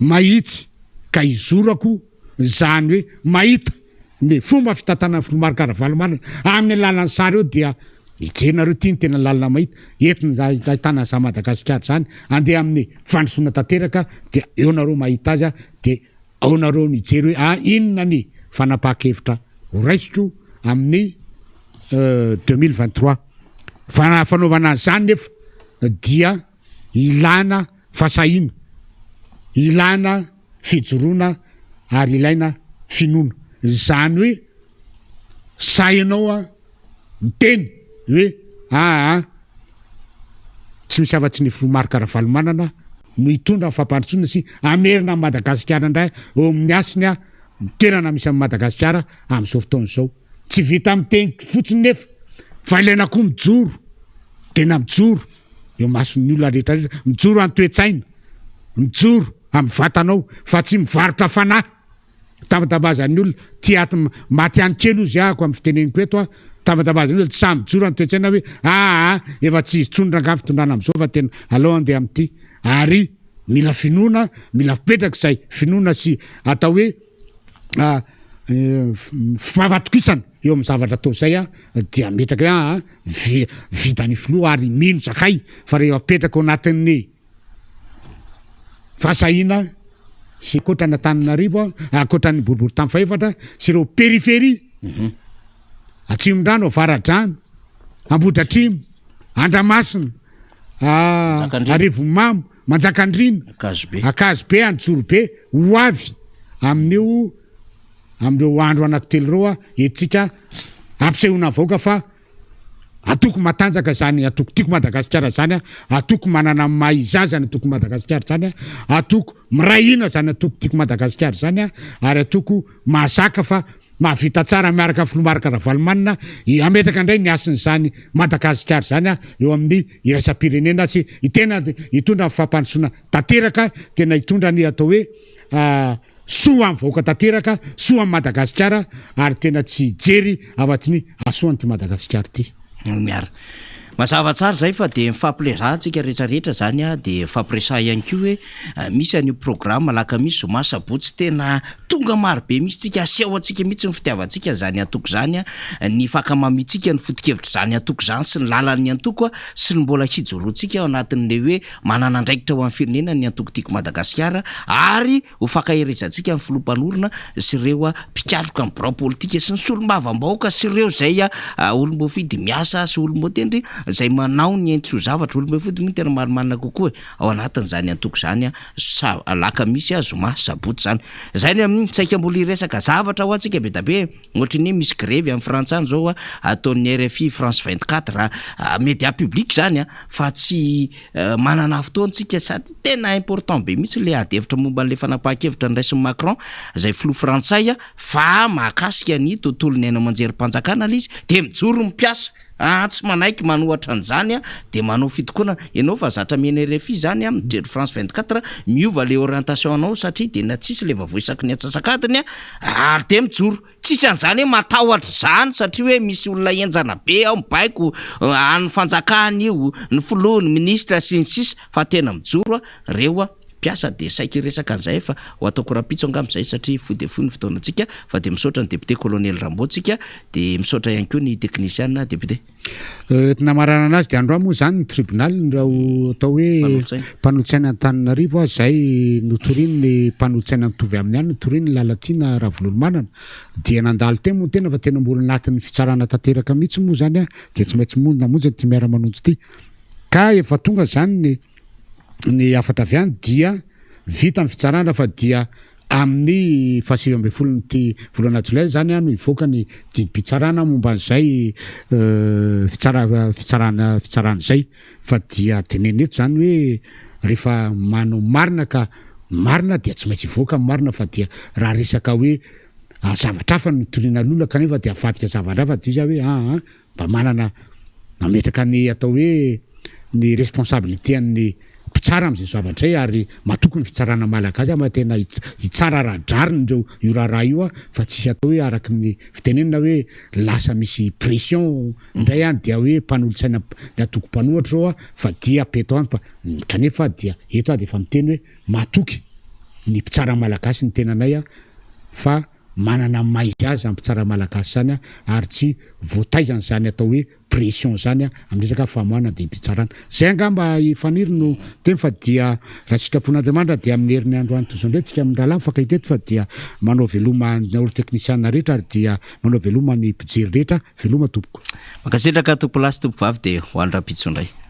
mahitsy ka izorako zany hoe mahita ny fomba fitantanana filomary Karavalomana amin'ny lalany sary eo dia ijerynareo ty ny tena lalana mahita entina ahitana za Madagasikara zany andeha amin'ny fandrosoana tanteraka dia eo nareo mahita azy de ao nareo mijery hoe inona ny fanapaha-kevitra raisitro amin'ny 2023 fanaovana zany nefa dia ilana fasahina ilana fijoroana ary ilaina finoana zany hoe sainao a miteny hoe tsy misy afa-tsy ny filomary Karavalomana no hitondra ny fampandrosoana sy amerina Madagasikara indray eo amin'ny asiny a toerana misy amin'ny Madagasikara amin'izao fotoana zao tsy vita amin'ny teny fotsiny nefa fa ilaina koa mijoro tena mijoro eo mason'ny olona rehetrarehetra mijoro amin'ny toe-tsaina mijoro amin'ny vatanao fa tsy mivarotra fanahy tambatabazan'ny olona tiaty maty any kely ozy ahako amin'ny fiteneniko eto a tambatabazan'ny olona tsy samy mijoro amin'ny toe-tsaina hoe efa tsy tsondra nga fitondrana amin'izao fa tena alao andeha amin'ity ary mila finoana mila fipetraka zay finoana sy atao hoe favatokisana eo amin'ny zavatra atao zay dia metraka vitany filoha ary mino zakay fa rehefa apetraka ao anatin'ny fahasahiana sy kotrana Tananarivo kotrany boribory tany faefatra sy ireo périphérie Atsimon-drano Avaradrano Ambohidratrimo Andramasina Arivomamo Manjakandrina Akazobe Anjorobe ho avy amin'ireo andro anankitelo reo etsika ampisehoana vaoka fa atoko matanjaka zany atoko tiako Madagasikara zany atoko manana maizazana atoko Madagasikara zany atoko mirahina zany atoko tiako Madagasikara zany ary atoko mahazaka fa mahavita tsara miaraka filomaraka Ravalomanina ametraka indray ny asiny zany Madagasikara zany eo amin'ny iraisam-pirenena sy tena hitondra fampandrosoana tanteraka tena hitondra ny atao hoe soa amin'ny vahoaka tanteraka soa amin'ny Madagasikara ary tena tsy jery afatsy ny asoany ty Madagasikara ty miara mazava tsara zay fa de mifampilezahantsika rehetrarehetra zany de fampiresa ihany koa hoe misy an'io programme laka misy zoma sabotsy tena tonga maro be misy tsika aseho atsika mihitsy ny fitiavantsika zany atoko zany ny fakamamitsika ny foto-kevitra zany atoko zany sy ny lalany antoko sy ny mbola hijoroantsika ao anatin'le hoe manana andraikitra ho amin'ny firenena ny antoko tiako Madagasikara ary ho fakahirezantsika ny filompanorona sy ireo mpikaloka amin'ny birao politika sy ny solombavam-bahoaka sy ireo zay olom-boafidy miasa sy olom-modendry zay manao ny entso zavatra olom-befody moa tena marimarina kokoa ao anatin' zany antoko zany laka misy zoma sabotsy zany zany amin'ny saika mbola iresaka zavatra ho antsika be da be ohatrany misy grevy amin'ny frantsany zao ataon'ny RFI France 24 média public zany fa tsy manana fotoantsika sady tena important be mihitsy le adevitra momba an'le fanapahan-kevitra ny raisin'ny Macron zay filoha frantsay fa mahakasika ny tontolony aina manjery mpanjakana izy de mijoro mipiasa tsy manaiky manohatra an'izany de manao fitokoana ianao fa zatra mena RFI zany mijery France 24 miova le orientation anao satria de na tsisy le vavoisaky ny atsasakadiny ary de mijoro tsisy an'izany hoe matahotra zany satria hoe misy olona enjana be ao mibaiko any fanjakana io ny filoha ny ministra sy ny sisa fa tena mijoro reo piasa de saika resaka an'izay fa ho ataoko rapitso angam'izay satria fody foy ny fotoanantsika fa de misaotra ny député colonel Rambotsika de misaotra ihany koa ny technicien député namarana anazy de andro moa zany ny tribunal ndrao atao hoe mpanolotsaina Antananarivo zay notoriny ny mpanolotsaina mitovy amin'ny any notoriny Lalatina Ravalomanana dia nandalo teny moa tena fa tena mbola anatin'ny fitsarana tanteraka mihitsy moa zany de tsy maintsy namonjy ty miara-manonjy ty ka efa tonga zany ny afatra avy any dia vita amin'ny fitsarana fa dia amin'ny fahasivy amby folony ty volana Jolay zany no ivoaka ny didim-pitsarana momba an'izay fitsarana zay fa dia teneneto zany hoe rehefa manao marina ka marina dia tsy maintsy ivoaka marina fa dia raha resaka hoe zavatra hafa no toriana lola kanefa dia avadika zavatra hafa dia hoe mba manana nametraka ny atao hoe ny responsabilité an'ny mpitsara am'izay zavatra ary matoko ny fitsarana malagasy ma tena hitsara radrariny ireo io raharaha io fa tsisy atao hoe araky ny fitenenina hoe lasa misy pression indray dia hoe mpanolotsaina ny atoko mpanohatra reo fa dia peto any fa kanefa dia eto de efa miteny hoe matoky ny mpitsara malagasy ny tenanay fa manana maizaza amin'ny mpitsara malagasy zany ary tsy voataizany zany atao hoe pression zany amin'ny resaka famoahana de mpitsarana zay angamba ifaniry no teny fa dia raha sitrapon'Andriamanitra dia amin'ny herin'ny androany tozandray tsika amin'ny rahalahy fakahiteto fa dia manao veloma ny olo teknisiana rehetra ary dia manao veloma ny mpijery rehetra veloma tompoko makasitraka tompo lasy tompo vavy de ho any rapitso indray